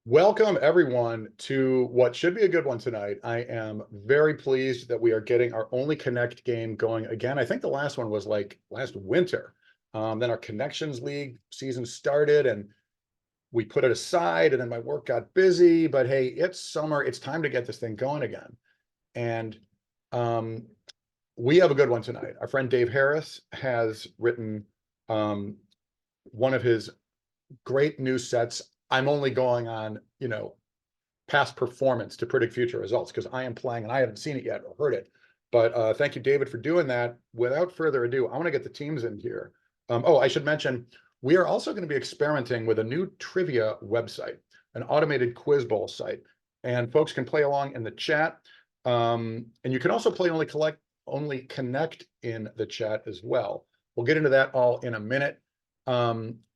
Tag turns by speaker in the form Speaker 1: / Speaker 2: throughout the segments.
Speaker 1: Welcome everyone to what should be a good one tonight. I am very pleased that we are getting our only Connect game going again. I think the last one was like last winter. Then our Connections League season started and we put it aside, and then my work got busy. But hey, it's summer. It's time to get this thing going again. And um, we have a good one tonight. Our friend Dave Harris has written um, one of his great new sets. I'm only going on, past performance to predict future results because I am playing and I haven't seen it yet or heard it. But thank you, David, for doing that. Without further ado, I want to get the teams in here. I should mention, we are also going to be experimenting with a new trivia website, an automated quiz bowl site. And folks can play along in the chat. And you can also play only connect in the chat as well. We'll get into that all in a minute.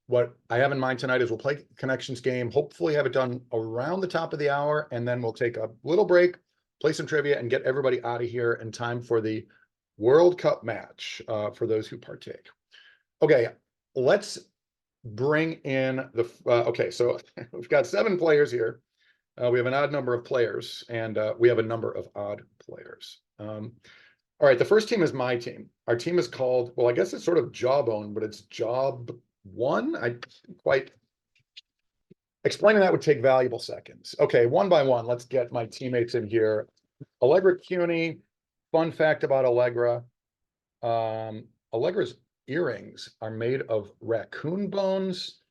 Speaker 1: What I have in mind tonight is we'll play Connections game, hopefully have it done around the top of the hour, and then we'll take a little break, play some trivia, and get everybody out of here in time for the World Cup match for those who partake. Okay, let's bring in the, okay, so we've got 7 players here. We have an odd number of players, and we have a number of odd players. All right, the first team is my team. Our team is called, well, I guess it's sort of Jawbone, but it's Job One. I quite explaining that would take valuable seconds. Okay, one by one, let's get my teammates in here. Allegra Cuny, fun fact about Allegra. Allegra's earrings are made of raccoon bones.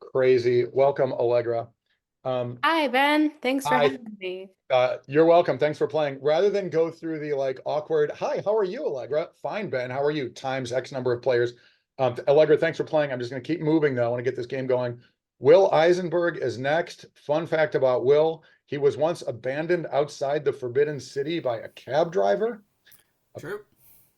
Speaker 1: Crazy. Welcome, Allegra.
Speaker 2: Hi, Ben. Thanks for
Speaker 1: Hi,
Speaker 2: having me.
Speaker 1: you're welcome. Thanks for playing. Rather than go through the like awkward, hi, how are you, Allegra? Fine, Ben. How are you? Times X number of players. Allegra, thanks for playing. I'm just going to keep moving though. I want to get this game going. Will Eisenberg is next. Fun fact about Will: he was once abandoned outside the Forbidden City by a cab driver.
Speaker 3: True.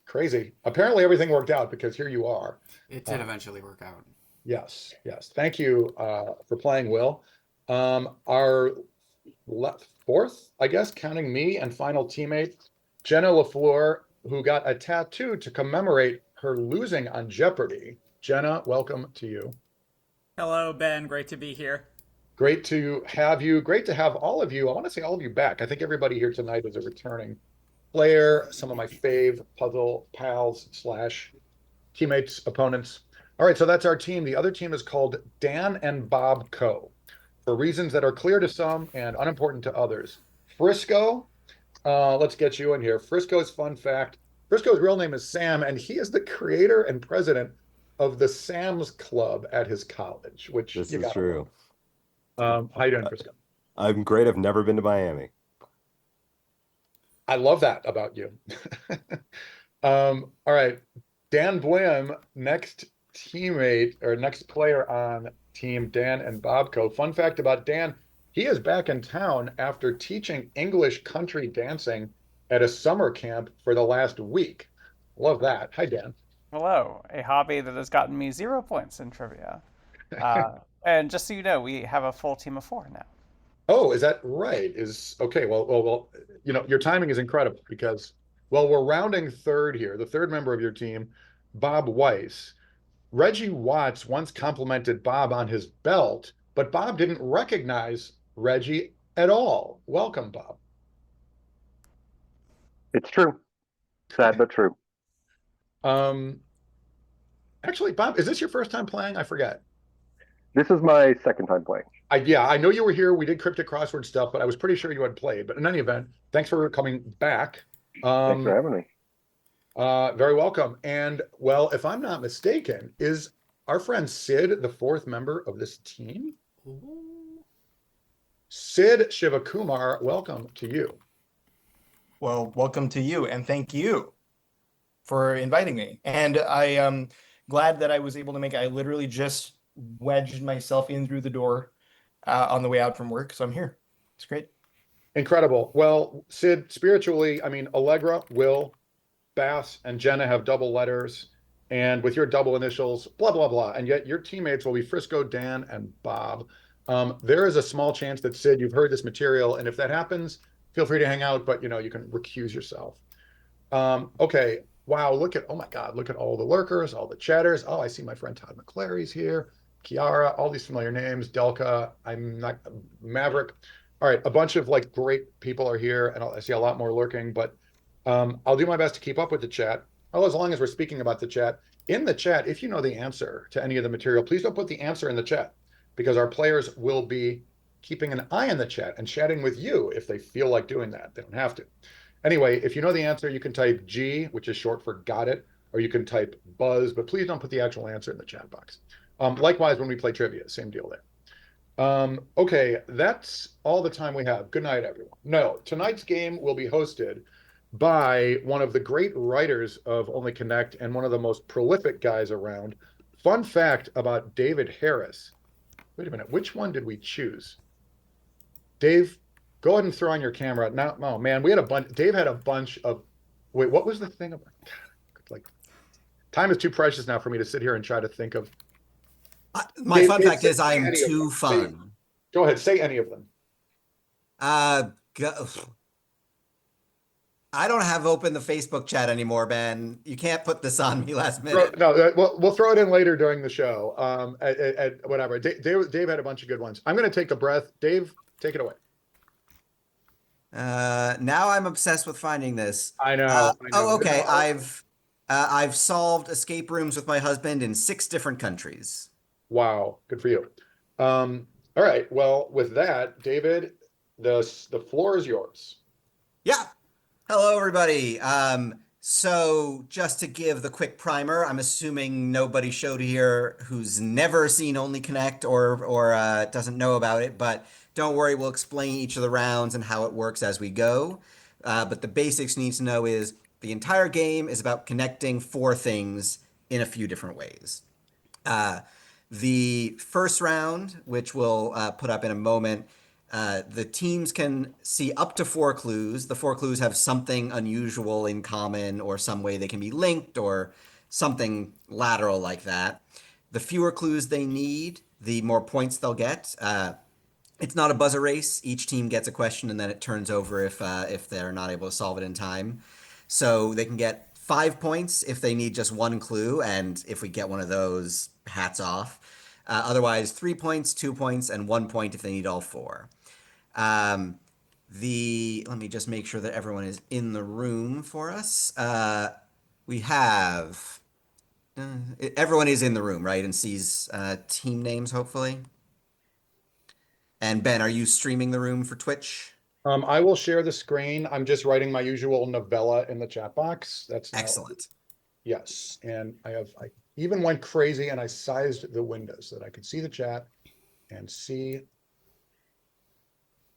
Speaker 1: Crazy. Apparently, everything worked out because here you are.
Speaker 3: It did eventually work out.
Speaker 1: Yes, yes. Thank you for playing, Will. Our fourth, I guess, counting me, and final teammate, Jenna LaFleur, who got a tattoo to commemorate her losing on Jeopardy. Jenna, welcome to you.
Speaker 4: Hello, Ben. Great to be here.
Speaker 1: Great to have you. Great to have all of you. I want to say all of you back. I think everybody here tonight is a returning player, some of my fave puzzle pals slash teammates, opponents. All right, so that's our team. The other team is called Dan and Bob Co. For reasons that are clear to some and unimportant to others. Frisco, let's get you in here. Frisco's fun fact, Frisco's real name is Sam, and he is the creator and president of the Sam's Club at his college, which
Speaker 5: This
Speaker 1: you
Speaker 5: is
Speaker 1: gotta
Speaker 5: true.
Speaker 1: love. How you doing, Frisco?
Speaker 5: I'm great. I've never been to Miami.
Speaker 1: I love that about you. All right, Dan Blim, next teammate or next player on team Dan and Bobco. Fun fact about Dan, he is back in town after teaching English country dancing at a summer camp for the last week. Love that. Hi, Dan.
Speaker 4: Hello, a hobby that has gotten me 0 points in trivia. And just so you know, we have a full team of 4 now.
Speaker 1: Oh, is that right? Is okay. Well, your timing is incredible because, well, we're rounding third here. The third member of your team, Bob Weiss. Reggie Watts once complimented Bob on his belt, but Bob didn't recognize Reggie at all. Welcome, Bob.
Speaker 6: It's true. Sad but true.
Speaker 1: Um, Actually, Bob, is this your first time playing? I forget.
Speaker 6: This is my second time playing.
Speaker 1: Yeah, I know you were here. We did cryptic crossword stuff, but I was pretty sure you had played. But in any event, thanks for coming back.
Speaker 6: Thanks for having me.
Speaker 1: Very welcome. And well, if I'm not mistaken, is our friend Sid the fourth member of this team?
Speaker 3: Ooh.
Speaker 1: Sid Shivakumar, welcome to you.
Speaker 7: Well, welcome to you, and thank you for inviting me. And I am glad that I was able to make it. I literally just wedged myself in through the door on the way out from work, so I'm here. It's great.
Speaker 1: Incredible. Well, Sid, spiritually, I mean, Allegra, Will, Bass, and Jenna have double letters, and with your double initials, blah, blah, blah. And yet your teammates will be Frisco, Dan, and Bob. There is a small chance that, Sid, you've heard this material, and if that happens, feel free to hang out, but, you can recuse yourself. Okay. Wow, oh my God, look at all the lurkers, all the chatters. Oh, I see my friend Todd McClary's here. Kiara, all these familiar names, Delka, I'm not Maverick. All right, a bunch of like great people are here, and I see a lot more lurking, but I'll do my best to keep up with the chat. Oh, as long as we're speaking about the chat. In the chat, if you know the answer to any of the material, please don't put the answer in the chat, because our players will be keeping an eye on the chat and chatting with you if they feel like doing that. They don't have to. Anyway, if you know the answer, you can type G, which is short for got it, or you can type buzz, but please don't put the actual answer in the chat box. Likewise, when we play trivia, same deal there. Okay, that's all the time we have. Good night, everyone. No, tonight's game will be hosted by one of the great writers of Only Connect and one of the most prolific guys around. Fun fact about David Harris. Wait a minute, which one did we choose? Dave, go ahead and throw on your camera. Now, oh man, we had a bunch. Dave had a bunch of. Wait, what was the thing about? Like, time is too precious now for me to sit here and try to think of.
Speaker 8: My
Speaker 1: Dave,
Speaker 8: fun
Speaker 1: Dave,
Speaker 8: fact
Speaker 1: say
Speaker 8: is I am
Speaker 1: any of
Speaker 8: too
Speaker 1: them.
Speaker 8: fun.
Speaker 1: Go ahead, say any of them.
Speaker 8: I don't have open the Facebook chat anymore, Ben. You can't put this on me last minute.
Speaker 1: No, we'll throw it in later during the show. At whatever. Dave had a bunch of good ones. I'm going to take a breath. Dave, take it away.
Speaker 8: Now I'm obsessed with finding this.
Speaker 1: I know.
Speaker 8: Oh, okay. I've solved escape rooms with my husband in 6 different countries.
Speaker 1: Wow, good for you. All right. Well, with that, David, the floor is yours.
Speaker 8: Yeah. Hello, everybody. So just to give the quick primer, I'm assuming nobody showed here who's never seen Only Connect or doesn't know about it, but don't worry, we'll explain each of the rounds and how it works as we go. But the basics you need to know is the entire game is about connecting 4 things in a few different ways. The first round, which we'll put up in a moment, the teams can see up to 4 clues. The 4 clues have something unusual in common or some way they can be linked or something lateral like that. The fewer clues they need, the more points they'll get. It's not a buzzer race. Each team gets a question and then it turns over if they're not able to solve it in time. So they can get 5 points if they need just 1 clue, and if we get one of those, hats off. Otherwise, 3 points, 2 points, and 1 point if they need all 4. Let me just make sure that everyone is in the room for us. We have everyone is in the room, right, and sees team names, hopefully. And Ben, are you streaming the room for Twitch?
Speaker 1: I will share the screen. I'm just writing my usual novella in the chat box. That's
Speaker 8: excellent.
Speaker 1: Yes, and I even went crazy and I sized the windows so that I could see the chat and see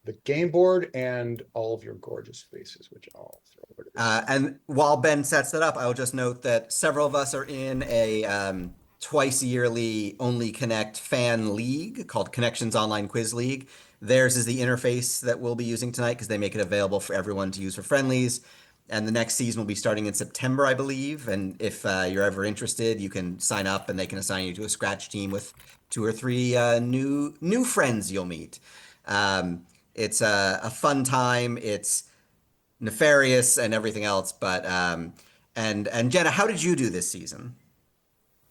Speaker 1: the game board and all of your gorgeous faces, which I'll throw over to this.
Speaker 8: And while Ben sets that up, I will just note that several of us are in a twice yearly Only Connect fan league called Connections Online Quiz League. Theirs is the interface that we'll be using tonight because they make it available for everyone to use for friendlies. And the next season will be starting in September, I believe. And if you're ever interested, you can sign up and they can assign you to a scratch team with 2 or 3 new friends you'll meet. It's a fun time. It's nefarious and everything else. But and Jenna, how did you do this season?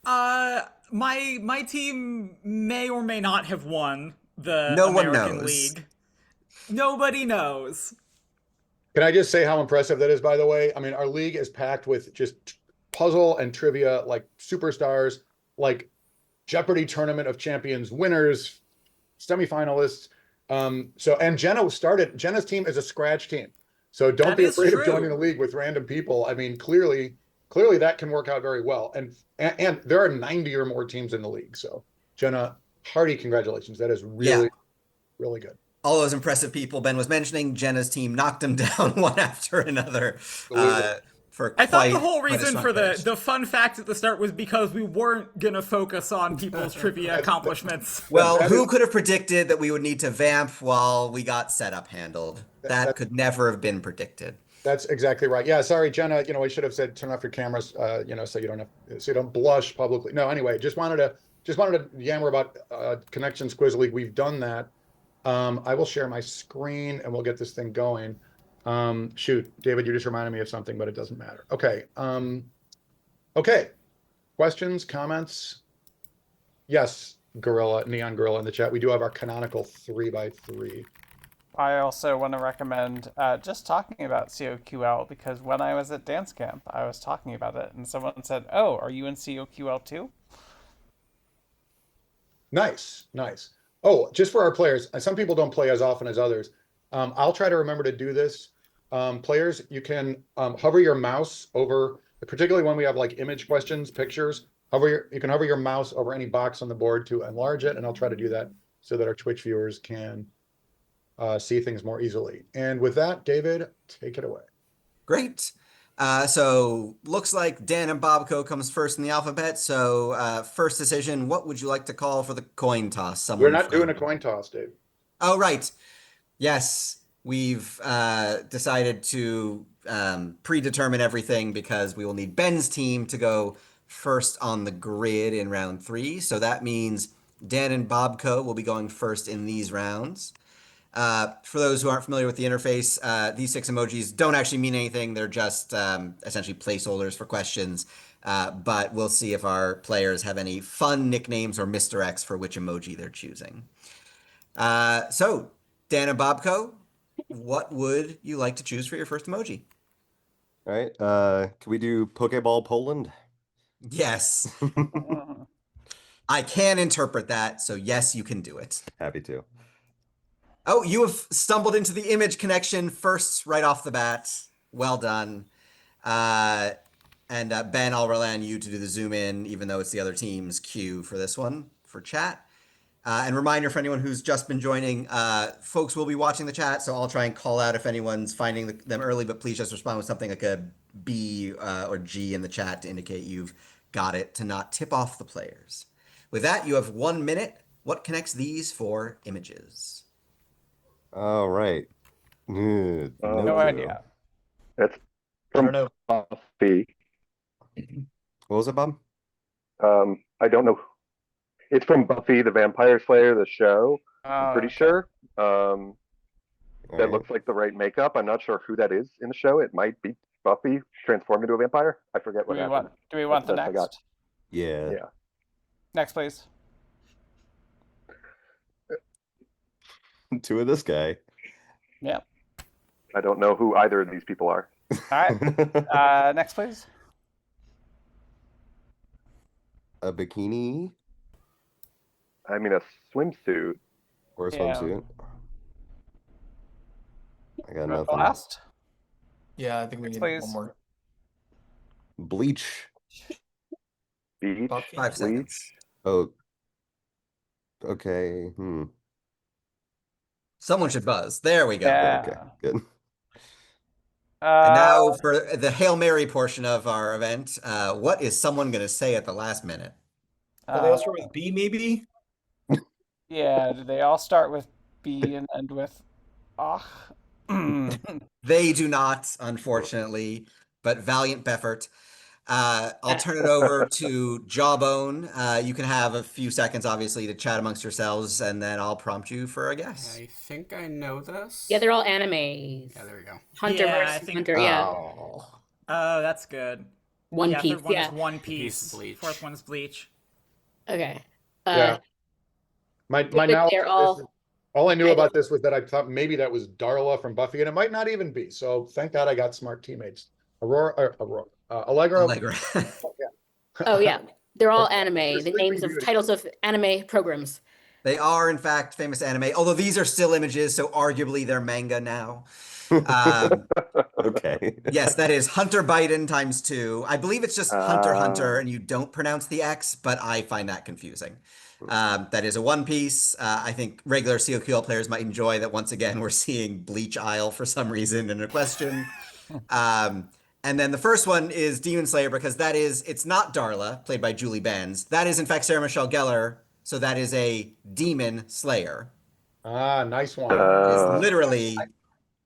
Speaker 9: My team may or may not have won the
Speaker 8: No one
Speaker 9: American
Speaker 8: knows.
Speaker 9: League. Nobody knows.
Speaker 1: Can I just say how impressive that is, by the way? I mean, our league is packed with just puzzle and trivia, like superstars, like Jeopardy Tournament of Champions winners, semifinalists. And Jenna's team is a scratch team. So don't
Speaker 9: That
Speaker 1: be
Speaker 9: is
Speaker 1: afraid of
Speaker 9: true.
Speaker 1: joining a league with random people. I mean, clearly that can work out very well. And there are 90 or more teams in the league. So Jenna, hearty congratulations. That is really, really good.
Speaker 8: All those impressive people Ben was mentioning, Jenna's team knocked them down one after another.
Speaker 9: I thought the whole reason for the fun fact at the start was because we weren't going to focus on people's trivia accomplishments.
Speaker 8: Well, who could have predicted that we would need to vamp while we got setup handled? That could never have been predicted.
Speaker 1: That's exactly right. Yeah, sorry, Jenna. We should have said turn off your cameras. So you don't blush publicly. No, anyway, just wanted to yammer about Connections Quiz League. We've done that. I will share my screen and we'll get this thing going. Shoot, David, you just reminded me of something, but it doesn't matter. Okay. Okay. Questions, comments? Yes, gorilla, neon gorilla in the chat. We do have our canonical 3x3.
Speaker 4: I also want to recommend just talking about COQL, because when I was at dance camp, I was talking about it, and someone said, "Oh, are you in COQL too?"
Speaker 1: Nice, nice. Oh, just for our players, some people don't play as often as others. I'll try to remember to do this. Players, you can hover your mouse over, particularly when we have like image questions, pictures. You can hover your mouse over any box on the board to enlarge it, and I'll try to do that so that our Twitch viewers can see things more easily. And with that, David, take it away.
Speaker 8: Great. So looks like Dan and Bobco comes first in the alphabet. So first decision, what would you like to call for the coin toss?
Speaker 1: We're not doing a coin toss, Dave.
Speaker 8: Oh, right. Yes, we've decided to predetermine everything because we will need Ben's team to go first on the grid in round 3. So that means Dan and Bobco will be going first in these rounds. For those who aren't familiar with the interface, these 6 emojis don't actually mean anything. They're just essentially placeholders for questions. But we'll see if our players have any fun nicknames or misdirects for which emoji they're choosing. So, Dan and Bobco, what would you like to choose for your first emoji?
Speaker 5: All right. Can we do Pokeball Poland?
Speaker 8: Yes. I can interpret that, so yes, you can do it.
Speaker 5: Happy to.
Speaker 8: Oh, you have stumbled into the image connection first, right off the bat. Well done. And Ben, I'll rely on you to do the zoom in, even though it's the other team's cue for this one, for chat. And reminder for anyone who's just been joining, folks will be watching the chat, so I'll try and call out if anyone's finding them early, but please just respond with something like a B or G in the chat to indicate you've got it, to not tip off the players. With that, you have 1 minute. What connects these 4 images?
Speaker 5: All right.
Speaker 4: No idea.
Speaker 6: That's
Speaker 7: I
Speaker 6: from
Speaker 7: don't know.
Speaker 6: Buffy.
Speaker 5: What was it, Bob?
Speaker 6: I don't know. It's from Buffy the Vampire Slayer, the show. I'm pretty
Speaker 4: Okay.
Speaker 6: sure.
Speaker 5: All
Speaker 6: That
Speaker 5: right.
Speaker 6: looks like the right makeup. I'm not sure who that is in the show. It might be Buffy transformed into a vampire. I forget
Speaker 4: Do
Speaker 6: what
Speaker 4: we
Speaker 6: happened.
Speaker 4: want the
Speaker 6: That's the best I got.
Speaker 4: next?
Speaker 5: Yeah.
Speaker 6: Yeah.
Speaker 4: Next, please.
Speaker 5: 2 of this guy.
Speaker 4: Yeah.
Speaker 6: I don't know who either of these people are.
Speaker 4: All right. Next, please.
Speaker 5: A bikini
Speaker 6: I mean, a swimsuit.
Speaker 5: or a
Speaker 4: Yeah.
Speaker 5: swimsuit. I got nothing.
Speaker 4: Last.
Speaker 7: Yeah, I think we need
Speaker 4: Please.
Speaker 7: one more.
Speaker 5: Bleach.
Speaker 6: Beach.
Speaker 7: Buffy.
Speaker 8: 5
Speaker 6: Bleach.
Speaker 8: seconds.
Speaker 5: Oh. Okay.
Speaker 8: Someone should buzz. There we go.
Speaker 4: Yeah.
Speaker 5: Okay. Good.
Speaker 8: And now for the Hail Mary portion of our event, what is someone going to say at the last minute?
Speaker 7: Well, they all start with B, maybe?
Speaker 4: Yeah, do they all start with B and end with ach?
Speaker 8: They do not, unfortunately, but valiant effort. I'll turn it over to Jawbone. You can have a few seconds, obviously, to chat amongst yourselves, and then I'll prompt you for a guess.
Speaker 3: I think I know this.
Speaker 2: Yeah, they're all animes.
Speaker 3: Yeah, there we go.
Speaker 2: Hunter
Speaker 9: Yeah, I
Speaker 2: versus
Speaker 9: think-
Speaker 2: Hunter, yeah.
Speaker 5: Oh.
Speaker 9: Oh, that's good.
Speaker 2: One
Speaker 9: yeah,
Speaker 2: Piece,
Speaker 9: third one
Speaker 2: yeah.
Speaker 9: is One
Speaker 3: Piece
Speaker 9: Piece.
Speaker 3: Bleach.
Speaker 9: Fourth one's Bleach.
Speaker 2: Okay.
Speaker 1: Yeah. My
Speaker 2: but
Speaker 1: knowledge
Speaker 2: they're
Speaker 1: of this- all I knew
Speaker 2: I
Speaker 1: about this was that I thought maybe that was Darla from Buffy, and it might not even be. So thank God I got smart teammates. Allegra.
Speaker 8: Allegra.
Speaker 2: Oh, yeah. They're all anime.
Speaker 1: They're
Speaker 2: The
Speaker 1: Sleeping
Speaker 2: names of
Speaker 1: Beauty.
Speaker 2: titles of anime programs.
Speaker 8: They are, in fact, famous anime, although these are still images, so arguably they're manga now.
Speaker 5: Okay.
Speaker 8: Yes, that is Hunter Biden times 2. I believe it's just Hunter
Speaker 6: Ah.
Speaker 8: Hunter, and you don't pronounce the X, but I find that confusing. That is a One Piece. I think regular COQL players might enjoy that once again we're seeing Bleach Isle for some reason in a question. And then the first one is Demon Slayer, because it's not Darla, played by Julie Benz. That is, in fact, Sarah Michelle Gellar, so that is a Demon Slayer.
Speaker 1: Nice one.
Speaker 8: It's literally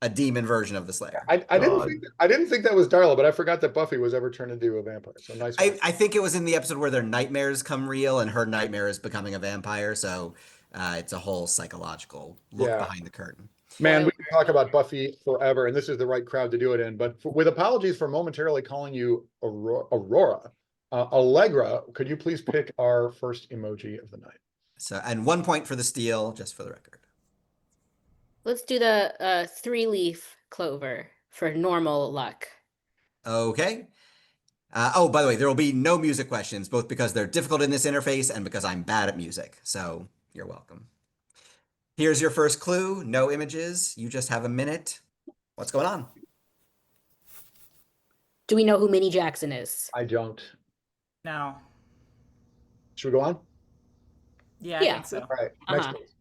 Speaker 8: a demon version of the Slayer.
Speaker 1: I didn't think that was Darla, but I forgot that Buffy was ever turned into a vampire. So nice one.
Speaker 8: I think it was in the episode where their nightmares come real and her nightmare is becoming a vampire. So it's a whole psychological look
Speaker 1: Yeah.
Speaker 8: behind the curtain.
Speaker 1: Man, we can talk about Buffy forever, and this is the right crowd to do it in. But with apologies for momentarily calling you Aurora, Allegra, could you please pick our first emoji of the night?
Speaker 8: So, and 1 point for the steal, just for the record.
Speaker 2: Let's do the 3-leaf clover for normal luck.
Speaker 8: Okay. Oh, by the way, there will be no music questions, both because they're difficult in this interface and because I'm bad at music. So you're welcome. Here's your first clue. No images. You just have a minute. What's going on?
Speaker 2: Do we know who Minnie Jackson is?
Speaker 1: I don't.
Speaker 9: No.
Speaker 1: Should we go on?
Speaker 9: Yeah, I
Speaker 2: Yeah.
Speaker 9: think so.
Speaker 1: All right, next
Speaker 2: Uh-huh.
Speaker 1: please.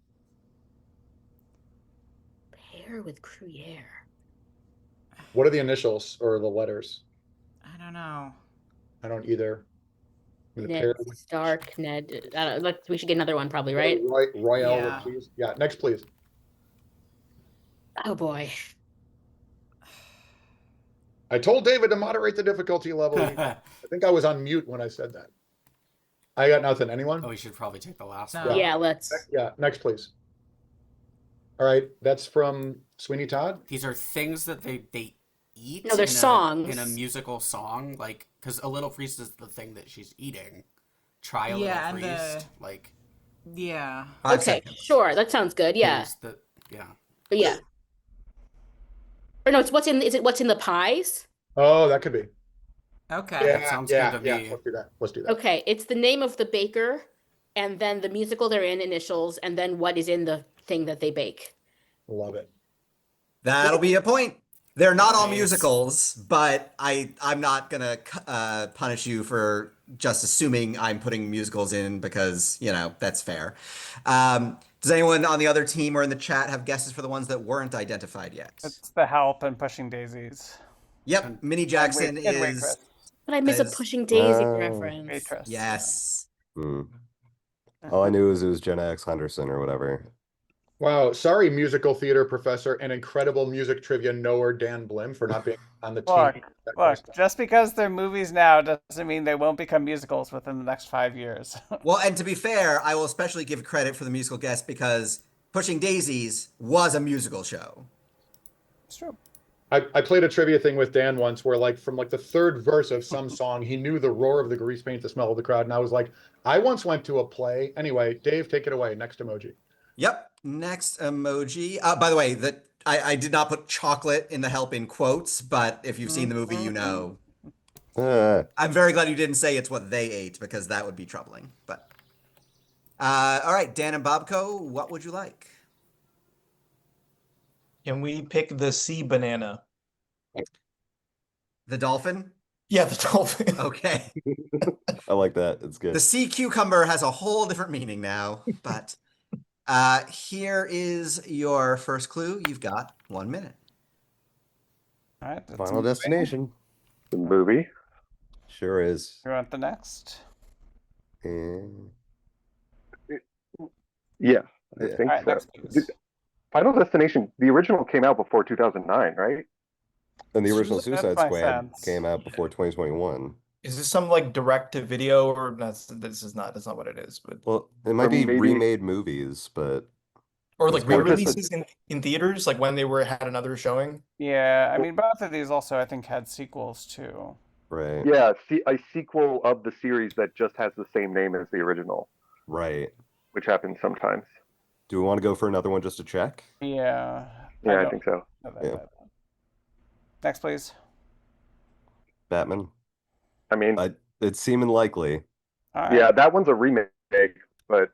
Speaker 2: Pair with Gruyere.
Speaker 1: What are the initials or the letters?
Speaker 9: I don't know.
Speaker 1: I don't either. I'm gonna
Speaker 2: Ned
Speaker 1: pair with
Speaker 2: Stark, Ned. I don't, we should get another one probably, right?
Speaker 1: Royale,
Speaker 9: Yeah.
Speaker 1: please. Yeah, next please.
Speaker 2: Oh boy.
Speaker 1: I told David to moderate the difficulty level. I think I was on mute when I said that. I got nothing. Anyone?
Speaker 3: Oh, we should probably take the last
Speaker 9: No.
Speaker 3: one.
Speaker 2: Yeah, let's.
Speaker 1: Yeah, next please. All right, that's from Sweeney Todd.
Speaker 3: These are things that they eat.
Speaker 2: No, they're
Speaker 3: in
Speaker 2: songs.
Speaker 3: in a musical song, like because A Little Feast is the thing that she's eating. Try a
Speaker 9: Yeah,
Speaker 3: Little
Speaker 9: and
Speaker 3: Feast, like
Speaker 9: Yeah.
Speaker 8: 5
Speaker 2: Okay,
Speaker 8: seconds.
Speaker 2: sure. That sounds good. Yeah.
Speaker 3: things that, yeah.
Speaker 2: But yeah. Or no, it's what's in. Is it what's in the pies?
Speaker 1: Oh, that could be.
Speaker 9: Okay.
Speaker 3: Yeah. that sounds good to me.
Speaker 1: Let's do that. Let's do that.
Speaker 2: Okay, it's the name of the baker, and then the musical they're in, initials, and then what is in the thing that they bake.
Speaker 1: Love it.
Speaker 8: That'll be a point. They're not all
Speaker 3: Nice.
Speaker 8: musicals, but I'm not gonna punish you for just assuming I'm putting musicals in because, you know, that's fair. Does anyone on the other team or in the chat have guesses for the ones that weren't identified yet?
Speaker 4: It's The Help and Pushing Daisies.
Speaker 8: Yep, Minnie Jackson
Speaker 4: And
Speaker 8: is
Speaker 4: Waitress.
Speaker 2: But I miss a
Speaker 8: As-
Speaker 2: Pushing Daisy
Speaker 5: Oh.
Speaker 2: reference.
Speaker 4: Waitress.
Speaker 8: yes.
Speaker 5: Hmm. All I knew was it was Jenna X Henderson or whatever.
Speaker 1: Wow. Sorry, musical theater professor and incredible music trivia knower Dan Blim for not being on the team.
Speaker 4: Look,
Speaker 1: That
Speaker 4: Look,
Speaker 1: question.
Speaker 4: just because they're movies now doesn't mean they won't become musicals within the next 5 years.
Speaker 8: Well, and to be fair, I will especially give credit for the musical guest because Pushing Daisies was a musical show.
Speaker 4: It's true.
Speaker 1: I played a trivia thing with Dan once where like from like the third verse of some song, he knew the roar of the grease paint, the smell of the crowd. And I was like, I once went to a play. Anyway, Dave, take it away. Next emoji.
Speaker 8: Yep. Next emoji. By the way, I did not put chocolate in The Help in quotes, but if you've seen the movie, you know. I'm very glad you didn't say it's what they ate because that would be troubling. But all right, Dan and Bobco, what would you like?
Speaker 7: Can we pick the sea banana?
Speaker 8: The dolphin?
Speaker 7: Yeah, the dolphin.
Speaker 8: Okay.
Speaker 5: I like that. It's good.
Speaker 8: The sea cucumber has a whole different meaning now, but here is your first clue. You've got 1 minute.
Speaker 4: All right. that's
Speaker 5: Final
Speaker 4: moving.
Speaker 5: Destination.
Speaker 6: The movie.
Speaker 5: Sure is.
Speaker 4: You want the next?
Speaker 5: And
Speaker 6: Yeah, I
Speaker 5: Yeah.
Speaker 6: think
Speaker 4: All right,
Speaker 6: so.
Speaker 4: next, please.
Speaker 6: Final Destination. The original came out before 2009, right?
Speaker 5: the original
Speaker 4: That's
Speaker 5: Suicide
Speaker 4: my
Speaker 5: Squad
Speaker 4: sense.
Speaker 5: came out before 2021.
Speaker 7: Is this some like direct to video or that's not what it is, but
Speaker 5: Well, it might
Speaker 6: Or
Speaker 5: be
Speaker 6: maybe-
Speaker 5: remade movies, but
Speaker 7: or like
Speaker 5: It's more just
Speaker 7: re-releases in theaters, like when they had another showing.
Speaker 4: Yeah, I mean, both of these also, I think, had sequels too.
Speaker 5: right,
Speaker 6: Yeah, a sequel of the series that just has the same name as the original,
Speaker 5: right.
Speaker 6: which happens sometimes.
Speaker 5: Do we want to go for another one just to check?
Speaker 4: Yeah.
Speaker 6: Yeah, I
Speaker 4: don't
Speaker 6: think so.
Speaker 4: know that
Speaker 5: Yeah.
Speaker 4: bad. Next, please.
Speaker 5: Batman.
Speaker 6: I mean,
Speaker 5: It's seeming likely.
Speaker 4: All right.
Speaker 6: yeah, that one's a remake, but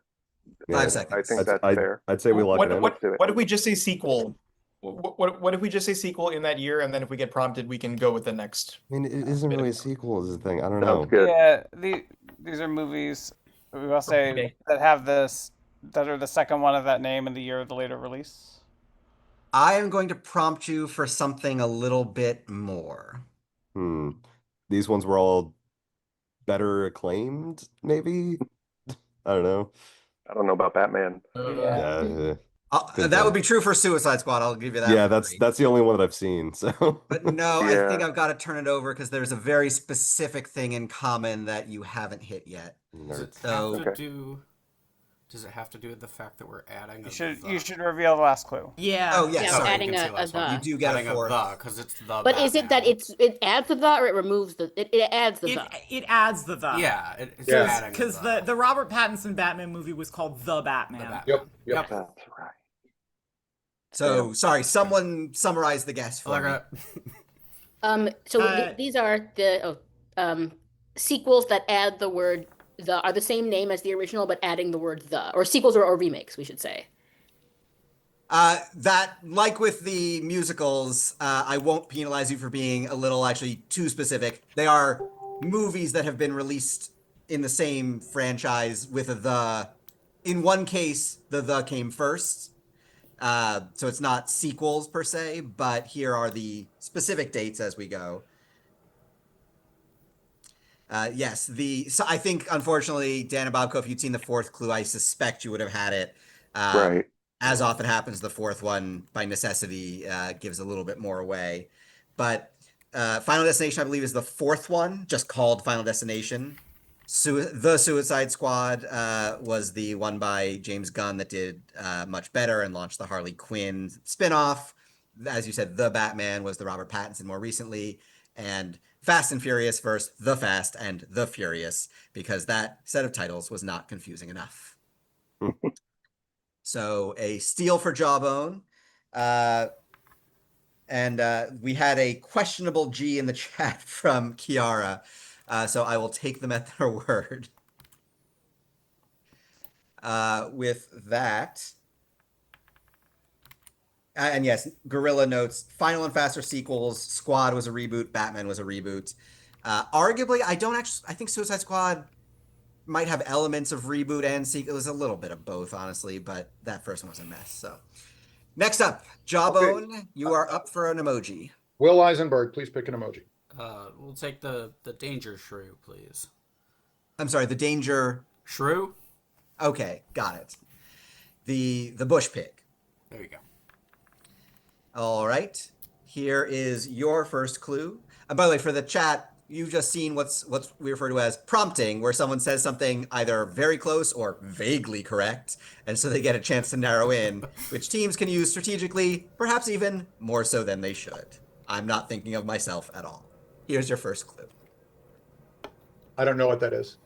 Speaker 8: 5
Speaker 6: I
Speaker 8: seconds.
Speaker 6: think that's fair.
Speaker 5: I'd say we lock
Speaker 7: What
Speaker 5: it in.
Speaker 7: what
Speaker 6: do it.
Speaker 7: what if we just say sequel? What if we just say sequel in that year, and then if we get prompted, we can go with the next.
Speaker 5: I mean, it isn't really a sequel, is the thing. I don't
Speaker 6: Sounds
Speaker 5: know.
Speaker 6: good.
Speaker 4: Yeah, these are movies we will say
Speaker 7: Okay.
Speaker 4: that have this that are the second one of that name in the year of the later release.
Speaker 8: I am going to prompt you for something a little bit more.
Speaker 5: These ones were all better acclaimed, maybe? I don't know.
Speaker 6: I don't know about Batman.
Speaker 4: Yeah.
Speaker 5: Yeah,
Speaker 8: That
Speaker 5: point.
Speaker 8: would be true for Suicide Squad. I'll give you that.
Speaker 5: yeah,
Speaker 8: for
Speaker 5: that's
Speaker 8: free.
Speaker 5: the only one that I've seen. So
Speaker 8: But no, I
Speaker 6: Yeah.
Speaker 8: think I've got to turn it over because there's a very specific thing in common that you haven't hit yet.
Speaker 3: Does it
Speaker 5: Nerds.
Speaker 3: have
Speaker 8: So-
Speaker 3: to do? Does it have to do with the fact that we're adding?
Speaker 4: You should reveal the last clue.
Speaker 9: Yeah.
Speaker 8: Oh, yes.
Speaker 2: Yeah,
Speaker 8: Sorry.
Speaker 2: adding
Speaker 3: you can
Speaker 2: a
Speaker 3: say last one.
Speaker 2: the.
Speaker 8: You do get
Speaker 3: Adding
Speaker 8: a fourth.
Speaker 3: the because it's the.
Speaker 2: But is it that
Speaker 3: Batman.
Speaker 2: it adds the or it removes it adds the?
Speaker 9: It adds the.
Speaker 3: Yeah, it's
Speaker 1: Yeah.
Speaker 3: adding
Speaker 9: Because the Robert Pattinson Batman movie was called The Batman.
Speaker 3: The Batman.
Speaker 1: Yep.
Speaker 6: That's right.
Speaker 8: So sorry, someone summarize the guess for me.
Speaker 2: These are the sequels that add the word the are the same name as the original, but adding the word the, or sequels or remakes, we should say.
Speaker 8: That, like with the musicals, I won't penalize you for being a little actually too specific. They are movies that have been released in the same franchise with a the. In one case, the came first. So it's not sequels per se, but here are the specific dates as we go. Yes, so I think, unfortunately, Dan and Bobco, if you'd seen the fourth clue, I suspect you would have had it.
Speaker 6: Right.
Speaker 8: As often happens, the fourth one, by necessity, gives a little bit more away. But Final Destination, I believe, is the fourth one, just called Final Destination. The Suicide Squad was the one by James Gunn that did much better and launched the Harley Quinn spinoff. As you said, The Batman was the Robert Pattinson more recently. And Fast and Furious first, The Fast and The Furious, because that set of titles was not confusing enough. So a steal for Jawbone. And we had a questionable G in the chat from Kiara. So I will take them at their word. With that. And yes, Gorilla notes, Final and Faster sequels, Squad was a reboot, Batman was a reboot. Arguably, I think Suicide Squad might have elements of reboot and sequel. It was a little bit of both, honestly, but that first one was a mess. So next up, Jawbone, you are up for an emoji.
Speaker 1: Will Eisenberg, please pick an emoji.
Speaker 3: We'll take the danger shrew, please.
Speaker 8: I'm sorry, the danger
Speaker 3: shrew.
Speaker 8: Okay, got it. The bush pig.
Speaker 3: There you go.
Speaker 8: All right. Here is your first clue. And by the way, for the chat, you've just seen what's we refer to as prompting, where someone says something either very close or vaguely correct, and so they get a chance to narrow in, which teams can use strategically, perhaps even more so than they should. I'm not thinking of myself at all. Here's your first clue.
Speaker 1: I don't know what that is.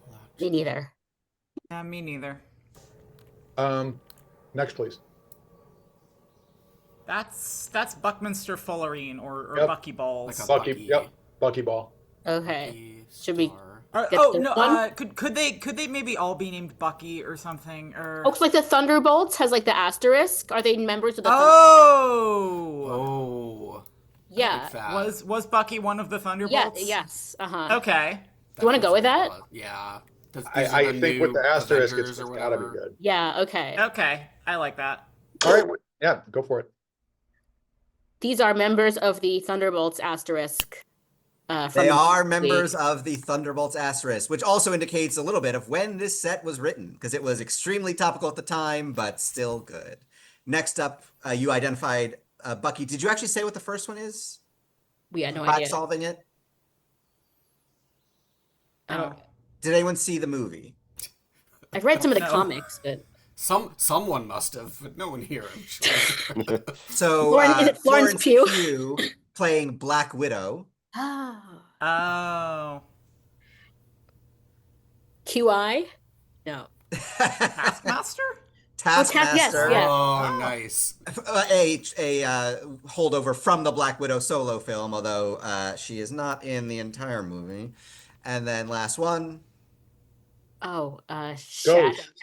Speaker 2: Me neither.
Speaker 9: Yeah, me neither.
Speaker 1: Next, please.
Speaker 9: That's Buckminster Fullerene or
Speaker 1: Yep.
Speaker 9: Buckyballs.
Speaker 3: Like a
Speaker 1: Bucky.
Speaker 3: Bucky.
Speaker 1: Yep. Buckyball.
Speaker 2: Okay. Should we? Get
Speaker 9: Oh
Speaker 2: this
Speaker 9: no!
Speaker 2: one?
Speaker 9: Could they maybe all be named Bucky or something? Or
Speaker 2: Oh, it's like the Thunderbolts has like the asterisk. Are they members of the?
Speaker 3: Oh.
Speaker 2: Yeah.
Speaker 9: Was Bucky one of the
Speaker 2: Yeah.
Speaker 9: Thunderbolts?
Speaker 2: Yes.
Speaker 9: Okay.
Speaker 2: Do you want to go with that?
Speaker 3: Yeah.
Speaker 1: I think with the asterisk, it's
Speaker 3: or
Speaker 1: gotta be
Speaker 3: whatever.
Speaker 1: good.
Speaker 2: Yeah. Okay.
Speaker 9: Okay. I like that.
Speaker 1: All right. Yeah, go for it.
Speaker 2: These are members of the Thunderbolts asterisk.
Speaker 8: They are members of the Thunderbolts asterisk, which also indicates a little bit of when this set was written, because it was extremely topical at the time, but still good. Next up, you identified Bucky. Did you actually say what the first one is?
Speaker 2: We had no
Speaker 8: Crack
Speaker 2: idea.
Speaker 8: solving it?
Speaker 2: Oh.
Speaker 8: Did anyone see the movie?
Speaker 2: I've read some of the
Speaker 9: No.
Speaker 2: comics, but
Speaker 3: Someone must have, but no one here, I'm sure.
Speaker 8: So
Speaker 2: Is it Florence Pugh?
Speaker 8: playing Black Widow.
Speaker 9: Oh.
Speaker 2: QI? No.
Speaker 9: Taskmaster?
Speaker 8: Taskmaster.
Speaker 2: yes.
Speaker 3: Oh, nice.
Speaker 8: A holdover from the Black Widow solo film, although she is not in the entire movie. And then last one.
Speaker 2: Oh,
Speaker 1: Ghost.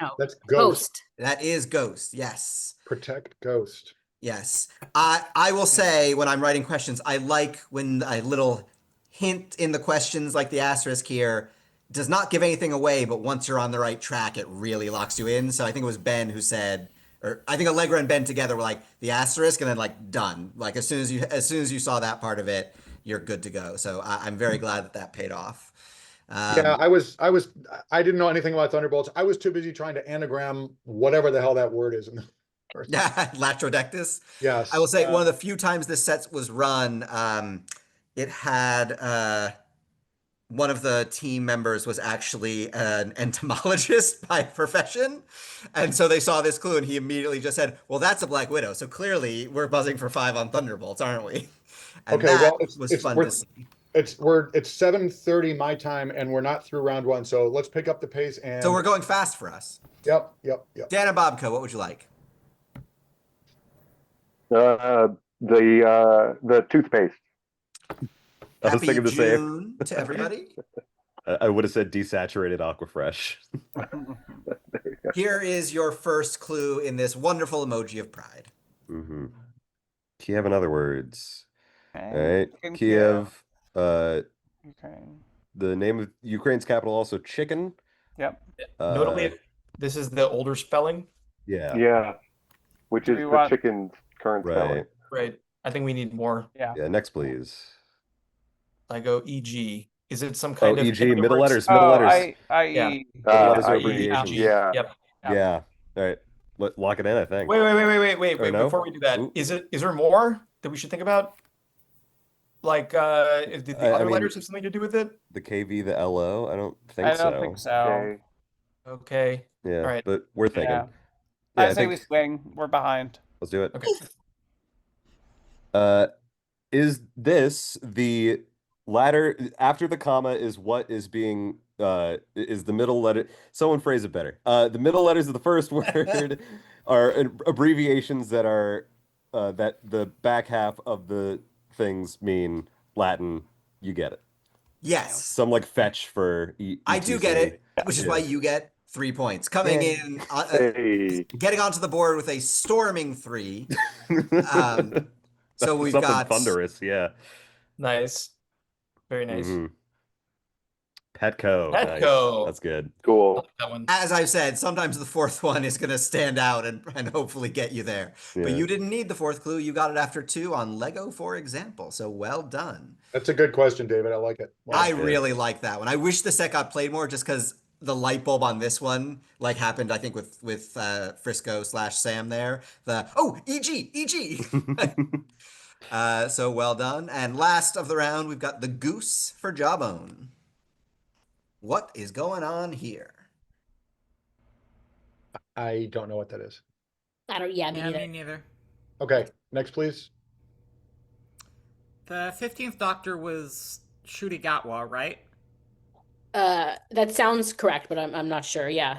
Speaker 2: No.
Speaker 1: That's Ghost.
Speaker 8: That is Ghost. Yes.
Speaker 1: Protect Ghost.
Speaker 8: Yes. I will say when I'm writing questions, I like when a little hint in the questions, like the asterisk here, does not give anything away, but once you're on the right track, it really locks you in. So I think it was Ben who said, or I think Allegra and Ben together were like the asterisk and then like done. Like as soon as you saw that part of it, you're good to go. So I'm very glad that paid off.
Speaker 1: Yeah, I didn't know anything about Thunderbolts. I was too busy trying to anagram whatever the hell that word is.
Speaker 8: Latrodectus.
Speaker 1: Yes.
Speaker 8: I will say one of the few times this set was run, it had one of the team members was actually an entomologist by profession. And so they saw this clue and he immediately just said, well, that's a Black Widow. So clearly we're buzzing for 5 on Thunderbolts, aren't we? And
Speaker 1: Okay,
Speaker 8: that
Speaker 1: well,
Speaker 8: was fun to see.
Speaker 1: It's 7:30 my time and we're not through round 1. So let's pick up the pace and
Speaker 8: So we're going fast for us.
Speaker 1: Yep.
Speaker 8: Dan and Bobco, what would you like?
Speaker 6: The toothpaste.
Speaker 5: I was
Speaker 8: Happy
Speaker 5: thinking the same.
Speaker 8: June to everybody.
Speaker 5: I would have said desaturated Aquafresh.
Speaker 8: Here is your first clue in this wonderful emoji of pride.
Speaker 5: Mm-hmm. Kiev and other words.
Speaker 4: Okay.
Speaker 5: All right.
Speaker 4: In
Speaker 5: Kiev.
Speaker 4: Ukraine.
Speaker 5: The name of Ukraine's capital also chicken.
Speaker 4: Yep.
Speaker 7: Notably, this is the older spelling.
Speaker 5: Yeah.
Speaker 6: Yeah. Which is
Speaker 4: we
Speaker 6: the
Speaker 4: want-
Speaker 6: chicken's current spelling.
Speaker 5: Right.
Speaker 7: Right. I think we need more.
Speaker 4: Yeah.
Speaker 5: Yeah. Next, please.
Speaker 7: I go EG. Is it some kind of
Speaker 5: E.G. Middle letters.
Speaker 4: Oh,
Speaker 5: Middle letters.
Speaker 7: Yeah.
Speaker 5: Letters
Speaker 6: I-
Speaker 5: abbreviations.
Speaker 6: Yeah.
Speaker 7: Yep.
Speaker 5: Yeah. All right. Lock it in, I think.
Speaker 7: Wait.
Speaker 5: Or no?
Speaker 7: Before we do that,
Speaker 5: Ooh.
Speaker 7: is there more that we should think about? Like, did the
Speaker 5: I
Speaker 7: other
Speaker 5: mean-
Speaker 7: letters have something to do with it?
Speaker 5: The KV, the LO? I don't think
Speaker 4: I
Speaker 5: so.
Speaker 4: don't think so.
Speaker 6: Okay.
Speaker 7: Okay.
Speaker 5: Yeah.
Speaker 7: All right.
Speaker 5: But we're thinking.
Speaker 4: Yeah.
Speaker 5: Yeah,
Speaker 4: I
Speaker 5: I
Speaker 4: say we
Speaker 5: think-
Speaker 4: swing. We're behind.
Speaker 5: Let's do it.
Speaker 7: Okay.
Speaker 5: Is this the latter after the comma is what is being is the middle letter? Someone phrase it better. The middle letters of the first word are abbreviations that are that the back half of the things mean Latin. You get it.
Speaker 8: Yes,
Speaker 5: Some like fetch for
Speaker 8: I do get
Speaker 5: ETC.
Speaker 8: it, which is why you get 3 points. Coming in,
Speaker 6: Hey.
Speaker 8: getting onto the board with a storming 3. So we've
Speaker 5: Something
Speaker 8: got
Speaker 5: thunderous, yeah.
Speaker 7: Nice. Very nice.
Speaker 5: Mhm. Petco. Nice.
Speaker 7: Petco.
Speaker 5: That's good.
Speaker 6: Cool.
Speaker 7: That one.
Speaker 8: As I've said, sometimes the fourth one is going to stand out and hopefully get you there. But
Speaker 5: Yeah.
Speaker 8: you didn't need the fourth clue. You got it after 2 on Lego, for example. So well done.
Speaker 1: That's a good question, David. I like it.
Speaker 8: I
Speaker 5: good.
Speaker 8: really like that one. I wish the set got played more just because the light bulb on this one, like happened, I think, with Frisco/Sam there. EG. So well done. And last of the round, we've got the goose for Jawbone. What is going on here?
Speaker 1: I don't know what that is.
Speaker 2: I don't. Yeah, me
Speaker 9: Yeah,
Speaker 2: neither.
Speaker 9: me neither.
Speaker 1: Okay, next, please.
Speaker 9: The 15th Doctor was Ncuti Gatwa, right?
Speaker 2: That sounds correct, but I'm not sure. Yeah.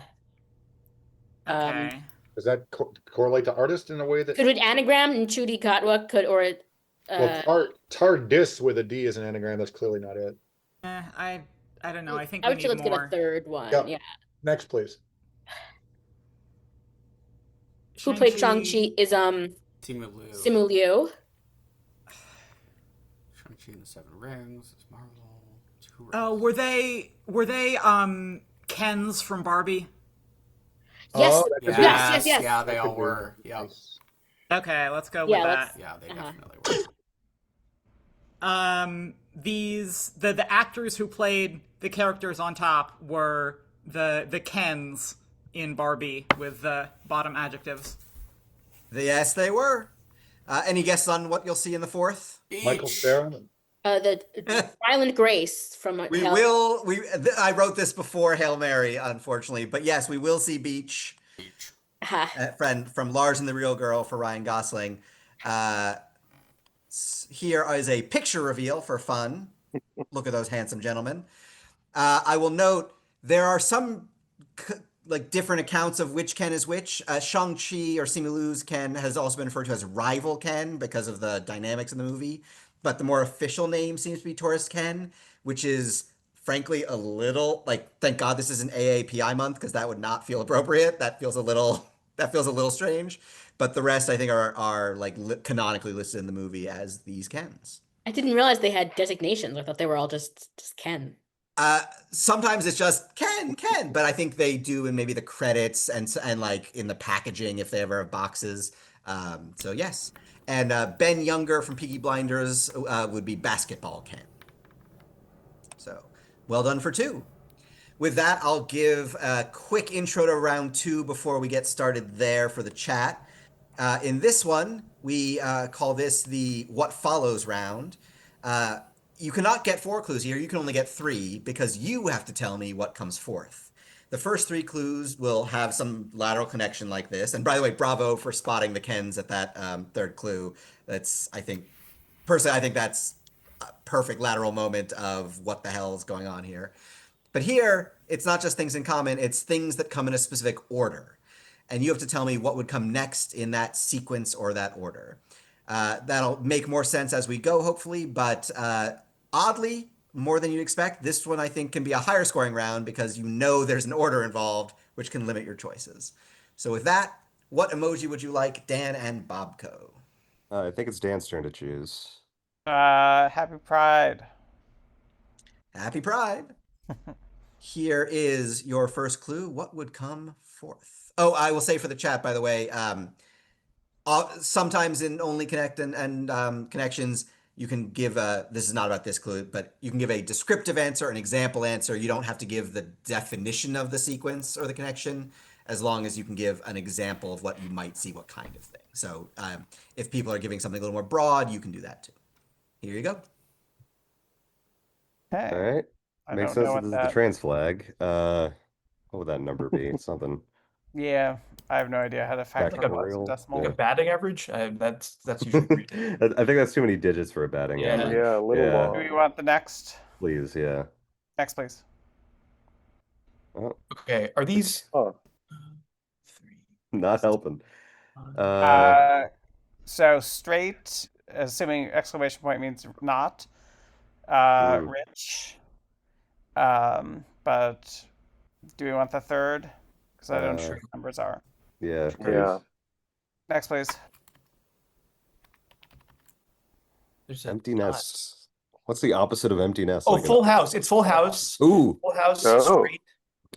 Speaker 9: Okay.
Speaker 1: Does that correlate to artist in a way that?
Speaker 2: Could it anagram Ncuti Gatwa? Could or it?
Speaker 1: Well, TARDIS with a D is an anagram. That's clearly not it.
Speaker 9: I don't know. I think
Speaker 2: I
Speaker 9: we
Speaker 2: would say
Speaker 9: need
Speaker 2: let's
Speaker 9: more.
Speaker 2: get a third one.
Speaker 1: Yep.
Speaker 2: Yeah.
Speaker 1: Next, please.
Speaker 2: Who played Shang-Chi is
Speaker 3: Simu Liu.
Speaker 2: Simu Liu.
Speaker 3: Shang-Chi and the Seven Rings. It's Marvel. Who
Speaker 9: Oh,
Speaker 3: else?
Speaker 9: were they Kens from Barbie?
Speaker 2: Yes.
Speaker 1: Oh, that's a
Speaker 2: Yes.
Speaker 3: Yeah, they
Speaker 1: That
Speaker 3: all
Speaker 1: could be
Speaker 3: were. Yep.
Speaker 1: nice.
Speaker 9: Okay, let's go
Speaker 2: Yeah,
Speaker 9: with
Speaker 2: let's-
Speaker 9: that.
Speaker 3: Yeah, they
Speaker 2: Uh-huh.
Speaker 3: definitely were.
Speaker 9: The actors who played the characters on top were the Kens in Barbie with the bottom adjectives.
Speaker 8: Yes, they were. Any guesses on what you'll see in the fourth?
Speaker 1: Michael
Speaker 3: Each.
Speaker 1: Cera.
Speaker 2: The Violent Grace from
Speaker 8: We
Speaker 2: Hell.
Speaker 8: will. I wrote this before Hail Mary, unfortunately, but yes, we will see Beach,
Speaker 3: Each.
Speaker 8: friend from Lars and the Real Girl for Ryan Gosling. Here is a picture reveal for fun. Look at those handsome gentlemen. I will note there are some different accounts of which Ken is which. Shang-Chi or Simu Liu's Ken has also been referred to as rival Ken because of the dynamics in the movie. But the more official name seems to be Taurus Ken, which is frankly a little thank God this isn't AAPI month because that would not feel appropriate. That feels a little strange. But the rest I think are canonically listed in the movie as these Kens.
Speaker 2: I didn't realize they had designations. I thought they were all just Ken.
Speaker 8: Sometimes it's just Ken, but I think they do in maybe the credits and like in the packaging if they ever have boxes. So yes. And Ben Younger from Peaky Blinders would be Basketball Ken. So well done for 2. With that, I'll give a quick intro to round 2 before we get started there for the chat. In this one, we call this the What Follows round. you cannot get 4 clues here. You can only get 3 because you have to tell me what comes forth. The first 3 clues will have some lateral connection like this. And by the way, bravo for spotting the Kens at that 3rd clue. That's, I think, personally, I think that's a perfect lateral moment of what the hell is going on here. But here, it's not just things in common, it's things that come in a specific order. And you have to tell me what would come next in that sequence or that order. That'll make more sense as we go, hopefully, but oddly, more than you'd expect, this one I think can be a higher scoring round because you know there's an order involved, which can limit your choices. So with that, what emoji would you like, Dan and Bobco?
Speaker 5: I think it's Dan's turn to choose.
Speaker 4: Happy Pride.
Speaker 8: Happy Pride. Here is your first clue. What would come forth? Oh, I will say for the chat, by the way, sometimes in Only Connect and Connections, you can give this is not about this clue, but you can give a descriptive answer, an example answer. You don't have to give the definition of the sequence or the connection, as long as you can give an example of what you might see, what kind of thing. So if people are giving something a little more broad, you can do that too. Here you go.
Speaker 4: Okay.
Speaker 5: All right.
Speaker 4: I
Speaker 5: Makes
Speaker 4: don't know
Speaker 5: sense.
Speaker 4: what
Speaker 5: This is
Speaker 4: that.
Speaker 5: the trans flag. What would that number be? Something.
Speaker 4: Yeah, I have no idea how to factor
Speaker 5: Factorial,
Speaker 4: decimal.
Speaker 7: Like a batting average? That's usually pretty good.
Speaker 5: I think that's too many digits for a batting
Speaker 7: Yeah.
Speaker 5: average.
Speaker 6: Yeah, a little
Speaker 5: Yeah.
Speaker 4: Do
Speaker 6: long.
Speaker 4: we want the next?
Speaker 5: Please, yeah.
Speaker 4: Next, please.
Speaker 5: Oh,
Speaker 7: Okay, are these
Speaker 6: Huh.
Speaker 7: 3?
Speaker 5: not helping.
Speaker 4: So straight, assuming exclamation point means not.
Speaker 5: Mm.
Speaker 4: Rich. But do we want the 3rd? Because I don't know what the numbers are.
Speaker 5: Yeah.
Speaker 6: Yeah.
Speaker 4: Next, please.
Speaker 7: There's a
Speaker 5: Empty
Speaker 7: dot.
Speaker 5: nest. What's the opposite of empty nest?
Speaker 7: Oh,
Speaker 5: Like
Speaker 7: Full House. It's Full House.
Speaker 5: Ooh.
Speaker 7: Full House.
Speaker 6: Oh.
Speaker 7: Straight.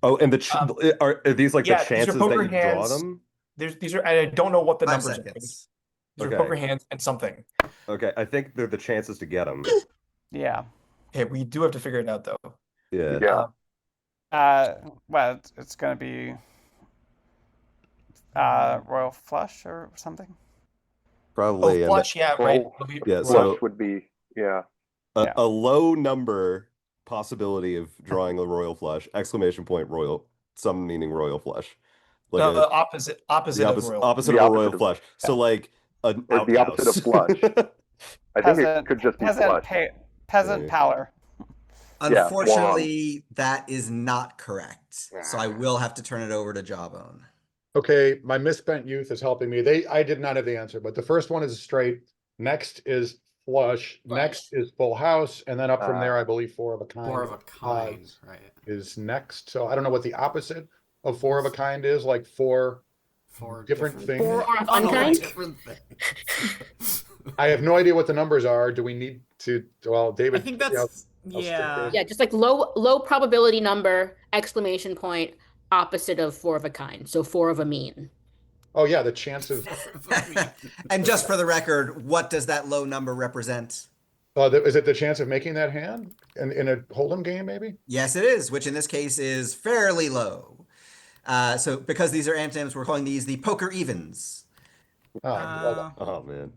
Speaker 5: Oh, and are these like
Speaker 7: yeah,
Speaker 5: the
Speaker 7: these are
Speaker 5: chances that
Speaker 7: poker
Speaker 5: you draw
Speaker 7: hands.
Speaker 5: them?
Speaker 7: These are. I don't know what the
Speaker 8: 5
Speaker 7: numbers are.
Speaker 8: seconds.
Speaker 7: These are
Speaker 5: Okay.
Speaker 7: poker hands and something.
Speaker 5: Okay, I think they're the chances to get them.
Speaker 4: Yeah.
Speaker 7: Okay, we do have to figure it out though.
Speaker 5: Yeah.
Speaker 6: Yeah.
Speaker 4: Well, it's gonna be royal flush or something.
Speaker 5: Probably.
Speaker 7: Oh,
Speaker 5: and
Speaker 7: flush. Yeah, right.
Speaker 6: Full
Speaker 5: Yeah,
Speaker 6: flush
Speaker 5: so-
Speaker 6: would be, yeah.
Speaker 4: Yeah.
Speaker 5: A low number possibility of drawing a royal flush! Exclamation point royal. Some meaning royal flush. Like
Speaker 7: No,
Speaker 5: a-
Speaker 7: the opposite
Speaker 5: the
Speaker 7: of
Speaker 5: opposite,
Speaker 7: royal.
Speaker 5: opposite
Speaker 6: The
Speaker 5: of a royal
Speaker 6: opposite of-
Speaker 5: flush. So like an
Speaker 6: Or the opposite of
Speaker 5: outhouse.
Speaker 6: flush. I think it
Speaker 4: Peasant-
Speaker 6: could just be
Speaker 4: Peasant,
Speaker 6: flush.
Speaker 4: peasant
Speaker 5: Yeah.
Speaker 4: pallor.
Speaker 6: Yeah,
Speaker 8: Unfortunately, that is not correct. So I will have to turn it over to Jawbone.
Speaker 1: Okay, my misspent youth is helping me. I did not have the answer, but the first one is straight. Next is flush. Next is full house, and then up from there, I believe 4 of a kind.
Speaker 3: 4 of a kind, right?
Speaker 1: Is next. So I don't know what the opposite of 4 of a kind is. Like 4.
Speaker 3: 4
Speaker 1: Different things.
Speaker 2: 4 of
Speaker 3: Oh,
Speaker 2: unkind?
Speaker 3: different things.
Speaker 1: I have no idea what the numbers are. Do we need to? Well, David.
Speaker 9: I think
Speaker 1: yeah,
Speaker 9: that's
Speaker 1: stick
Speaker 9: yeah.
Speaker 1: with-
Speaker 2: Yeah, just like low probability number, exclamation point, opposite of 4 of a kind. So 4 of a mean.
Speaker 1: Oh yeah, the chance of.
Speaker 8: And just for the record, what does that low number represent?
Speaker 1: Is it the chance of making that hand in a hold'em game? Maybe.
Speaker 8: Yes, it is, which in this case is fairly low. So because these are antonyms, we're calling these the poker evens.
Speaker 1: Oh, well done.
Speaker 5: Oh man.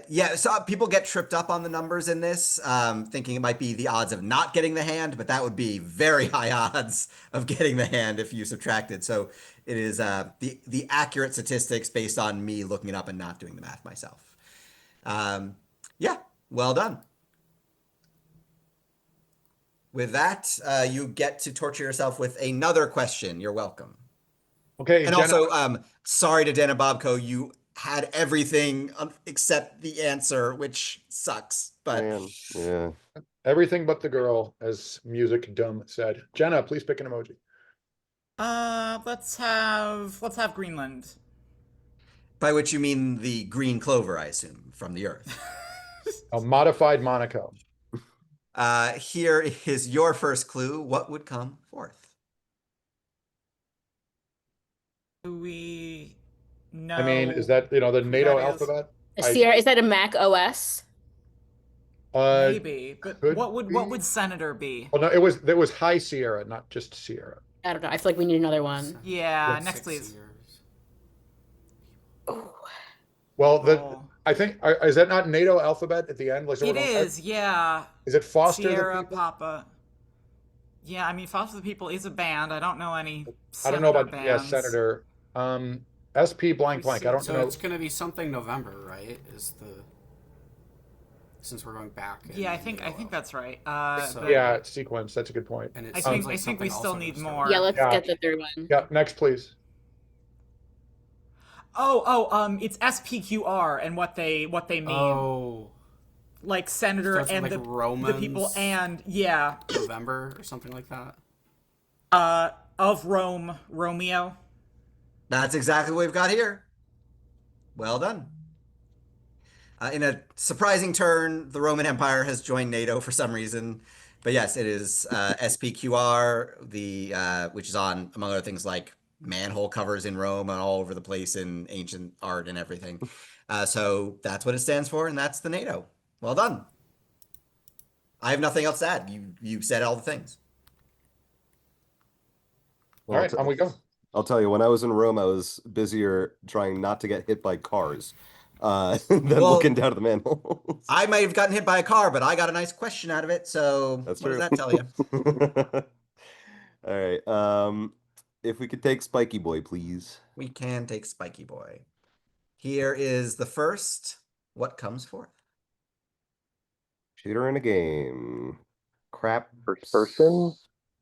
Speaker 8: Yeah, so people get tripped up on the numbers in this, thinking it might be the odds of not getting the hand, but that would be very high odds of getting the hand if you subtracted. So it is the accurate statistics based on me looking it up and not doing the math myself. Yeah, well done. With that, you get to torture yourself with another question. You're welcome.
Speaker 1: Okay.
Speaker 8: And
Speaker 1: Jenna-
Speaker 8: also, sorry to Dana Bobco, you had everything except the answer, which sucks. But
Speaker 5: Man. Yeah.
Speaker 1: everything but the girl, as Music Dumb said. Jenna, please pick an emoji.
Speaker 9: Let's have Greenland.
Speaker 8: by which you mean the green clover, I assume, from the earth.
Speaker 1: A modified Monaco.
Speaker 8: Here is your first clue. What would come forth?
Speaker 9: Do we know?
Speaker 1: I mean, is that, the
Speaker 9: who
Speaker 1: NATO
Speaker 9: that is?
Speaker 1: alphabet?
Speaker 2: Sierra, is that a Mac OS?
Speaker 9: Maybe, but
Speaker 1: could
Speaker 9: what
Speaker 1: be.
Speaker 9: would Senator be?
Speaker 1: Well, no, it was High Sierra, not just Sierra.
Speaker 2: I don't know. I feel like we need another one.
Speaker 9: Yeah,
Speaker 1: Yes.
Speaker 9: next
Speaker 3: 6
Speaker 9: please.
Speaker 3: years.
Speaker 2: Oh,
Speaker 1: Well,
Speaker 9: Oh.
Speaker 1: I think, is that not NATO alphabet at the end? Like, so we're
Speaker 9: It
Speaker 1: going-
Speaker 9: is, yeah.
Speaker 1: Is it Foster
Speaker 9: Sierra,
Speaker 1: the People?
Speaker 9: Papa. Yeah, I mean, Foster the People is a band. I don't know any
Speaker 1: I don't know
Speaker 9: Senator
Speaker 1: about,
Speaker 9: bands.
Speaker 1: Senator. SP blank blank. I don't
Speaker 3: So
Speaker 1: know.
Speaker 3: it's gonna be something November, right? Since we're going back.
Speaker 9: Yeah, I
Speaker 3: in
Speaker 9: think
Speaker 3: Neo.
Speaker 9: that's right.
Speaker 3: So-
Speaker 9: but
Speaker 1: Yeah, sequence. That's a good point.
Speaker 3: And it
Speaker 9: I
Speaker 3: sounds
Speaker 9: think
Speaker 3: like
Speaker 9: we
Speaker 3: something
Speaker 9: still
Speaker 3: also
Speaker 9: need
Speaker 3: to start
Speaker 9: more.
Speaker 3: with.
Speaker 2: Yeah, let's
Speaker 1: Yeah.
Speaker 2: get the third one.
Speaker 1: Yeah, next, please.
Speaker 9: It's SPQR and what they mean.
Speaker 3: Oh,
Speaker 9: Like Senator
Speaker 3: Starts with,
Speaker 9: and
Speaker 3: like,
Speaker 9: the people
Speaker 3: Romans.
Speaker 9: and yeah.
Speaker 3: November or something like that.
Speaker 9: Of Rome, Romeo.
Speaker 8: That's exactly what we've got here. Well done. In a surprising turn, the Roman Empire has joined NATO for some reason. But yes, it is SPQR, which is on, among other things, like manhole covers in Rome and all over the place in ancient art and everything. So that's what it stands for, and that's the NATO. Well done. I have nothing else to add. You said all the things.
Speaker 1: All right, on we go.
Speaker 5: I'll tell you, when I was in Rome, I was busier trying not to get hit by cars than
Speaker 8: Well,
Speaker 5: looking down at the manholes.
Speaker 8: I might have gotten hit by a car, but I got a nice question out of it. So
Speaker 5: That's
Speaker 8: what
Speaker 5: true.
Speaker 8: does that tell you?
Speaker 5: All right. If we could take Spiky Boy, please.
Speaker 8: We can take Spiky Boy. Here is the first. What comes forth?
Speaker 5: Shooter in a game. Crap.
Speaker 6: First person?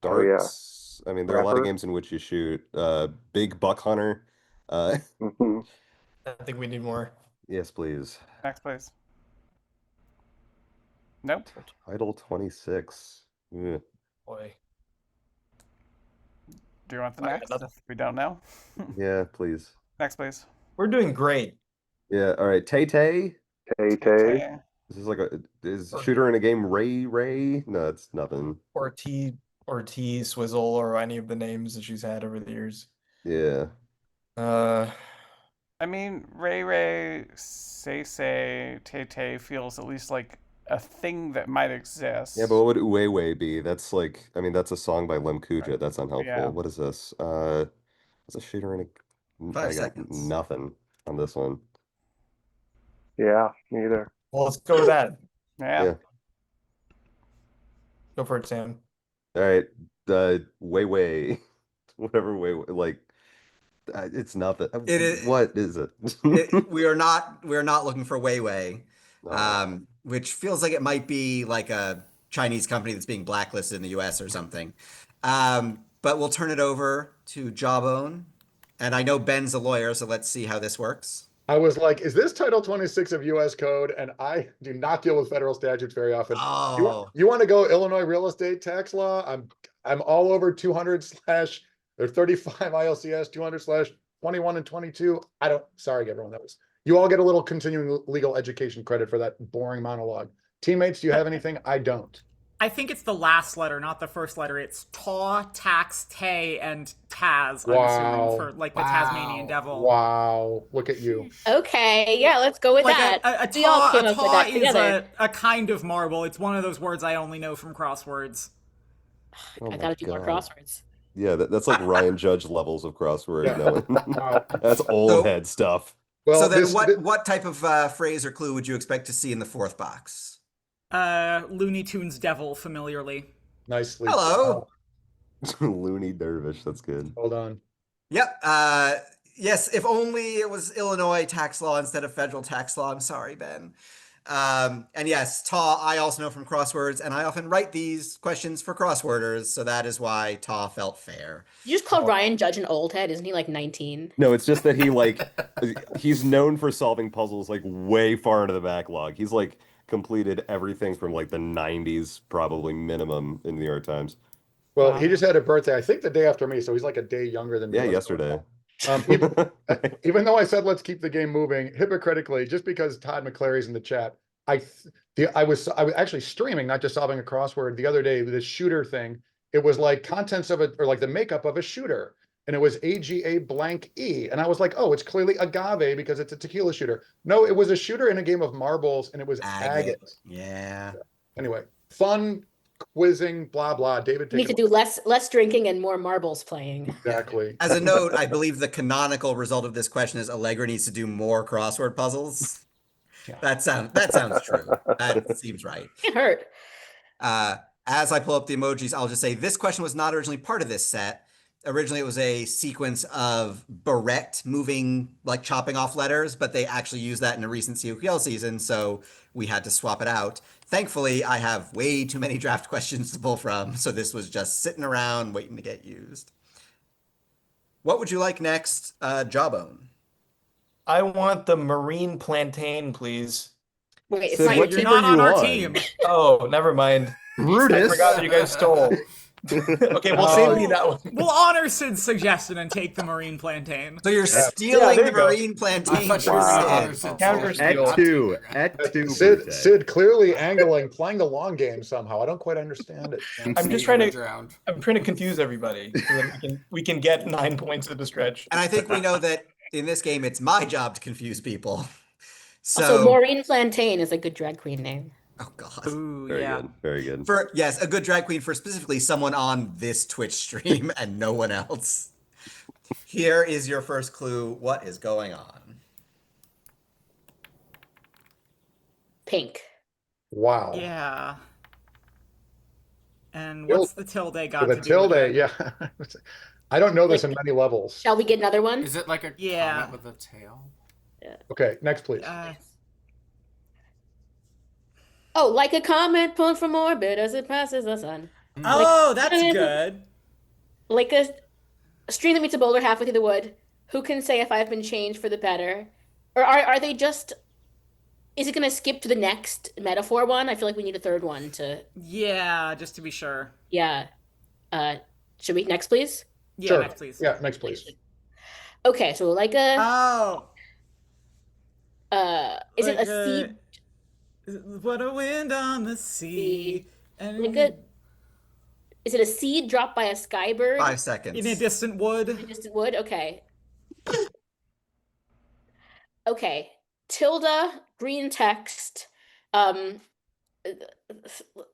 Speaker 6: Oh, yeah.
Speaker 5: Darts. I mean, there are a lot of
Speaker 6: Rapper.
Speaker 5: games in which you shoot. Big Buck Hunter.
Speaker 6: Mhm.
Speaker 7: I think we need more.
Speaker 5: Yes, please.
Speaker 4: Next, please. Nope.
Speaker 5: Title 26. Ugh.
Speaker 7: Boy.
Speaker 4: Do you want the
Speaker 7: I got
Speaker 4: next?
Speaker 7: nothing.
Speaker 4: If we don't know.
Speaker 5: Yeah, please.
Speaker 4: Next, please.
Speaker 7: We're doing great.
Speaker 5: Yeah, all right. Tay Tay.
Speaker 6: Tay Tay.
Speaker 4: Okay.
Speaker 5: This is like is Shooter in a game Ray? No, it's nothing.
Speaker 7: Or T Swizzle or any of the names that she's had over the years.
Speaker 5: Yeah.
Speaker 4: I mean, Ray, Say, Tay feels at least like a thing that might exist.
Speaker 5: Yeah, but what would Uwe be? That's like, I mean, that's a song by Lim Kuja. That's unhelpful.
Speaker 4: Yeah.
Speaker 5: What is this? It's a Shooter in a...
Speaker 8: 5
Speaker 5: I got
Speaker 8: seconds.
Speaker 5: nothing on this one.
Speaker 6: Yeah, neither.
Speaker 7: Well, let's go with that.
Speaker 4: Yeah.
Speaker 5: Yeah.
Speaker 7: Go for it, Sam.
Speaker 5: All right. Way. Whatever way, like, it's nothing.
Speaker 8: It is-
Speaker 5: What is it?
Speaker 8: We are not looking for Weiwei,
Speaker 5: Oh.
Speaker 8: which feels like it might be like a Chinese company that's being blacklisted in the US or something. But we'll turn it over to Jawbone. And I know Ben's a lawyer, so let's see how this works.
Speaker 1: I was like, is this Title 26 of US code? And I do not deal with federal statutes very often.
Speaker 8: Oh,
Speaker 1: You want to go Illinois real estate tax law? I'm all over 200/ or 35 ILCS 200/21 and 22. Sorry everyone, you all get a little continuing legal education credit for that boring monologue. Teammates, do you have anything? I don't.
Speaker 9: I think it's the last letter, not the first letter. It's Taw, Tax, Tay, and Taz. I'm
Speaker 1: Wow.
Speaker 9: assuming for like the Tasmanian devil.
Speaker 1: Wow, look at you.
Speaker 2: Okay, yeah, let's go with
Speaker 9: Like
Speaker 2: that.
Speaker 9: a
Speaker 2: We all
Speaker 9: taw,
Speaker 2: came
Speaker 9: a
Speaker 2: up with
Speaker 9: taw
Speaker 2: that
Speaker 9: is
Speaker 2: together.
Speaker 9: a kind of marble. It's one of those words I only know from crosswords.
Speaker 5: Oh
Speaker 2: I
Speaker 5: my
Speaker 2: gotta do more
Speaker 5: God.
Speaker 2: crosswords.
Speaker 5: Yeah, that's like Ryan Judge levels of crossword
Speaker 1: Yeah.
Speaker 5: knowing.
Speaker 1: Wow.
Speaker 5: That's old
Speaker 8: So-
Speaker 5: head stuff.
Speaker 1: Well,
Speaker 8: so then
Speaker 1: this-
Speaker 8: what type of phrase or clue would you expect to see in the fourth box?
Speaker 9: Looney Tunes devil familiarly.
Speaker 1: nicely.
Speaker 8: Hello.
Speaker 5: Looney Dervish, that's good.
Speaker 1: Hold on.
Speaker 8: Yep. Yes, if only it was Illinois tax law instead of federal tax law. I'm sorry, Ben. And yes, Taw, I also know from crosswords, and I often write these questions for crossworders, so that is why Taw felt fair.
Speaker 2: You just called Ryan Judge an old head, isn't he like 19?
Speaker 5: No, it's just that he's known for solving puzzles like way far into the backlog. He's like completed everything from like the 90s, probably minimum in the New York Times.
Speaker 1: Well, he just had a birthday, I think the day after me, so he's like a day younger than me.
Speaker 5: Yeah,
Speaker 1: Let's go with
Speaker 5: yesterday.
Speaker 1: that. Even though I said let's keep the game moving, hypocritically, just because Todd McClary's in the chat, I was actually streaming, not just solving a crossword the other day, this shooter thing. It was like contents of it, or like the makeup of a shooter, and it was AGA blank E, and I was like, oh, it's clearly agave because it's a tequila shooter. No, it was a shooter in a game of marbles, and it was agate.
Speaker 8: Yeah.
Speaker 1: Anyway, fun quizzing, blah blah. David,
Speaker 2: We need to
Speaker 1: take it
Speaker 2: do less drinking and more marbles playing.
Speaker 1: exactly.
Speaker 8: As a note, I believe the canonical result of this question is Allegra needs to do more crossword puzzles. That sounds true. That seems right.
Speaker 2: Can't hurt.
Speaker 8: As I pull up the emojis, I'll just say this question was not originally part of this set. Originally, it was a sequence of Barrett moving, like chopping off letters, but they actually used that in a recent COQL season, so we had to swap it out. Thankfully, I have way too many draft questions to pull from, so this was just sitting around waiting to get used. What would you like next, Jawbone?
Speaker 7: I want the marine plantain, please.
Speaker 2: Wait, it's
Speaker 5: Sid,
Speaker 2: not
Speaker 5: what
Speaker 2: your
Speaker 9: You're
Speaker 5: team
Speaker 2: team.
Speaker 9: not
Speaker 5: are
Speaker 9: on
Speaker 5: you
Speaker 9: our
Speaker 5: on?
Speaker 9: team.
Speaker 7: Oh, never mind. I
Speaker 5: Brutus.
Speaker 7: forgot that you guys stole. Okay, well, save me that one.
Speaker 9: We'll honor Sid's suggestion and take the marine plantain.
Speaker 8: So you're
Speaker 7: Yeah,
Speaker 8: stealing
Speaker 7: there
Speaker 8: the
Speaker 7: you go.
Speaker 8: marine
Speaker 3: I
Speaker 8: plantain
Speaker 3: thought you
Speaker 8: from
Speaker 3: were gonna
Speaker 8: Sid.
Speaker 3: honor Sid's
Speaker 7: Counter
Speaker 3: selection.
Speaker 7: steal.
Speaker 5: At two.
Speaker 1: Sid clearly angling, playing the long game somehow. I don't quite understand it.
Speaker 7: I'm just trying to-
Speaker 3: Drowned.
Speaker 7: I'm trying to confuse everybody so that we can get 9 points at the stretch.
Speaker 8: And I think we know that in this game, it's my job to confuse people. So,
Speaker 2: Also, Maureen Plantain is a good drag queen name.
Speaker 8: oh god.
Speaker 9: Ooh,
Speaker 5: Very
Speaker 9: yeah.
Speaker 5: good. Very good.
Speaker 8: For yes, a good drag queen for specifically someone on this Twitch stream and no one else. Here is your first clue. What is going on?
Speaker 2: Pink.
Speaker 1: Wow.
Speaker 9: Yeah. And
Speaker 1: Tilde.
Speaker 9: what's the tilde got
Speaker 1: The
Speaker 9: to do
Speaker 1: tilde,
Speaker 9: with it?
Speaker 1: yeah. I don't know this in many levels.
Speaker 2: Shall we get another one?
Speaker 3: Is it like a
Speaker 9: Yeah.
Speaker 3: comet with a tail?
Speaker 1: Okay, next please.
Speaker 2: Oh, like a comet pulled from orbit as it passes the sun.
Speaker 9: Oh, that's good.
Speaker 2: Like a stream that meets a boulder halfway through the wood. Who can say if I've been changed for the better? Or are they just... Is it going to skip to the next metaphor one? I feel like we need a third one to...
Speaker 9: Yeah, just to be sure.
Speaker 2: Yeah. Should we... Next, please?
Speaker 9: Yeah,
Speaker 1: Sure.
Speaker 9: next, please.
Speaker 1: Yeah, next please.
Speaker 2: Okay, so like a...
Speaker 9: Oh.
Speaker 2: is it
Speaker 9: like
Speaker 2: a seed?
Speaker 9: What a wind on the sea. And
Speaker 2: Like a... Is it a seed dropped by a skybird
Speaker 8: 5 seconds.
Speaker 9: in a distant wood.
Speaker 2: in a distant wood? Okay. Okay. Tilde, green text,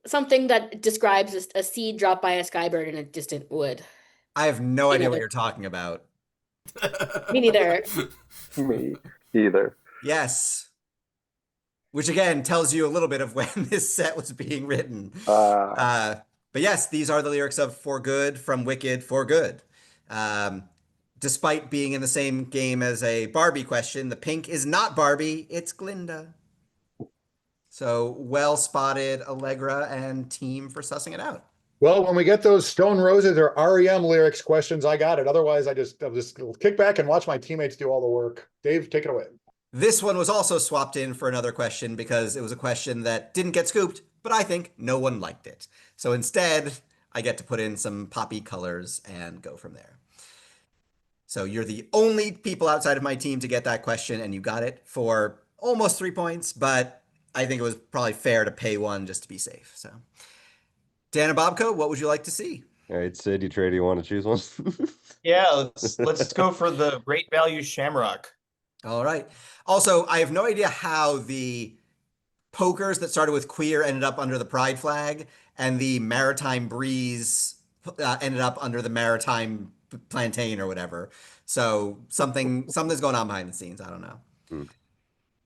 Speaker 2: something that describes a seed dropped by a skybird in a distant wood.
Speaker 8: I have no idea what
Speaker 2: neither.
Speaker 8: you're talking about.
Speaker 2: Me neither.
Speaker 6: Me either.
Speaker 8: Yes. Which again tells you a little bit of when this set was being written. But yes, these are the lyrics of For Good from Wicked for Good. Despite being in the same game as a Barbie question, the pink is not Barbie, it's Glinda. So well spotted, Allegra and team for sussing it out.
Speaker 1: Well, when we get those Stone Roses or REM lyrics questions, I got it. Otherwise, I'll just kick back and watch my teammates do all the work. Dave, take it away.
Speaker 8: This one was also swapped in for another question because it was a question that didn't get scooped, but I think no one liked it. So instead, I get to put in some poppy colors and go from there. So you're the only people outside of my team to get that question, and you got it for almost 3 points, but I think it was probably fair to pay one just to be safe. So, Dan and Bobco, what would you like to see?
Speaker 5: All right, Sid, do you want to choose one?
Speaker 7: Yeah, let's go for the great value shamrock.
Speaker 8: All right. Also, I have no idea how the pokers that started with queer ended up under the pride flag, and the maritime breeze ended up under the maritime plantain or whatever. So something's going on behind the scenes. I don't know.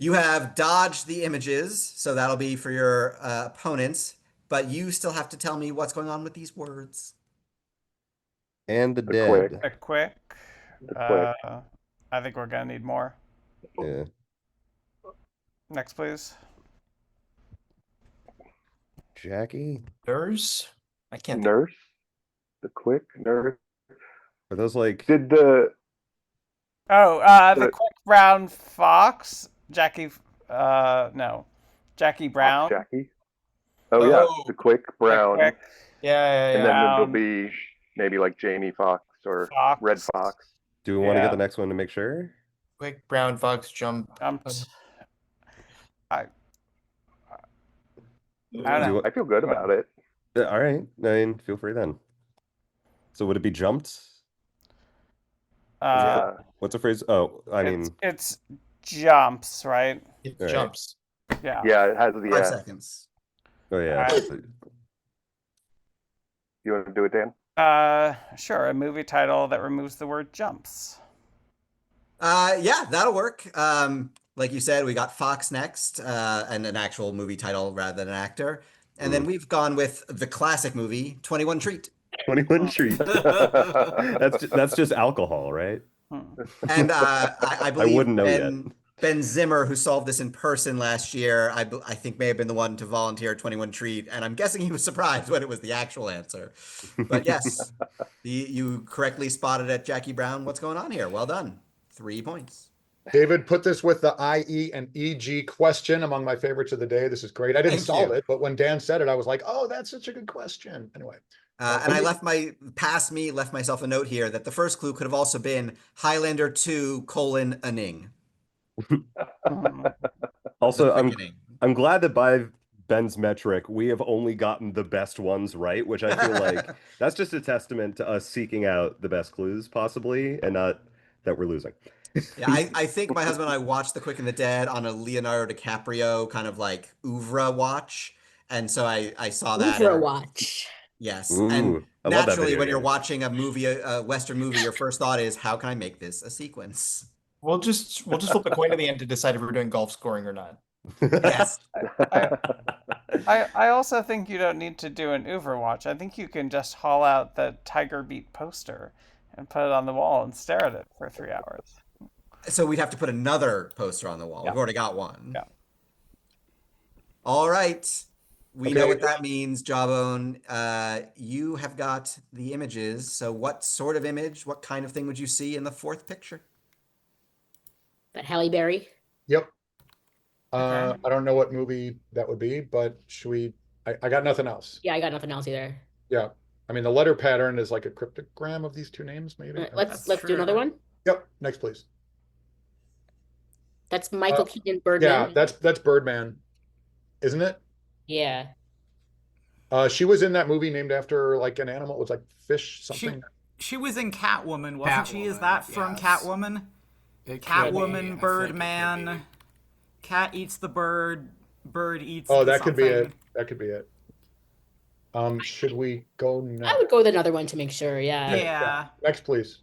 Speaker 8: You have dodged the images, so that'll be for your opponents, but you still have to tell me what's going on with these words.
Speaker 5: And the dead.
Speaker 6: quick.
Speaker 4: A quick.
Speaker 6: quick.
Speaker 4: I think we're gonna need more.
Speaker 5: Yeah.
Speaker 4: Next, please.
Speaker 5: Jackie?
Speaker 7: Nurse? I can't.
Speaker 6: Nurse? The quick nurse?
Speaker 5: Are those like
Speaker 6: Did the
Speaker 4: Oh, the
Speaker 6: The-
Speaker 4: quick brown fox. Jackie. No. Jackie Brown.
Speaker 6: Jackie? Oh yeah,
Speaker 7: Oh.
Speaker 6: the quick brown.
Speaker 4: Quick
Speaker 7: Yeah.
Speaker 6: And then there'll
Speaker 4: Brown.
Speaker 6: be maybe like Jamie Fox or
Speaker 4: Fox.
Speaker 6: Red Fox.
Speaker 5: do we want to
Speaker 4: Yeah.
Speaker 5: get the next one to make sure?
Speaker 7: Quick brown fox jump.
Speaker 4: Jumped. I don't
Speaker 5: Do
Speaker 4: know.
Speaker 5: you-
Speaker 6: I feel good about it.
Speaker 5: all right. I mean, feel free then. So would it be jumped?
Speaker 4: Uh,
Speaker 6: Yeah.
Speaker 5: What's the phrase? Oh, I mean,
Speaker 4: it's jumps, right?
Speaker 7: It
Speaker 5: Right.
Speaker 7: jumps.
Speaker 4: Yeah.
Speaker 6: Yeah, it has the
Speaker 8: 5
Speaker 6: S.
Speaker 8: seconds.
Speaker 5: oh yeah.
Speaker 6: You want to do it, Dan?
Speaker 4: Sure. A movie title that removes the word jumps.
Speaker 8: Yeah, that'll work. like you said, we got Fox next, and an actual movie title rather than an actor. And then we've gone with the classic movie, 21 Treat.
Speaker 5: 21 Treat. That's just alcohol, right?
Speaker 8: And I believe
Speaker 5: wouldn't know yet.
Speaker 8: Ben Zimmer, who solved this in person last year, I think may have been the one to volunteer 21 Treat, and I'm guessing he was surprised when it was the actual answer. But yes, you correctly spotted it, Jackie Brown. What's going on here? Well done. 3 points.
Speaker 1: David put this with the IE and EG question among my favorites of the day. This is great. I didn't
Speaker 8: Thank
Speaker 1: solve
Speaker 8: you.
Speaker 1: it, but when Dan said it, I was like, oh, that's such a good question. Anyway.
Speaker 8: And I left myself a note here that the first clue could have also been Highlander 2, Aning.
Speaker 5: Also,
Speaker 8: The quickening.
Speaker 5: I'm glad that by Ben's metric, we have only gotten the best ones right, which I feel like that's just a testament to us seeking out the best clues possibly, and not that we're losing.
Speaker 8: Yeah, I think my husband and I watched The Quick and the Dead on a Leonardo DiCaprio kind of like oeuvre watch. And so I saw that.
Speaker 2: For a watch.
Speaker 8: Yes.
Speaker 5: Ooh,
Speaker 8: And
Speaker 5: I love that
Speaker 8: naturally,
Speaker 5: video
Speaker 8: when you're
Speaker 5: game.
Speaker 8: watching a movie, a Western movie, your first thought is, how can I make this a sequence?
Speaker 7: We'll just flip a coin at the end to decide if we're doing golf scoring or not.
Speaker 8: Yes.
Speaker 4: I also think you don't need to do an Overwatch. I think you can just haul out the Tiger Beat poster and put it on the wall and stare at it for 3 hours.
Speaker 8: So we'd have to put another poster on the wall.
Speaker 4: Yeah.
Speaker 8: We've already got one.
Speaker 4: Yeah.
Speaker 8: All right. We know
Speaker 1: Okay.
Speaker 8: what that means, Jawbone. You have got the images. So what sort of image, what kind of thing would you see in the fourth picture?
Speaker 2: That Halle Berry.
Speaker 1: Yep.
Speaker 4: Okay.
Speaker 1: I don't know what movie that would be, but should we? I got nothing else.
Speaker 2: Yeah, I got nothing else either.
Speaker 1: Yeah. I mean, the letter pattern is like a cryptogram of these two names, maybe.
Speaker 2: All right, let's
Speaker 9: That's
Speaker 2: do another
Speaker 9: true.
Speaker 2: one.
Speaker 1: Yep. Next, please.
Speaker 2: That's Michael Keaton Birdman.
Speaker 1: Yeah, that's Birdman, isn't it?
Speaker 2: Yeah.
Speaker 1: She was in that movie named after like an animal. It was like fish something.
Speaker 9: She was in Catwoman, wasn't she? Is
Speaker 3: Catwoman,
Speaker 9: that from
Speaker 3: yes.
Speaker 9: Catwoman?
Speaker 3: It could be. I
Speaker 9: Catwoman,
Speaker 3: think it
Speaker 9: Birdman.
Speaker 3: could be.
Speaker 9: Cat eats the bird. Bird eats.
Speaker 1: Oh, that could be it.
Speaker 9: something.
Speaker 1: That could be it. Should we go
Speaker 2: I
Speaker 1: now?
Speaker 2: would go with another one to make sure. Yeah.
Speaker 9: Yeah.
Speaker 1: Next, please.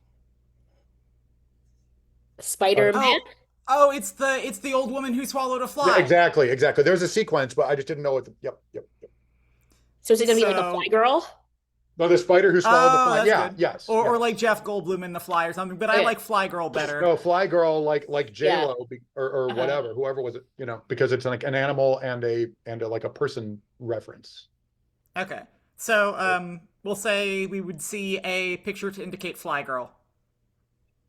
Speaker 2: Spider-Man.
Speaker 9: Oh, it's the old woman who swallowed a fly.
Speaker 1: Yeah, exactly. There's a sequence, but I just didn't know what. Yep.
Speaker 2: So is it gonna be like a
Speaker 9: So-
Speaker 2: fly girl?
Speaker 1: No, the spider who swallowed the
Speaker 9: Oh,
Speaker 1: fly.
Speaker 9: that's
Speaker 1: Yeah.
Speaker 9: good.
Speaker 1: Yes.
Speaker 9: Or
Speaker 1: yeah.
Speaker 9: like Jeff Goldblum in The Fly or something. But I
Speaker 2: Yeah.
Speaker 9: like Fly Girl better.
Speaker 1: No, Fly Girl, like J
Speaker 2: Yeah.
Speaker 1: Lo, or
Speaker 2: Uh-huh.
Speaker 1: whatever, whoever was it, because it's like an animal and a like a person reference.
Speaker 9: Okay. So we'll say we would see a picture to indicate Fly Girl.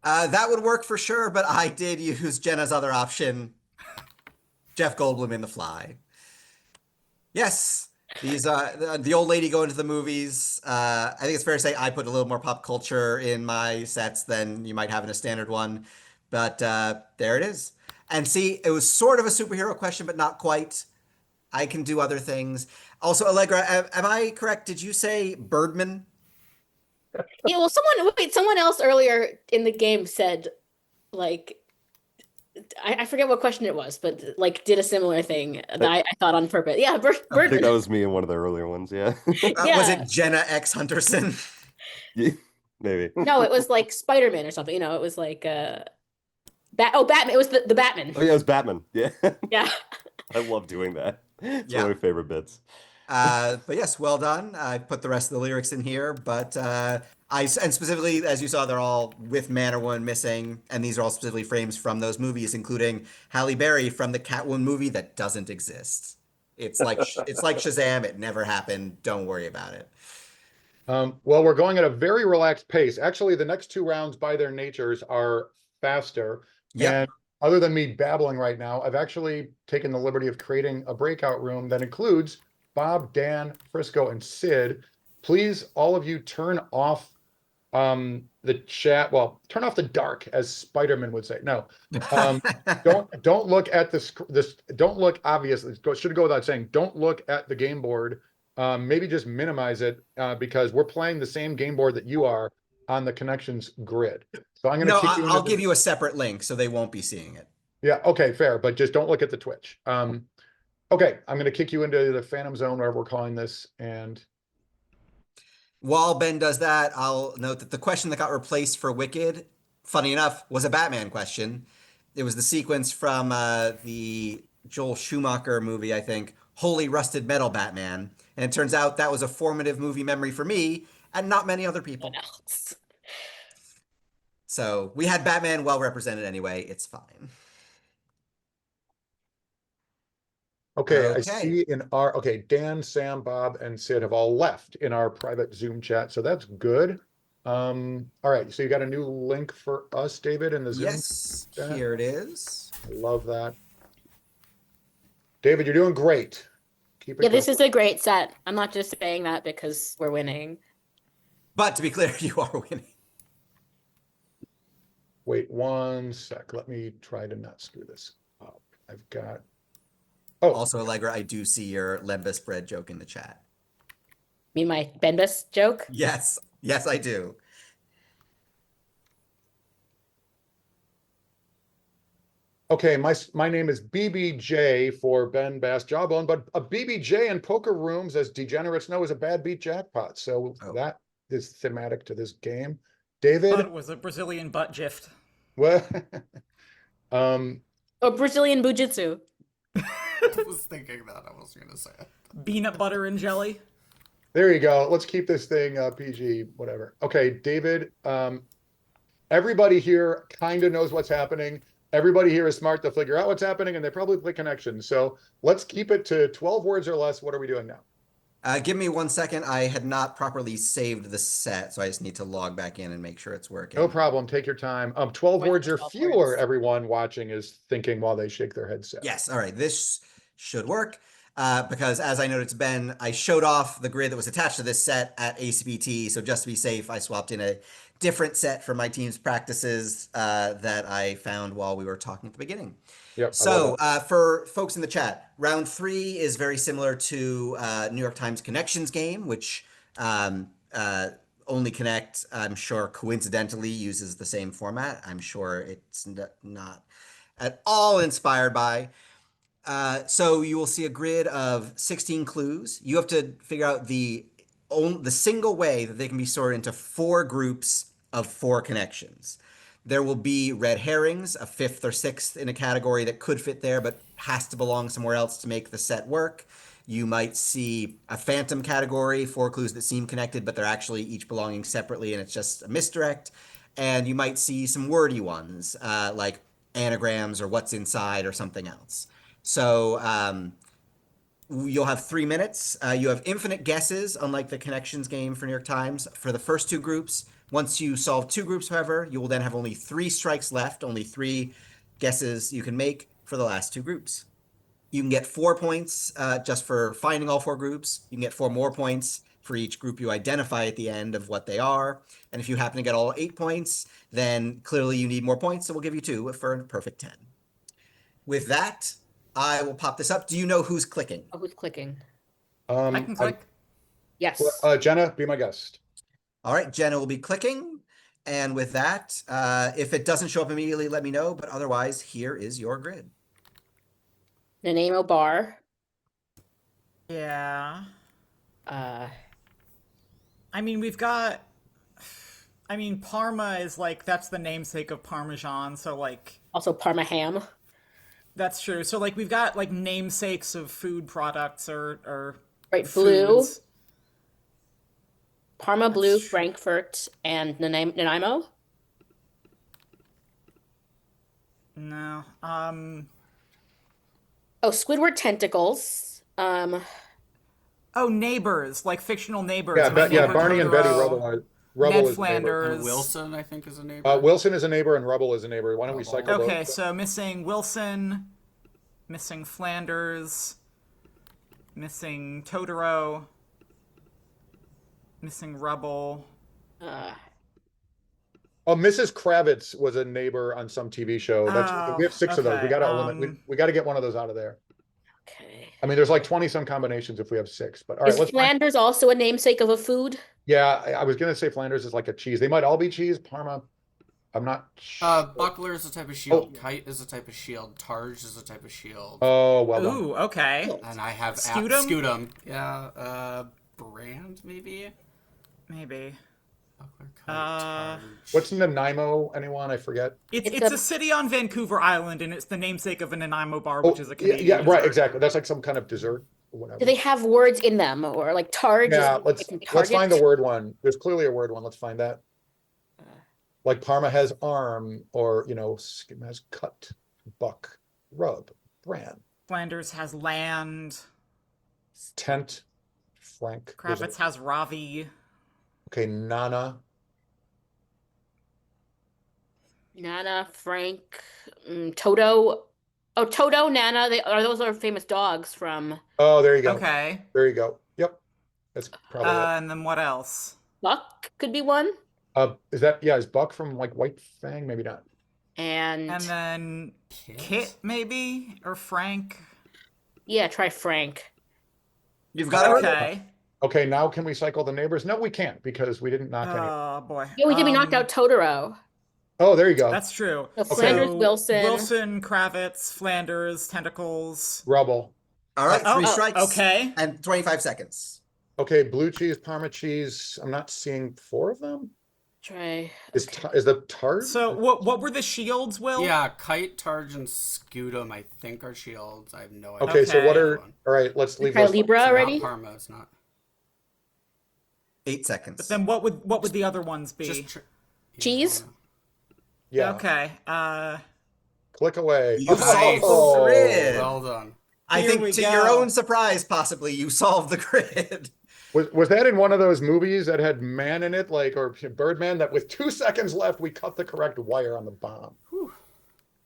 Speaker 8: That would work for sure, but I did use Jenna's other option, Jeff Goldblum in The Fly. Yes, these the old lady going to the movies. I think it's fair to say I put a little more pop culture in my sets than you might have in a standard one, but there it is. And see, it was sort of a superhero question, but not quite. I can do other things. Also, Allegra, am I correct? Did you say Birdman?
Speaker 2: Yeah. Well, someone else earlier in the game said, like, I forget what question it was, but like did a similar thing that I thought on purpose. Yeah,
Speaker 5: I think
Speaker 2: Birdman.
Speaker 5: that was me in one of the earlier ones. Yeah,
Speaker 8: Was
Speaker 2: Yeah.
Speaker 8: it Jenna X Hunterson?
Speaker 5: maybe.
Speaker 2: No, it was like Spider-Man or something. It was like Batman. It was the Batman.
Speaker 5: Oh yeah, it was Batman. Yeah,
Speaker 2: Yeah.
Speaker 5: I love doing that. It's
Speaker 8: Yeah.
Speaker 5: one of my favorite bits.
Speaker 8: But yes, well done. I put the rest of the lyrics in here, but and specifically, as you saw, they're all with Man or Woman missing, and these are all specifically frames from those movies, including Halle Berry from the Catwoman movie that doesn't exist. It's like Shazam. It never happened. Don't worry about it.
Speaker 1: Well, we're going at a very relaxed pace. Actually, the next two rounds by their natures are faster.
Speaker 8: Yep.
Speaker 1: And other than me babbling right now, I've actually taken the liberty of creating a breakout room that includes Bob, Dan, Frisco, and Sid. Please, all of you, turn off the chat. Well, turn off the dark, as Spider-Man would say. No, don't look at this. Don't look obviously. Should go without saying. Don't look at the game board. Maybe just minimize it because we're playing the same game board that you are on the connections grid. So I'm going to
Speaker 8: No,
Speaker 1: kick you
Speaker 8: I'll
Speaker 1: into
Speaker 8: give you a separate link, so they won't be seeing it.
Speaker 1: Yeah, okay, fair, but just don't look at the Twitch. Okay, I'm going to kick you into the Phantom Zone, wherever we're calling this, and
Speaker 8: While Ben does that, I'll note that the question that got replaced for Wicked, funny enough, was a Batman question. It was the sequence from the Joel Schumacher movie, I think, Holy Rusted Metal Batman. And it turns out that was a formative movie memory for me and not many other people.
Speaker 2: What else?
Speaker 8: So we had Batman well represented anyway. It's fine.
Speaker 1: Okay, I
Speaker 8: Okay.
Speaker 1: see okay, Dan, Sam, Bob, and Sid have all left in our private Zoom chat, so that's good. All right, so you got a new link for us, David, in the Zoom
Speaker 8: Yes,
Speaker 1: chat?
Speaker 8: here it is.
Speaker 1: I love that. David, you're doing great. Keep it
Speaker 2: Yeah, this
Speaker 1: going.
Speaker 2: is a great set. I'm not just saying that because we're winning.
Speaker 8: But to be clear, you are winning.
Speaker 1: Wait 1 sec. Let me try to not screw this up. I've got. Oh,
Speaker 8: Also, Allegra, I do see your Lembas bread joke in the chat.
Speaker 2: Me, my Benbus joke.
Speaker 8: Yes, yes, I do.
Speaker 1: okay. My name is BBJ for Ben Bass Jawbone, but a BBJ in poker rooms, as degenerates know, is a bad beat jackpot. So
Speaker 8: Oh.
Speaker 1: that is thematic to this game.
Speaker 9: Thought
Speaker 1: David,
Speaker 9: it was a Brazilian butt gift.
Speaker 1: well, um,
Speaker 2: Or Brazilian Bujitsu.
Speaker 3: I was thinking that. I was going to say it.
Speaker 9: Peanut butter and jelly.
Speaker 1: there you go. Let's keep this thing PG, whatever. Okay, David, everybody here kind of knows what's happening. Everybody here is smart to figure out what's happening, and they probably play connections. So let's keep it to 12 words or less. What are we doing now?
Speaker 8: Give me 1 second. I had not properly saved the set, so I just need to log back in and make sure it's working.
Speaker 1: No problem. Take your time. 12
Speaker 2: More
Speaker 1: words
Speaker 2: than
Speaker 1: or
Speaker 2: 12
Speaker 1: fewer,
Speaker 2: words.
Speaker 1: everyone watching is thinking while they shake their headset.
Speaker 8: Yes, all right. This should work because as I noted to Ben, I showed off the grid that was attached to this set at ACBT. So just to be safe, I swapped in a different set for my team's practices that I found while we were talking at the beginning.
Speaker 1: Yep. I love
Speaker 8: So
Speaker 1: that.
Speaker 8: for folks in the chat, round 3 is very similar to New York Times Connections game, which Only Connect, I'm sure coincidentally uses the same format. I'm sure it's not at all inspired by. So you will see a grid of 16 clues. You have to figure out the single way that they can be sorted into 4 groups of 4 connections. There will be red herrings, a 5th or 6th in a category that could fit there, but has to belong somewhere else to make the set work. You might see a phantom category, 4 clues that seem connected, but they're actually each belonging separately, and it's just a misdirect. And you might see some wordy ones, like anagrams or what's inside or something else. So you'll have 3 minutes. You have infinite guesses, unlike the connections game for New York Times, for the first 2 groups. Once you solve 2 groups, however, you will then have only 3 strikes left, only 3 guesses you can make for the last 2 groups. You can get 4 points just for finding all 4 groups. You can get 4 more points for each group you identify at the end of what they are. And if you happen to get all 8 points, then clearly you need more points, so we'll give you 2 for a perfect 10. With that, I will pop this up. Do you know who's clicking?
Speaker 2: Oh, who's clicking?
Speaker 9: I can click.
Speaker 2: Yes.
Speaker 1: Jenna, be my guest.
Speaker 8: All right, Jenna will be clicking. And with that, if it doesn't show up immediately, let me know. But otherwise, here is your grid.
Speaker 2: Nanaimo Bar.
Speaker 9: Yeah.
Speaker 2: Uh,
Speaker 9: I mean, we've got. I mean, Parma is like, that's the namesake of Parmesan, so like.
Speaker 2: also Parma ham.
Speaker 9: That's true. So like, we've got like namesakes of food products or
Speaker 2: Right, Blue.
Speaker 9: foods.
Speaker 2: Parma Blue,
Speaker 9: true.
Speaker 2: Frankfurt, and Nanaimo.
Speaker 9: No.
Speaker 2: Oh, Squidward tentacles.
Speaker 9: Oh, neighbors, like fictional neighbors.
Speaker 1: Yeah,
Speaker 9: like
Speaker 1: yeah.
Speaker 9: Neighbor
Speaker 1: Barney and Betty
Speaker 9: Totoro,
Speaker 1: Rubble. Rubble
Speaker 9: Ned
Speaker 1: is a neighbor.
Speaker 9: Flanders.
Speaker 3: And Wilson, I think, is a neighbor.
Speaker 1: Wilson is a neighbor and Rubble is a neighbor. Why don't we cycle
Speaker 9: Okay,
Speaker 1: those?
Speaker 9: so missing Wilson, missing Flanders, missing Totoro, missing Rubble.
Speaker 1: Oh, Mrs. Kravitz was a neighbor on some TV show. We have 6 of those. We
Speaker 9: okay,
Speaker 1: gotta eliminate. We gotta get one of those out of there.
Speaker 2: Okay.
Speaker 1: I mean, there's like 20 some combinations if we have 6. But all right,
Speaker 2: Is
Speaker 1: let's.
Speaker 2: Flanders also a namesake of a food?
Speaker 1: Yeah, I was gonna say Flanders is like a cheese. They might all be cheese. Parma, I'm not. Sure.
Speaker 3: Buckler is a type of shield. Kite is a type of shield. Targe is a type of shield.
Speaker 1: Oh, well done.
Speaker 9: Ooh, okay.
Speaker 3: And I have
Speaker 9: Scutum?
Speaker 3: Scutum. Yeah. Brand maybe.
Speaker 9: Maybe.
Speaker 3: Buckler, Kite,
Speaker 9: Uh,
Speaker 3: Targe.
Speaker 1: What's Nanaimo? Anyone? I forget.
Speaker 9: It's
Speaker 2: It's
Speaker 9: a city on Vancouver Island, and it's the namesake of a Nanaimo bar,
Speaker 1: Oh,
Speaker 9: which is a
Speaker 1: yeah,
Speaker 9: Canadian
Speaker 1: yeah, right,
Speaker 9: dessert.
Speaker 1: exactly. That's like some kind of dessert or whatever.
Speaker 2: Do they have words in them or like targe? is
Speaker 1: Yeah,
Speaker 2: like
Speaker 1: let's
Speaker 2: from
Speaker 1: find the
Speaker 2: target?
Speaker 1: word one. There's clearly a word one. Let's find that. Like Parma has arm, or Skim has cut, buck, rub, brand,
Speaker 9: Flanders has land.
Speaker 1: tent, Frank. there's a-
Speaker 9: Kravitz has Ravi.
Speaker 1: Okay, Nana.
Speaker 2: Nana, Frank, Toto. Oh, Toto, Nana. Those are famous dogs from
Speaker 1: Oh, there you go.
Speaker 9: Okay.
Speaker 1: There you go. Yep. That's probably it.
Speaker 9: And then what else?
Speaker 2: Buck could be one.
Speaker 1: Is that, yeah, is Buck from like White Fang? Maybe not.
Speaker 2: And
Speaker 9: And then
Speaker 3: Kit?
Speaker 9: Kit, maybe? Or Frank?
Speaker 2: yeah, try Frank.
Speaker 8: You've got it.
Speaker 9: Okay.
Speaker 1: Okay, now can we cycle the neighbors? No, we can't because we didn't knock any.
Speaker 9: Oh, boy.
Speaker 2: Yeah, we did. We knocked out Totoro.
Speaker 1: Oh, there you go.
Speaker 9: That's true.
Speaker 2: So Flanders, Wilson.
Speaker 9: Wilson, Kravitz, Flanders, Tentacles.
Speaker 1: Rubble.
Speaker 8: All right, three
Speaker 2: Oh,
Speaker 8: strikes.
Speaker 9: Okay.
Speaker 8: And 25 seconds.
Speaker 1: Okay, blue cheese, Parma cheese. I'm not seeing 4 of them.
Speaker 2: Try.
Speaker 1: Is the tart?
Speaker 9: So what were the shields, Will?
Speaker 3: Yeah, Kite, Targe, and Scutum, I think, are shields. I have no idea.
Speaker 1: Okay, so what
Speaker 9: Okay.
Speaker 1: are? All right, let's leave
Speaker 2: Try
Speaker 1: those.
Speaker 2: Libra
Speaker 3: It's not
Speaker 2: already.
Speaker 3: Parma, it's not.
Speaker 8: 8 seconds.
Speaker 9: But then what would the other ones be?
Speaker 3: Just
Speaker 2: Cheese?
Speaker 1: Yeah.
Speaker 9: Okay.
Speaker 1: Click away.
Speaker 8: You solved the
Speaker 1: Oh.
Speaker 8: grid.
Speaker 3: Well done.
Speaker 8: I
Speaker 9: Here
Speaker 8: think
Speaker 9: we
Speaker 8: to your
Speaker 9: go.
Speaker 8: own surprise, possibly, you solved the grid.
Speaker 1: Was that in one of those movies that had man in it, like, or Birdman, that with 2 seconds left, we cut the correct wire on the bomb?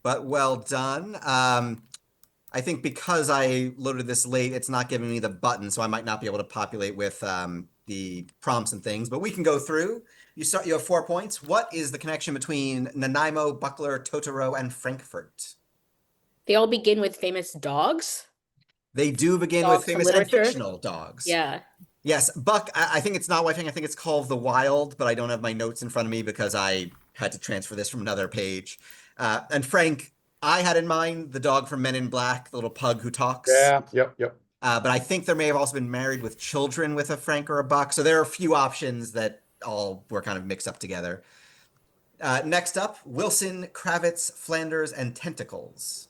Speaker 8: But well done. I think because I loaded this late, it's not giving me the button, so I might not be able to populate with the prompts and things. But we can go through. You have 4 points. What is the connection between Nanaimo, Buckler, Totoro, and Frankfurt?
Speaker 2: They all begin with famous dogs.
Speaker 8: They do begin
Speaker 2: Dogs
Speaker 8: with
Speaker 2: from
Speaker 8: famous and
Speaker 2: literature?
Speaker 8: fictional dogs.
Speaker 2: Yeah.
Speaker 8: Yes, Buck, I think it's not White Fang. I think it's Call of the Wild, but I don't have my notes in front of me because I had to transfer this from another page. And Frank, I had in mind the dog from Men in Black, the little pug who talks.
Speaker 1: Yeah, yep.
Speaker 8: But I think there may have also been Married with Children with a Frank or a Buck. So there are a few options that all were kind of mixed up together. Next up, Wilson, Kravitz, Flanders, and Tentacles.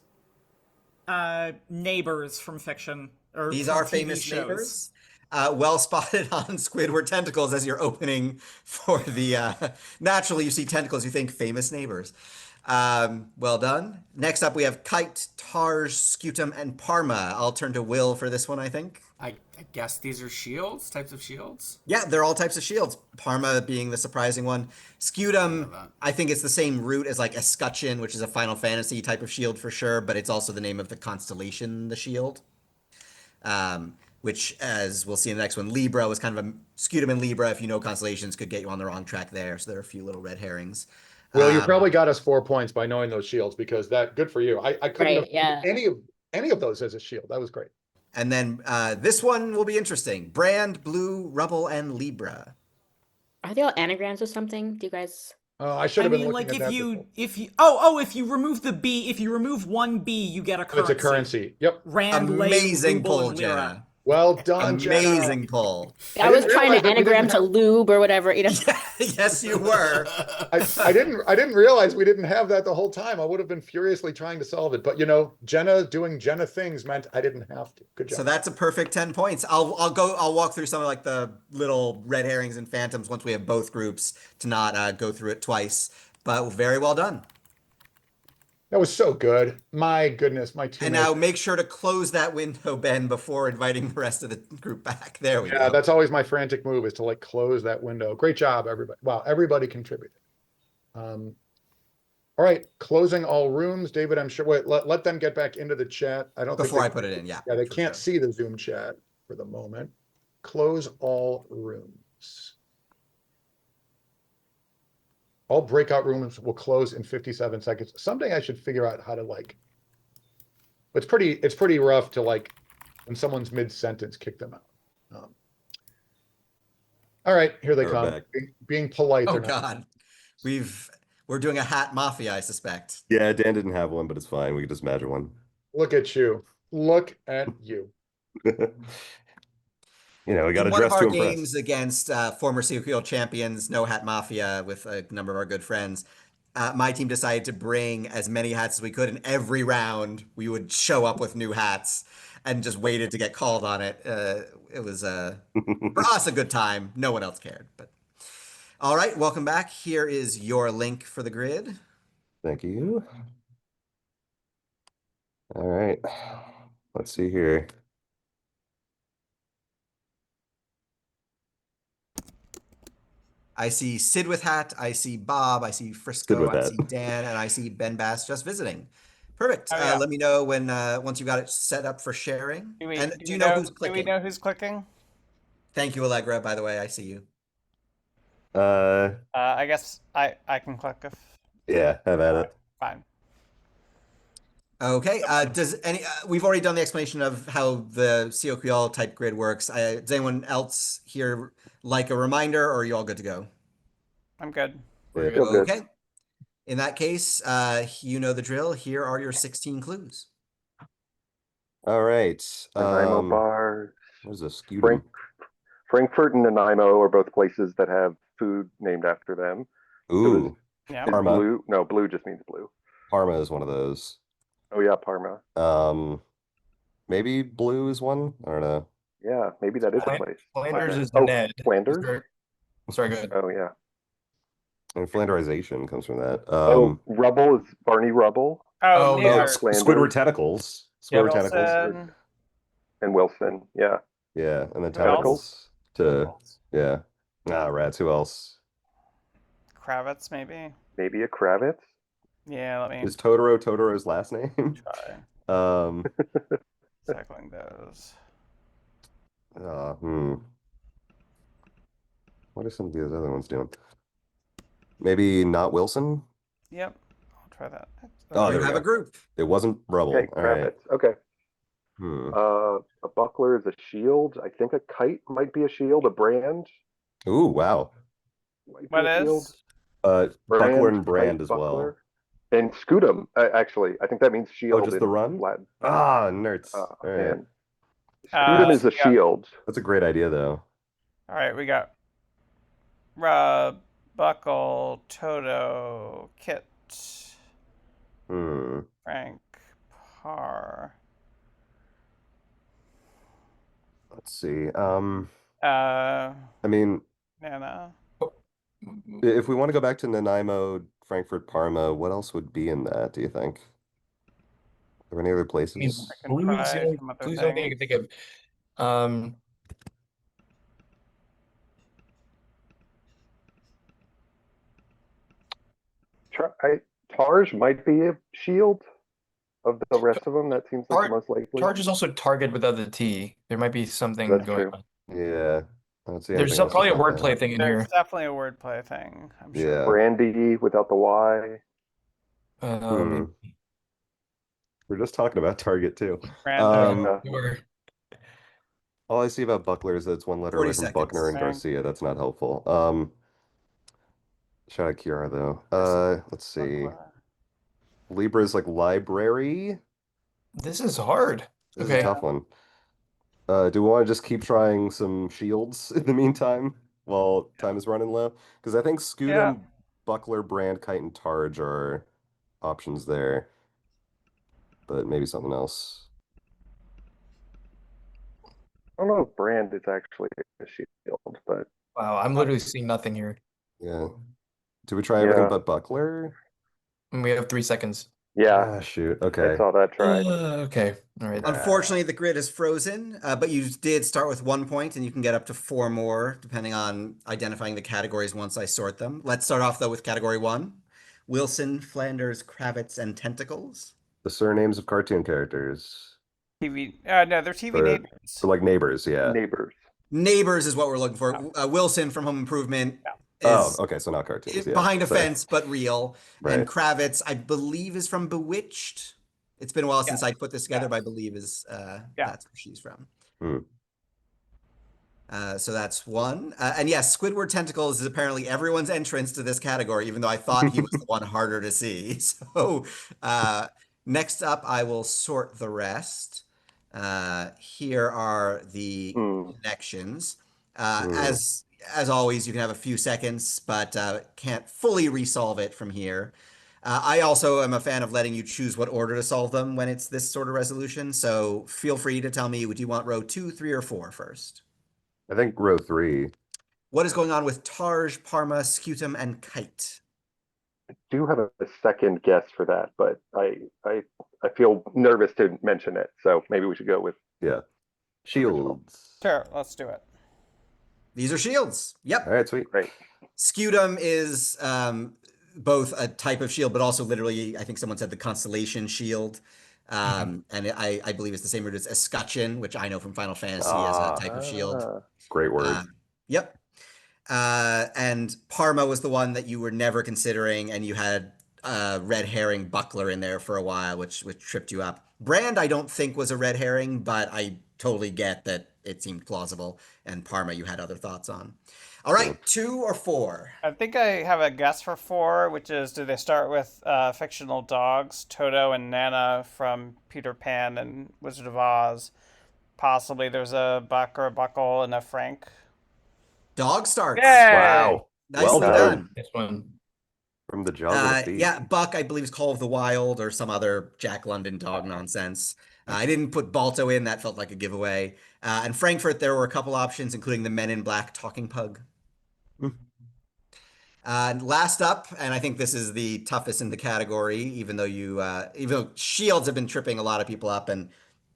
Speaker 9: Neighbors from fiction. Or
Speaker 8: These
Speaker 9: from
Speaker 8: are
Speaker 9: TV
Speaker 8: famous
Speaker 9: shows.
Speaker 8: neighbors. Well spotted on Squidward Tentacles as your opening for the naturally you see tentacles, you think famous neighbors. Well done. Next up we have Kite, Targe, Scutum, and Parma. I'll turn to Will for this one, I think.
Speaker 3: I guess these are shields, types of shields.
Speaker 8: Yeah, they're all types of shields. Parma being the surprising one. Scutum, I think it's the same root as like Escutcheon, which is a Final Fantasy type of shield for sure, but it's also the name of the constellation, the shield. Which, as we'll see in the next one, Libra was kind of a Scutum and Libra, if you know constellations, could get you on the wrong track there. So there are a few little red herrings.
Speaker 1: Well, you probably got us 4 points by knowing those shields, because that good for you. I couldn't
Speaker 2: Right,
Speaker 1: have
Speaker 2: yeah.
Speaker 1: any of those as a shield. That was great.
Speaker 8: And then this one will be interesting. Brand, Blue, Rubble, and Libra.
Speaker 2: Are they all anagrams or something? Do you guys?
Speaker 1: I should
Speaker 9: I
Speaker 1: have been
Speaker 9: mean,
Speaker 1: looking
Speaker 9: like
Speaker 1: at that
Speaker 9: if you
Speaker 1: before.
Speaker 9: if you remove the B, if you remove one B, you get a currency.
Speaker 1: It's a currency. Yep.
Speaker 9: Rand, lei,
Speaker 8: Amazing
Speaker 9: ruble,
Speaker 8: pull,
Speaker 9: and lira.
Speaker 8: Jenna.
Speaker 1: Well done, Jenna.
Speaker 8: Amazing pull.
Speaker 2: I was
Speaker 1: didn't
Speaker 2: trying
Speaker 1: realize
Speaker 2: to
Speaker 1: that we didn't
Speaker 2: anagram to
Speaker 1: have-
Speaker 2: lube or whatever.
Speaker 8: Yes, you were.
Speaker 1: I didn't realize we didn't have that the whole time. I would have been furiously trying to solve it, but Jenna doing Jenna things meant I didn't have to. Good job.
Speaker 8: So that's a perfect 10 points. I'll walk through some of like the little red herrings and phantoms once we have both groups to not go through it twice. But very well done.
Speaker 1: That was so good. My goodness, my team.
Speaker 8: And now make sure to close that window, Ben, before inviting the rest of the group back. There we
Speaker 1: Yeah,
Speaker 8: go.
Speaker 1: that's always my frantic move, is to like close that window. Great job, everybody. Wow, everybody contributed. All right, closing all rooms. David, I'm sure. Wait, let them get back into the chat. I don't
Speaker 8: Before I
Speaker 1: think
Speaker 8: put it in, yeah.
Speaker 1: Yeah, they
Speaker 8: for
Speaker 1: can't
Speaker 8: sure.
Speaker 1: see the Zoom chat for the moment. Close all rooms. All breakout rooms will close in 57 seconds. Someday I should figure out how to like. It's pretty rough to like, when someone's mid-sentence, kick them out. All right, here they
Speaker 5: They're
Speaker 1: come.
Speaker 5: back.
Speaker 1: Being polite.
Speaker 8: Oh
Speaker 1: they're not-
Speaker 8: God, we're doing a hat mafia, I suspect.
Speaker 5: Yeah, Dan didn't have one, but it's fine. We can just imagine one.
Speaker 1: Look at you. Look at you.
Speaker 5: You know, we got
Speaker 8: In
Speaker 5: to
Speaker 8: one of
Speaker 5: dress to
Speaker 8: our
Speaker 5: impress.
Speaker 8: games against former COQL champions, No Hat Mafia, with a number of our good friends, my team decided to bring as many hats as we could, and every round we would show up with new hats and just waited to get called on it. It was for us a good time. No one else cared. But all right, welcome back. Here is your link for the grid.
Speaker 5: Thank you. All right. Let's see here.
Speaker 8: I see Sid with hat, I see Bob, I see Frisco,
Speaker 5: with
Speaker 8: I
Speaker 5: hat.
Speaker 8: see Dan, and I see Ben Bass just visiting. Perfect.
Speaker 4: Oh, yeah.
Speaker 8: Let me know when once you got it set up for sharing.
Speaker 4: Do we,
Speaker 8: And
Speaker 4: do
Speaker 8: do
Speaker 4: we
Speaker 8: you know who's clicking?
Speaker 4: Do we know who's clicking?
Speaker 8: Thank you, Allegra, by the way. I see you.
Speaker 4: I guess I can click if
Speaker 5: Yeah, have at it.
Speaker 4: fine.
Speaker 8: Okay. Does any we've already done the explanation of how the COQL type grid works. Does anyone else here like a reminder, or are you all good to go?
Speaker 4: I'm good.
Speaker 5: Yeah.
Speaker 6: Feel good.
Speaker 8: Okay. In that case, you know the drill. Here are your 16 clues.
Speaker 5: All right.
Speaker 6: Nanaimo bars.
Speaker 5: Where's a scutum?
Speaker 6: Frankfurt and Nanaimo are both places that have food named after them.
Speaker 5: Ooh,
Speaker 4: Yeah.
Speaker 6: Is
Speaker 5: Parma.
Speaker 6: blue? No, blue just means blue.
Speaker 5: Parma is one of those.
Speaker 6: Oh yeah, Parma.
Speaker 5: Maybe blue is one. I don't know.
Speaker 6: Yeah, maybe that is a place.
Speaker 7: Flanders is
Speaker 6: Oh,
Speaker 7: Ned.
Speaker 6: Flanders?
Speaker 7: Sorry, go ahead.
Speaker 6: Oh yeah.
Speaker 5: And Flanderization comes from that.
Speaker 6: Oh, Rubble is Barney Rubble
Speaker 4: Oh,
Speaker 7: Oh,
Speaker 4: neither.
Speaker 7: yeah.
Speaker 6: Flanders.
Speaker 5: Squidward tentacles. Squidward tentacles.
Speaker 4: Wilson.
Speaker 6: and Wilson. Yeah.
Speaker 5: Yeah, and then
Speaker 4: Who else?
Speaker 5: tentacles to yeah. Ah, rats. Who else?
Speaker 4: Kravitz, maybe.
Speaker 6: Maybe a Kravitz.
Speaker 4: Yeah, let me
Speaker 5: Is Totoro Totoro's last name?
Speaker 4: try
Speaker 5: um.
Speaker 4: cycling those.
Speaker 5: Hmm. What are some of these other ones doing? Maybe not Wilson.
Speaker 4: Yep, I'll try that.
Speaker 5: Oh,
Speaker 8: You
Speaker 5: there we
Speaker 8: have
Speaker 5: go.
Speaker 8: a group.
Speaker 5: It wasn't Rubble.
Speaker 6: Okay,
Speaker 5: All right.
Speaker 6: Kravitz. Okay.
Speaker 5: Hmm.
Speaker 6: A buckler is a shield. I think a kite might be a shield. A brand
Speaker 5: Ooh, wow.
Speaker 6: might be
Speaker 4: What
Speaker 6: a shield.
Speaker 4: is?
Speaker 5: Buckler and
Speaker 6: kite,
Speaker 5: brand as
Speaker 6: buckler.
Speaker 5: well.
Speaker 6: And Scutum, actually. I think that means shield.
Speaker 5: just the
Speaker 6: in
Speaker 5: run?
Speaker 6: Latin.
Speaker 5: Ah, nerds. All right.
Speaker 6: Man. Scutum is a
Speaker 4: Yeah.
Speaker 6: shield.
Speaker 5: That's a great idea, though.
Speaker 4: All right, we got Rub, Buckle, Toto, Kit,
Speaker 5: Hmm.
Speaker 4: Frank, Par.
Speaker 5: Let's see.
Speaker 4: I
Speaker 5: mean,
Speaker 4: Nana.
Speaker 5: if we want to go back to Nanaimo, Frankfurt, Parma, what else would be in that, do you think? Are there any other
Speaker 7: I mean,
Speaker 5: places?
Speaker 4: can
Speaker 7: blues,
Speaker 4: try
Speaker 7: the only
Speaker 4: some other
Speaker 7: blues, the only thing I can think of.
Speaker 6: Targe might be a shield of the rest of them. That seems like the most likely.
Speaker 7: Targe is also target without the T. There might be something
Speaker 6: That's
Speaker 7: going
Speaker 6: true.
Speaker 7: on.
Speaker 5: Yeah. I don't see
Speaker 7: There's
Speaker 5: anything else
Speaker 7: probably a
Speaker 5: without
Speaker 7: wordplay
Speaker 5: that.
Speaker 7: thing in
Speaker 4: There's
Speaker 7: here.
Speaker 4: definitely a wordplay thing, I'm sure.
Speaker 5: Yeah.
Speaker 6: Brandy without the Y.
Speaker 5: Hmm. We're just talking about Target, too.
Speaker 4: Random.
Speaker 5: All I see about Buckler is that it's one letter away
Speaker 8: 40
Speaker 5: from
Speaker 8: seconds.
Speaker 5: Buckner and
Speaker 4: Frank.
Speaker 5: Garcia. That's not helpful. Shout out Kiara, though. Let's see.
Speaker 4: Buckler.
Speaker 5: Libra is like library.
Speaker 7: This is hard.
Speaker 5: This is
Speaker 7: Okay.
Speaker 5: a tough one. Do we want to just keep trying some shields in the meantime while time is running low? Because I think Scutum,
Speaker 4: Yeah.
Speaker 5: Buckler, Brand, Kite, and Targe are options there. But maybe something else.
Speaker 6: I don't know if brand is actually a shield, but
Speaker 7: Wow, I'm literally seeing nothing here.
Speaker 5: Yeah. Do we try everything
Speaker 6: Yeah.
Speaker 5: but Buckler?
Speaker 7: And we have 3 seconds.
Speaker 6: yeah,
Speaker 5: Ah, shoot.
Speaker 6: I
Speaker 5: Okay.
Speaker 6: saw that try.
Speaker 7: Okay. All right.
Speaker 8: Unfortunately, the grid is frozen, but you did start with 1 point, and you can get up to 4 more, depending on identifying the categories once I sort them. Let's start off, though, with category 1. Wilson, Flanders, Kravitz, and Tentacles.
Speaker 5: The surnames of cartoon characters.
Speaker 4: TV. No, they're TV
Speaker 5: For-
Speaker 4: neighbors.
Speaker 5: So like neighbors, yeah.
Speaker 6: Neighbors.
Speaker 8: Neighbors is what we're looking for. Wilson from Home Improvement
Speaker 5: Oh,
Speaker 8: is
Speaker 5: okay, so not cartoons. Yeah.
Speaker 8: behind a
Speaker 5: Sorry.
Speaker 8: fence, but real.
Speaker 5: Right.
Speaker 8: And Kravitz, I believe, is from Bewitched. It's been a while since I put this together, but I believe is that's where she's from.
Speaker 5: Hmm.
Speaker 8: So that's one. And yes, Squidward Tentacles is apparently everyone's entrance to this category, even though I thought he was the one harder to see. So next up, I will sort the rest. Here are the connections. As always, you can have a few seconds, but can't fully resolve it from here. I also am a fan of letting you choose what order to solve them when it's this sort of resolution. So feel free to tell me, would you want row 2, 3, or 4 first?
Speaker 5: I think row 3.
Speaker 8: What is going on with Tarj, Parma, Scutum, and Kite?
Speaker 6: I do have a second guess for that, but I feel nervous to mention it. So maybe we should go with
Speaker 5: Yeah. Shields.
Speaker 4: Sure, let's do it.
Speaker 8: These are shields. Yep.
Speaker 5: All right, sweet.
Speaker 6: great.
Speaker 8: Scutum is both a type of shield, but also literally, I think someone said the constellation shield. And I believe it's the same root as Escutcheon, which I know from Final Fantasy as a type of shield.
Speaker 5: Great word.
Speaker 8: Yep. And Parma was the one that you were never considering, and you had red herring buckler in there for a while, which tripped you up. Brand, I don't think was a red herring, but I totally get that it seemed plausible. And Parma, you had other thoughts on. All right, 2 or 4?
Speaker 4: I think I have a guess for 4, which is, do they start with fictional dogs, Toto and Nana from Peter Pan and Wizard of Oz? Possibly there's a Buck or a Buckle and a Frank.
Speaker 8: Dog starts.
Speaker 4: Yay!
Speaker 5: Wow.
Speaker 8: Nicely
Speaker 5: Well
Speaker 8: done.
Speaker 7: This one.
Speaker 5: From the Jaws of the Sea.
Speaker 8: Yeah, Buck, I believe, is Call of the Wild or some other Jack London dog nonsense. I didn't put Balto in. That felt like a giveaway. And Frankfurt, there were a couple options, including the Men in Black talking pug. Last up, and I think this is the toughest in the category, even though shields have been tripping a lot of people up, and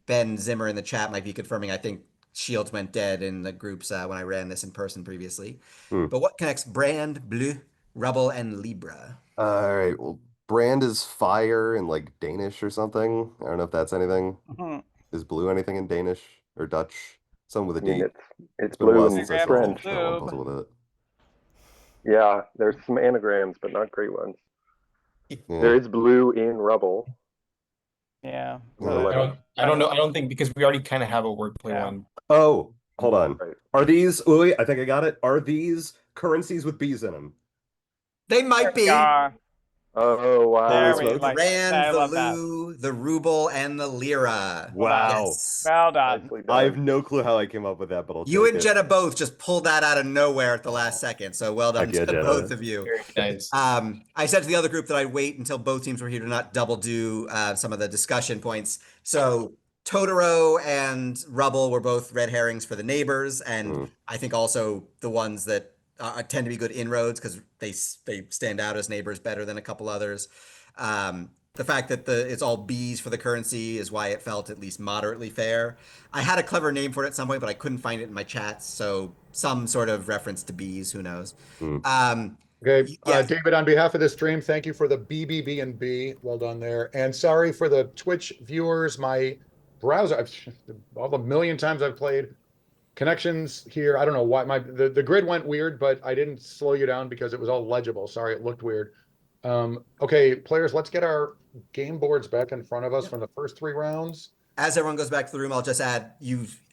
Speaker 8: Ben Zimmer in the chat might be confirming, I think shields went dead in the groups when I ran this in person previously. But what connects Brand, Bleu, Rubble, and Libra?
Speaker 5: All right. Well, Brand is fire in like Danish or something. I don't know if that's anything. Is blue anything in Danish or Dutch? Something with a
Speaker 6: I mean,
Speaker 5: D.
Speaker 6: it's
Speaker 5: Been a while
Speaker 6: blue
Speaker 5: since
Speaker 6: and
Speaker 5: I
Speaker 6: French.
Speaker 5: saw one puzzle with it.
Speaker 6: Yeah, there's some anagrams, but not great ones.
Speaker 5: Yeah.
Speaker 6: There is blue in rubble.
Speaker 4: Yeah.
Speaker 7: I don't know. I don't think, because we already kind of have a wordplay
Speaker 4: Yeah.
Speaker 7: one.
Speaker 5: Oh, hold on.
Speaker 6: Right.
Speaker 5: Are these? Oh, wait, I think I got it. Are these currencies with bees in them?
Speaker 8: They might be.
Speaker 4: Yeah.
Speaker 6: Oh wow!
Speaker 4: There
Speaker 5: Holy
Speaker 4: we
Speaker 5: smokes.
Speaker 4: go. I
Speaker 8: Rand, the
Speaker 4: love that.
Speaker 8: Lou, the Ruble, and the Lira.
Speaker 5: Wow.
Speaker 8: Yes.
Speaker 4: Well done.
Speaker 6: Nicely
Speaker 5: I have
Speaker 6: done.
Speaker 5: no clue how I came up with that, but I'll
Speaker 8: You
Speaker 5: take
Speaker 8: and
Speaker 5: it.
Speaker 8: Jenna both just pulled that out of nowhere at the last second. So well done
Speaker 5: Heck yeah,
Speaker 8: to
Speaker 5: Jenna.
Speaker 8: both of you.
Speaker 7: Very nice.
Speaker 8: I said to the other group that I'd wait until both teams were here to not double do some of the discussion points. So Totoro and Rubble were both red herrings for the neighbors, and I think also the ones that tend to be good inroads because they stand out as neighbors better than a couple others. The fact that it's all bees for the currency is why it felt at least moderately fair. I had a clever name for it at some point, but I couldn't find it in my chats. So some sort of reference to bees, who knows?
Speaker 1: Okay,
Speaker 8: Yes.
Speaker 1: David, on behalf of the stream, thank you for the BBB and B. Well done there. And sorry for the Twitch viewers. My browser, all the million times I've played, connections here. I don't know why the grid went weird, but I didn't slow you down because it was all legible. Sorry, it looked weird. Okay, players, let's get our game boards back in front of us from the first 3 rounds.
Speaker 8: As everyone goes back to the room, I'll just add,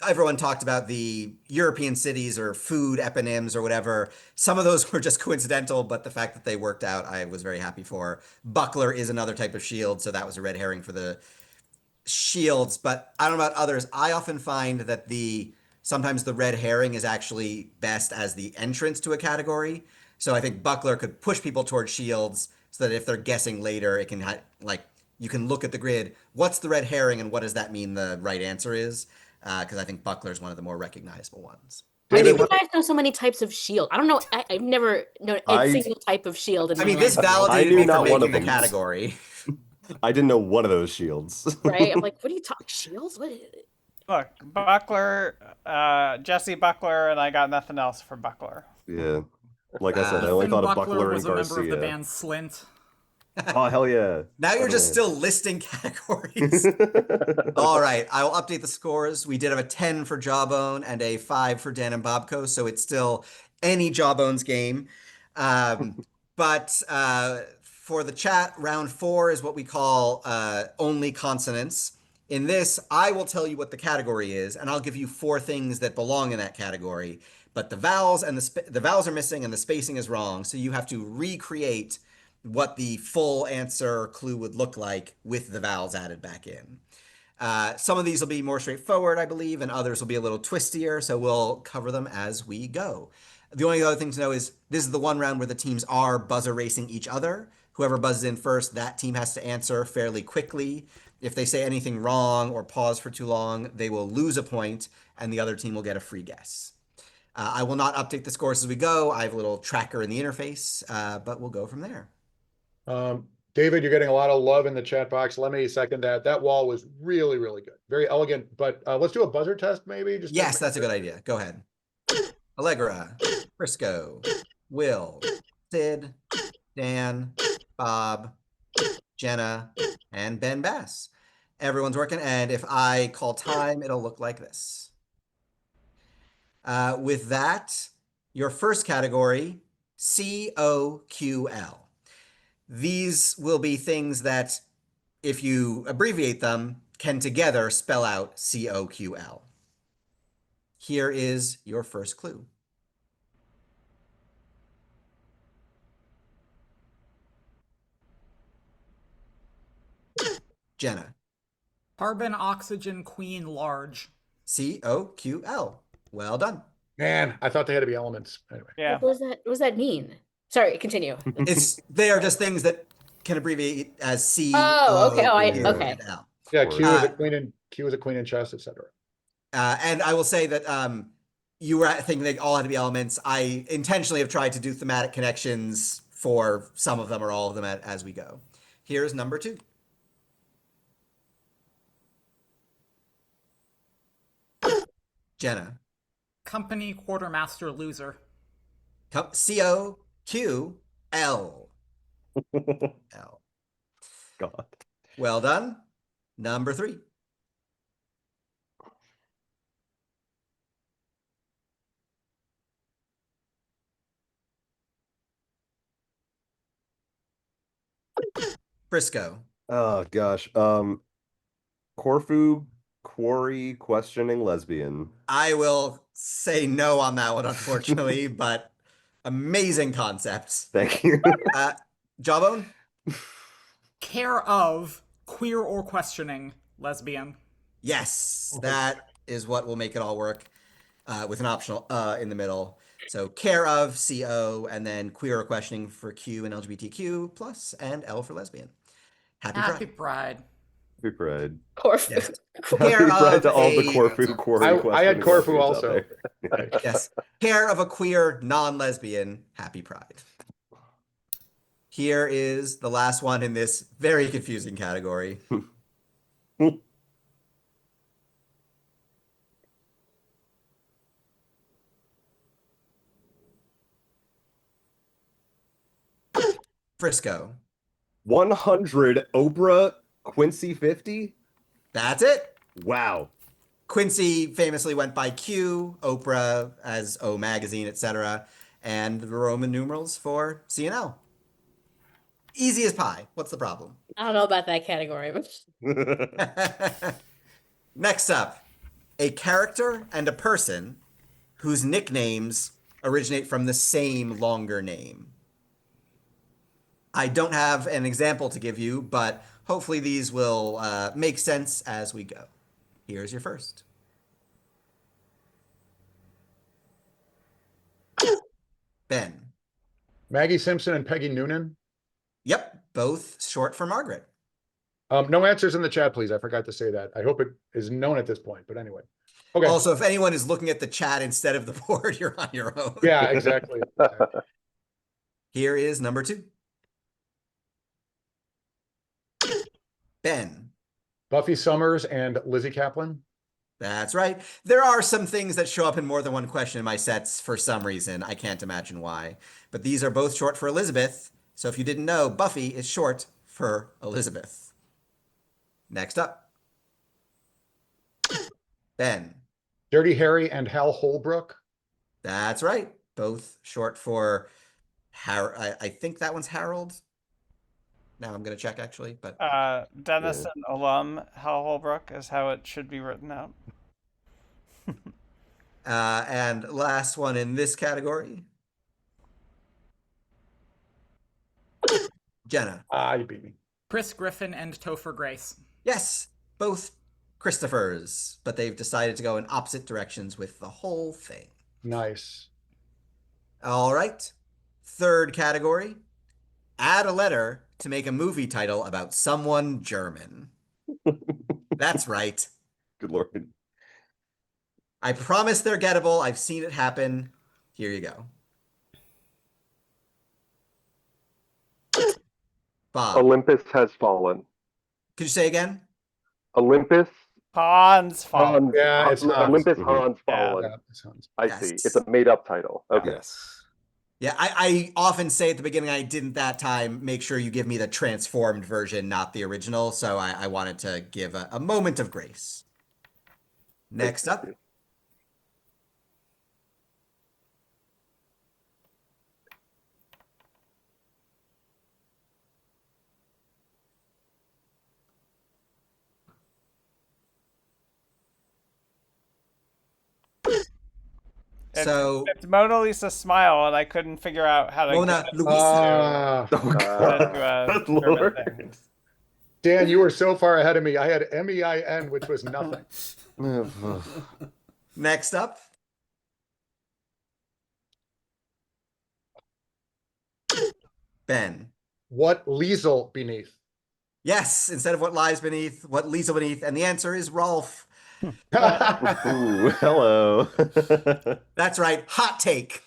Speaker 8: everyone talked about the European cities or food eponyms or whatever. Some of those were just coincidental, but the fact that they worked out, I was very happy for. Buckler is another type of shield, so that was a red herring for the shields. But I don't know about others. I often find that sometimes the red herring is actually best as the entrance to a category. So I think Buckler could push people towards shields so that if they're guessing later, it can you can look at the grid. What's the red herring, and what does that mean the right answer is? Because I think Buckler is one of the more recognizable ones.
Speaker 2: Why do you guys know so many types of shield? I don't know. I've never known a single type of shield. In
Speaker 8: I
Speaker 2: my
Speaker 8: mean, this
Speaker 2: life.
Speaker 8: validated
Speaker 5: knew
Speaker 8: me for
Speaker 5: not one
Speaker 8: making
Speaker 5: of
Speaker 8: the
Speaker 5: them.
Speaker 8: category.
Speaker 5: I didn't know one of those shields.
Speaker 2: Right? I'm like, what are you talking shields? What is it?
Speaker 4: Look, Buckler, Jesse Buckler, and I got nothing else for Buckler.
Speaker 5: Yeah. Like I said, I only
Speaker 9: Finn
Speaker 5: thought of
Speaker 9: Buckler
Speaker 5: Buckler and
Speaker 9: was a member of the
Speaker 5: Garcia.
Speaker 9: band Slint.
Speaker 5: Oh, hell yeah.
Speaker 8: Now you're just
Speaker 5: Definitely.
Speaker 8: still listing categories. All right, I will update the scores. We did have a 10 for Jawbone and a 5 for Dan and Bobco, so it's still any Jawbones game. But for the chat, round 4 is what we call only consonants. In this, I will tell you what the category is, and I'll give you 4 things that belong in that category. But the vowels and the vowels are missing, and the spacing is wrong. So you have to recreate what the full answer clue would look like with the vowels added back in. Some of these will be more straightforward, I believe, and others will be a little twistier, so we'll cover them as we go. The only other thing to know is this is the one round where the teams are buzzer racing each other. Whoever buzzes in first, that team has to answer fairly quickly. If they say anything wrong or pause for too long, they will lose a point, and the other team will get a free guess. I will not update the scores as we go. I have a little tracker in the interface, but we'll go from there.
Speaker 1: David, you're getting a lot of love in the chat box. Let me second that. That wall was really, really good. Very elegant, but let's do a buzzer test maybe. Just to
Speaker 8: Yes,
Speaker 1: make
Speaker 8: that's a
Speaker 1: sure.
Speaker 8: good idea. Go ahead. Allegra, Frisco, Will, Sid, Dan, Bob, Jenna, and Ben Bass. Everyone's working, and if I call time, it'll look like this. With that, your first category, COQL. These will be things that, if you abbreviate them, can together spell out COQL. Here is your first clue. Jenna.
Speaker 9: Carbon oxygen queen large.
Speaker 8: COQL. Well done.
Speaker 1: Man, I thought they had to be elements. Anyway.
Speaker 4: Yeah.
Speaker 2: What does that mean? Sorry, continue.
Speaker 8: They are just things that can abbreviate as C.
Speaker 2: Oh, okay. Oh,
Speaker 8: period,
Speaker 2: okay.
Speaker 8: L.
Speaker 1: Yeah, Q is a
Speaker 8: Uh,
Speaker 1: queen in chess, etc.
Speaker 8: And I will say that you were thinking they all had to be elements. I intentionally have tried to do thematic connections for some of them or all of them as we go. Here's number 2. Jenna.
Speaker 9: Company quartermaster loser.
Speaker 8: COQL. L.
Speaker 5: God.
Speaker 8: Well done. Number 3. Frisco.
Speaker 5: Oh gosh. Corfu quarry questioning lesbian.
Speaker 8: I will say no on that one, unfortunately, but amazing concepts.
Speaker 5: Thank you.
Speaker 8: Jawbone?
Speaker 9: Care of queer or questioning lesbian.
Speaker 8: Yes, that is what will make it all work with an optional in the middle. So care of, CO, and then queer or questioning for Q and LGBTQ plus, and L for lesbian. Happy
Speaker 9: Happy
Speaker 8: Pride.
Speaker 9: Pride.
Speaker 5: Happy Pride.
Speaker 2: Corfu.
Speaker 8: Yes.
Speaker 5: Happy
Speaker 8: Care
Speaker 5: Pride
Speaker 8: of
Speaker 5: to all the
Speaker 8: a-
Speaker 5: Corfu quarry
Speaker 1: I had
Speaker 5: questioning
Speaker 1: Corfu
Speaker 5: lesbians out
Speaker 1: also.
Speaker 5: there.
Speaker 8: Yes. Care of a queer non-lesbian. Happy Pride. Here is the last one in this very confusing category. Frisco.
Speaker 5: 100 Oprah Quincy 50?
Speaker 8: That's it.
Speaker 5: Wow.
Speaker 8: Quincy famously went by Q, Oprah as O Magazine, etc., and the Roman numerals for CNL. Easy as pie. What's the problem?
Speaker 2: I don't know about that category.
Speaker 8: Next up, a character and a person whose nicknames originate from the same longer name. I don't have an example to give you, but hopefully these will make sense as we go. Here's your first. Ben.
Speaker 1: Maggie Simpson and Peggy Noonan.
Speaker 8: Yep, both short for Margaret.
Speaker 1: No answers in the chat, please. I forgot to say that. I hope it is known at this point, but anyway. Okay.
Speaker 8: Also, if anyone is looking at the chat instead of the board, you're on your own.
Speaker 1: Yeah, exactly.
Speaker 8: Here is number 2. Ben.
Speaker 1: Buffy Summers and Lizzie Kaplan.
Speaker 8: That's right. There are some things that show up in more than one question in my sets for some reason. I can't imagine why. But these are both short for Elizabeth. So if you didn't know, Buffy is short for Elizabeth. Next up. Ben.
Speaker 1: Dirty Harry and Hal Holbrook.
Speaker 8: That's right. Both short for I think that one's Harold. Now I'm going to check actually, but
Speaker 4: Denison alum Hal Holbrook is how it should be written out.
Speaker 8: and last one in this category. Jenna.
Speaker 1: You beat me.
Speaker 9: Chris Griffin and Topher Grace.
Speaker 8: Yes, both Christopher's, but they've decided to go in opposite directions with the whole thing.
Speaker 1: Nice.
Speaker 8: All right. Third category. Add a letter to make a movie title about someone German. That's right.
Speaker 5: Good lord.
Speaker 8: I promise they're gettable. I've seen it happen. Here you go. Bob,
Speaker 6: Olympus has fallen.
Speaker 8: could you say again?
Speaker 6: Olympus.
Speaker 4: Hans Fallen.
Speaker 6: Hans,
Speaker 1: Yeah, it's Hans.
Speaker 6: Olympus
Speaker 5: Mhm.
Speaker 6: Hans
Speaker 4: Yeah.
Speaker 6: fallen.
Speaker 1: Yeah, it sounds-
Speaker 6: I
Speaker 8: Yes.
Speaker 6: see. It's a made-up title. Okay.
Speaker 5: Yes.
Speaker 8: Yeah, I often say at the beginning, I didn't that time, make sure you give me the transformed version, not the original. So I wanted to give a moment of grace. Next up. So,
Speaker 4: It's Mona Lisa Smile, and I couldn't figure out how to
Speaker 8: Mona
Speaker 4: get it
Speaker 8: Luisa.
Speaker 1: Ah,
Speaker 5: Oh god.
Speaker 4: into a
Speaker 5: Good
Speaker 4: German
Speaker 5: lord.
Speaker 4: thing.
Speaker 1: Dan, you were so far ahead of me. I had MEIN, which was nothing.
Speaker 8: Next up. Ben.
Speaker 1: What Liesel beneath?
Speaker 8: Yes, instead of what lies beneath, what leads beneath, and the answer is Rolf.
Speaker 5: Ooh, hello.
Speaker 8: That's right, hot take.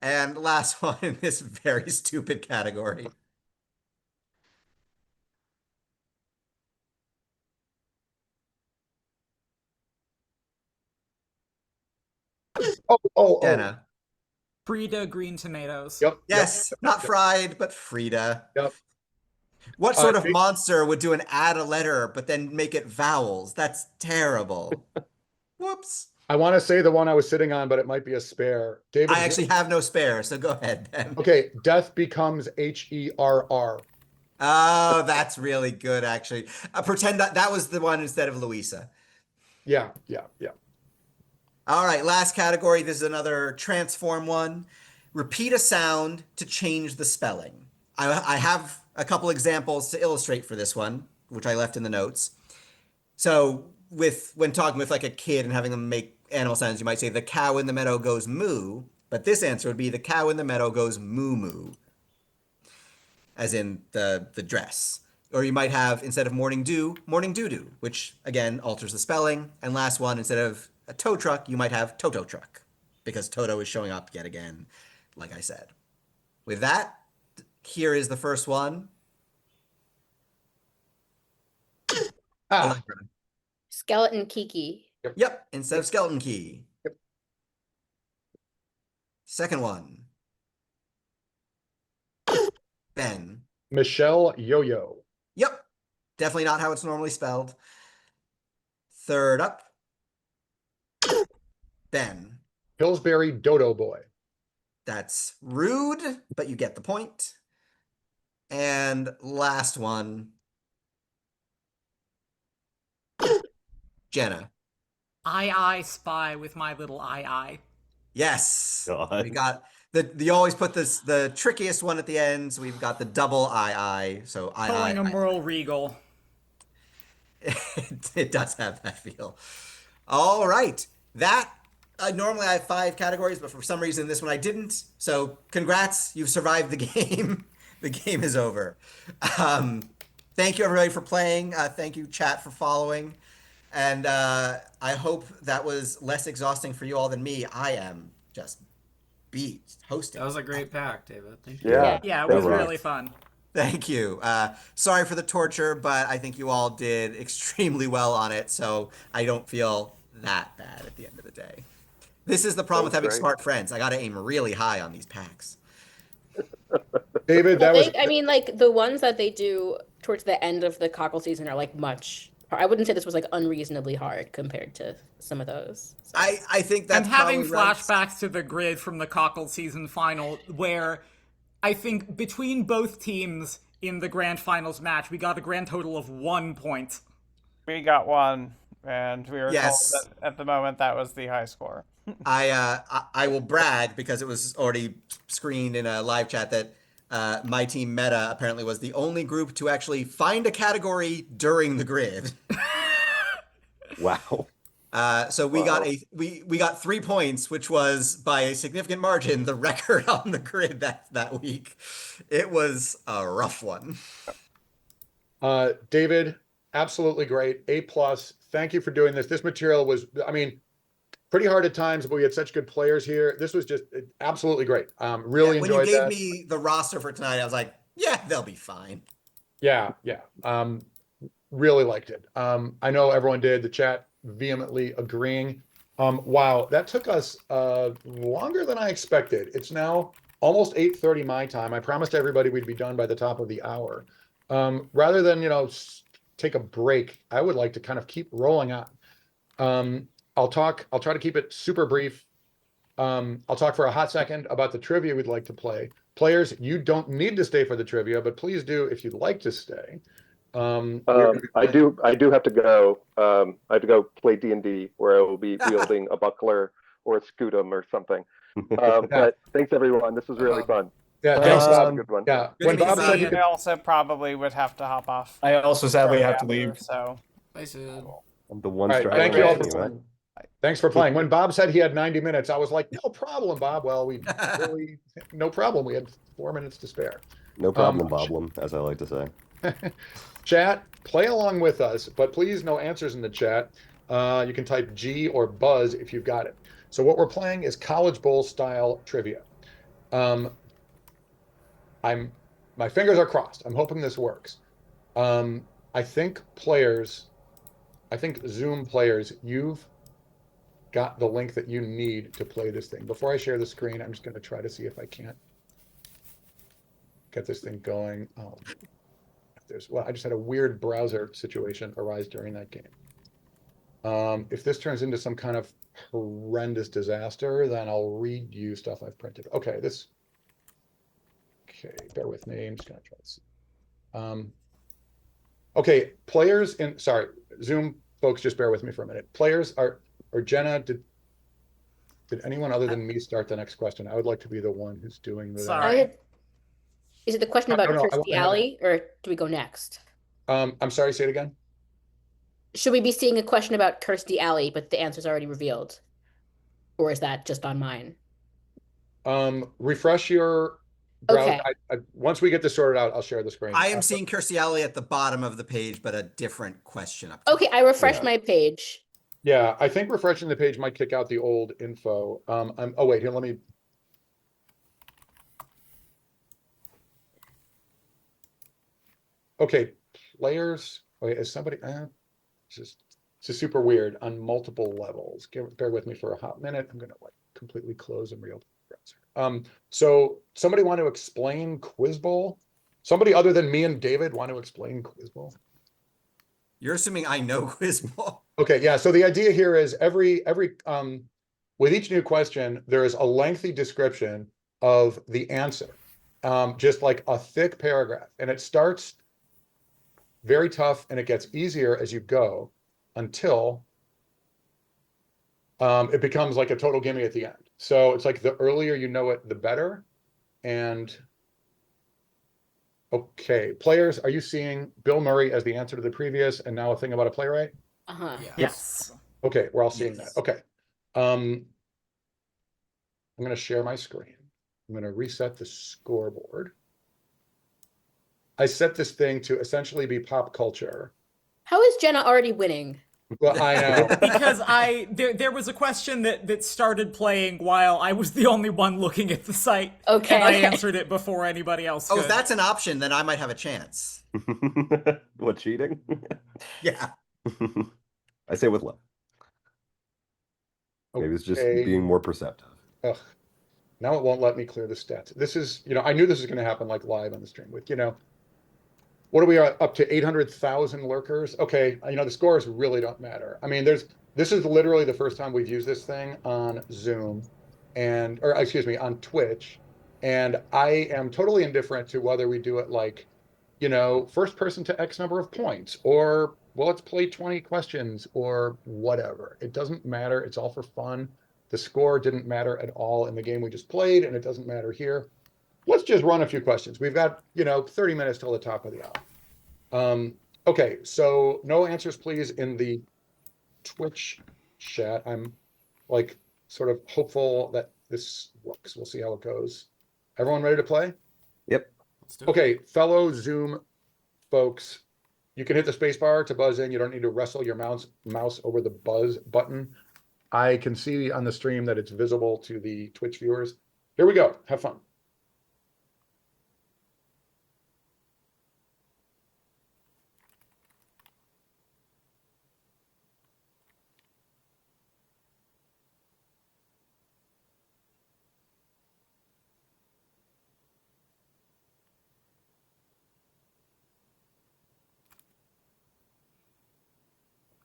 Speaker 8: And last one in this very stupid category.
Speaker 1: Oh.
Speaker 8: Jenna.
Speaker 9: Frida green tomatoes.
Speaker 1: Yep.
Speaker 8: Yes,
Speaker 1: yep,
Speaker 8: not fried, but Frida.
Speaker 1: Yep.
Speaker 8: What sort of
Speaker 1: big-
Speaker 8: monster would do an add a letter but then make it vowels? That's terrible. Whoops.
Speaker 1: I want to say the one I was sitting on, but it might be a spare. David.
Speaker 8: I actually have no spare, so go ahead, Ben.
Speaker 1: Okay, death becomes HERR.
Speaker 8: Oh, that's really good, actually. Pretend that was the one instead of Louisa.
Speaker 1: Yeah.
Speaker 8: All right, last category. This is another transform one. Repeat a sound to change the spelling. I have a couple examples to illustrate for this one, which I left in the notes. So when talking with like a kid and having them make animal sounds, you might say the cow in the meadow goes moo, but this answer would be the cow in the meadow goes moo moo, as in the dress. Or you might have, instead of morning doo doo, which again alters the spelling. And last one, instead of a tow truck, you might have Toto truck, because Toto is showing up yet again, like I said. With that, here is the first one.
Speaker 1: Ah,
Speaker 8: Allegra.
Speaker 2: Skeleton Kiki.
Speaker 8: Yep, instead of skeleton key.
Speaker 1: Yep.
Speaker 8: Second one. Ben.
Speaker 1: Michelle Yo-Yo.
Speaker 8: Yep, definitely not how it's normally spelled. Third up. Ben.
Speaker 1: Pillsbury Dodo Boy.
Speaker 8: That's rude, but you get the point. And last one. Jenna.
Speaker 9: I spy with my little I.
Speaker 8: Yes.
Speaker 5: God.
Speaker 8: We got you always put the trickiest one at the end, so we've got the double I. So
Speaker 9: Pulling a Merle Regal.
Speaker 8: It does have that feel. All right. That normally I have 5 categories, but for some reason this one I didn't. So congrats, you've survived the game. The game is over. Thank you everybody for playing. Thank you chat for following. And I hope that was less exhausting for you all than me. I am just beat hosting.
Speaker 3: That was a great pack, David. Thank you.
Speaker 6: Yeah.
Speaker 9: Yeah, it
Speaker 6: that
Speaker 9: was
Speaker 6: rocks.
Speaker 9: really fun.
Speaker 8: Thank you. Sorry for the torture, but I think you all did extremely well on it, so I don't feel that bad at the end of the day. This is the problem with
Speaker 6: That's
Speaker 8: having
Speaker 6: great.
Speaker 8: smart friends. I got to aim really high on these packs.
Speaker 1: David,
Speaker 2: Well,
Speaker 1: that was.
Speaker 2: I mean, like the ones that they do towards the end of the cockle season are like much. I wouldn't say this was like unreasonably hard compared to some of those. So.
Speaker 8: I think that's
Speaker 9: And having
Speaker 8: probably right.
Speaker 9: flashbacks to the grid from the Cockle season final, where I think between both teams in the grand finals match, we got a grand total of 1 point.
Speaker 4: We got one, and we were
Speaker 8: Yes.
Speaker 4: told that at the moment that was the high score.
Speaker 8: I will brag, because it was already screened in a live chat, that my team Meta apparently was the only group to actually find a category during the grid.
Speaker 5: Wow.
Speaker 8: So we
Speaker 6: Wow.
Speaker 8: we got 3 points, which was by a significant margin the record on the grid that week. It was a rough one.
Speaker 1: David, absolutely great. A plus. Thank you for doing this. This material was, I mean, pretty hard at times, but we had such good players here. This was just absolutely great. Really
Speaker 8: When you
Speaker 1: enjoyed
Speaker 8: gave
Speaker 1: that.
Speaker 8: me the roster for tonight, I was like, yeah, they'll be fine.
Speaker 1: Yeah, yeah. Really liked it. I know everyone did, the chat vehemently agreeing. Wow, that took us longer than I expected. It's now almost 8:30 my time. I promised everybody we'd be done by the top of the hour. Rather than, take a break, I would like to kind of keep rolling on. I'll try to keep it super brief. I'll talk for a hot second about the trivia we'd like to play. Players, you don't need to stay for the trivia, but please do if you'd like to stay.
Speaker 6: I do have to go. I have to go play D&D, where I will be wielding a buckler or a scutum or something. But thanks everyone. This was really fun.
Speaker 1: Yeah, thanks,
Speaker 6: That was a
Speaker 1: Bob.
Speaker 6: good one.
Speaker 1: Yeah,
Speaker 8: Good
Speaker 1: when
Speaker 8: to meet
Speaker 1: Bob
Speaker 8: you.
Speaker 1: said he
Speaker 4: I
Speaker 1: could,
Speaker 4: also probably would have to hop off.
Speaker 7: I also sadly
Speaker 4: shortly
Speaker 7: have to
Speaker 4: after,
Speaker 7: leave.
Speaker 4: So
Speaker 3: I said,
Speaker 5: I'm the one
Speaker 1: all right,
Speaker 5: strike
Speaker 1: thank you all
Speaker 5: away,
Speaker 1: for
Speaker 5: man.
Speaker 1: playing. Thanks for playing. When Bob said he had 90 minutes, I was like, no problem, Bob. Well, we really, no problem. We had 4 minutes to spare.
Speaker 5: No problem, Boblin, as I like to say.
Speaker 1: Chat, play along with us, but please no answers in the chat. You can type G or buzz if you've got it. So what we're playing is College Bowl style trivia. My fingers are crossed. I'm hoping this works. I think Zoom players, you've got the link that you need to play this thing. Before I share the screen, I'm just going to try to see if I can't get this thing going. Oh, I just had a weird browser situation arise during that game. If this turns into some kind of horrendous disaster, then I'll read you stuff I've printed. Okay, bear with me. I'm just going to try this. Okay, sorry, Zoom folks, just bear with me for a minute. Or Jenna, did anyone other than me start the next question? I would like to be the one who's doing the.
Speaker 9: Sorry.
Speaker 2: Is it the question about
Speaker 1: No, I
Speaker 2: Kirstie
Speaker 1: want to have
Speaker 2: Alley, or do we go next?
Speaker 1: I'm sorry, say it again.
Speaker 2: Should we be seeing a question about Kirstie Alley, but the answer's already revealed? Or is that just on mine?
Speaker 1: Refresh your browser.
Speaker 2: Okay.
Speaker 1: Once we get this sorted out, I'll share the screen.
Speaker 8: I am seeing Kirstie Alley at the bottom of the page, but a different question up.
Speaker 2: Okay, I refreshed
Speaker 5: Yeah.
Speaker 2: my page.
Speaker 1: Yeah, I think refreshing the page might kick out the old info. Oh wait, here, let me. Okay, players. Wait, is somebody? It's just super weird on multiple levels. Bear with me for a hot minute. I'm gonna completely close and reopen the browser. So somebody want to explain Quiz Bowl? Somebody other than me and David want to explain Quiz Bowl?
Speaker 8: You're assuming I know Quiz Bowl.
Speaker 1: Okay, yeah. So the idea here is with each new question, there is a lengthy description of the answer, just like a thick paragraph, and it starts very tough and it gets easier as you go until it becomes like a total gimme at the end. So it's like the earlier you know it, the better. And okay, players, are you seeing Bill Murray as the answer to the previous and now a thing about a playwright?
Speaker 2: Uh-huh.
Speaker 3: yeah.
Speaker 9: Yes.
Speaker 1: Okay, we're all seeing
Speaker 8: Yes.
Speaker 1: that. Okay. I'm going to share my screen. I'm going to reset the scoreboard. I set this thing to essentially be pop culture.
Speaker 2: How is Jenna already winning?
Speaker 1: Well, I know.
Speaker 9: Because there was a question that started playing while I was the only one looking at the site.
Speaker 2: Okay,
Speaker 9: And I
Speaker 2: okay.
Speaker 9: answered it before anybody else
Speaker 8: Oh,
Speaker 9: could.
Speaker 8: if that's an option, then I might have a chance.
Speaker 5: What, cheating?
Speaker 8: Yeah.
Speaker 5: I say with love. Maybe it's just
Speaker 1: Okay.
Speaker 5: being more perceptive.
Speaker 1: Ugh. Now it won't let me clear the stats. This is, I knew this was going to happen like live on the stream with, what are we up to 800,000 lurkers? Okay, the scores really don't matter. I mean, this is literally the first time we've used this thing on Zoom on Twitch. And I am totally indifferent to whether we do it like, first person to X number of points, or well, let's play 20 questions or whatever. It doesn't matter. It's all for fun. The score didn't matter at all in the game we just played, and it doesn't matter here. Let's just run a few questions. We've got, 30 minutes till the top of the hour. Okay, so no answers, please, in the Twitch chat. I'm like sort of hopeful that this works. We'll see how it goes. Everyone ready to play?
Speaker 5: Yep.
Speaker 3: Let's do it.
Speaker 1: Okay, fellow Zoom folks, you can hit the space bar to buzz in. You don't need to wrestle your mouse over the buzz button. I can see on the stream that it's visible to the Twitch viewers. Here we go. Have fun.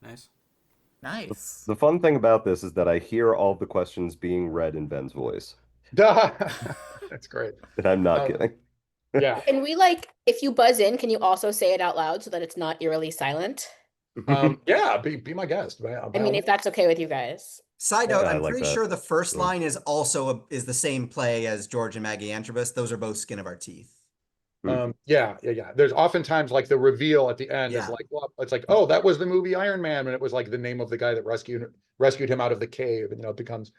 Speaker 3: Nice.
Speaker 9: Nice.
Speaker 5: The fun thing about this is that I hear all the questions being read in Ben's voice.
Speaker 1: That's great.
Speaker 5: And I'm not
Speaker 1: Um,
Speaker 5: kidding.
Speaker 1: Yeah.
Speaker 2: Can we if you buzz in, can you also say it out loud so that it's not eerily silent?
Speaker 1: Yeah, be my guest.
Speaker 2: I mean, if that's okay with you guys.
Speaker 8: Side note,
Speaker 5: Yeah, I
Speaker 8: I'm
Speaker 5: like
Speaker 8: pretty
Speaker 5: that.
Speaker 8: sure the first
Speaker 5: Yeah.
Speaker 8: line is also is the same play as George and Maggie Antrobus. Those are both Skin of Our Teeth.
Speaker 1: Yeah. There's oftentimes like the reveal at the end is
Speaker 8: Yeah.
Speaker 1: like, well, it's like, oh, that was the movie Iron Man, and it was like the name of the guy that rescued him out of the cave, and it becomes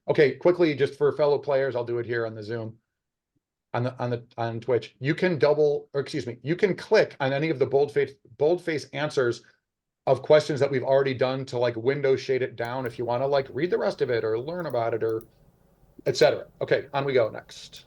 Speaker 1: okay, quickly, just for fellow players, I'll do it here on the Zoom. On Twitch, you can you can click on any of the boldface answers of questions that we've already done to like window shade it down if you want to read the rest of it or learn about it or etc. Okay, on we go next.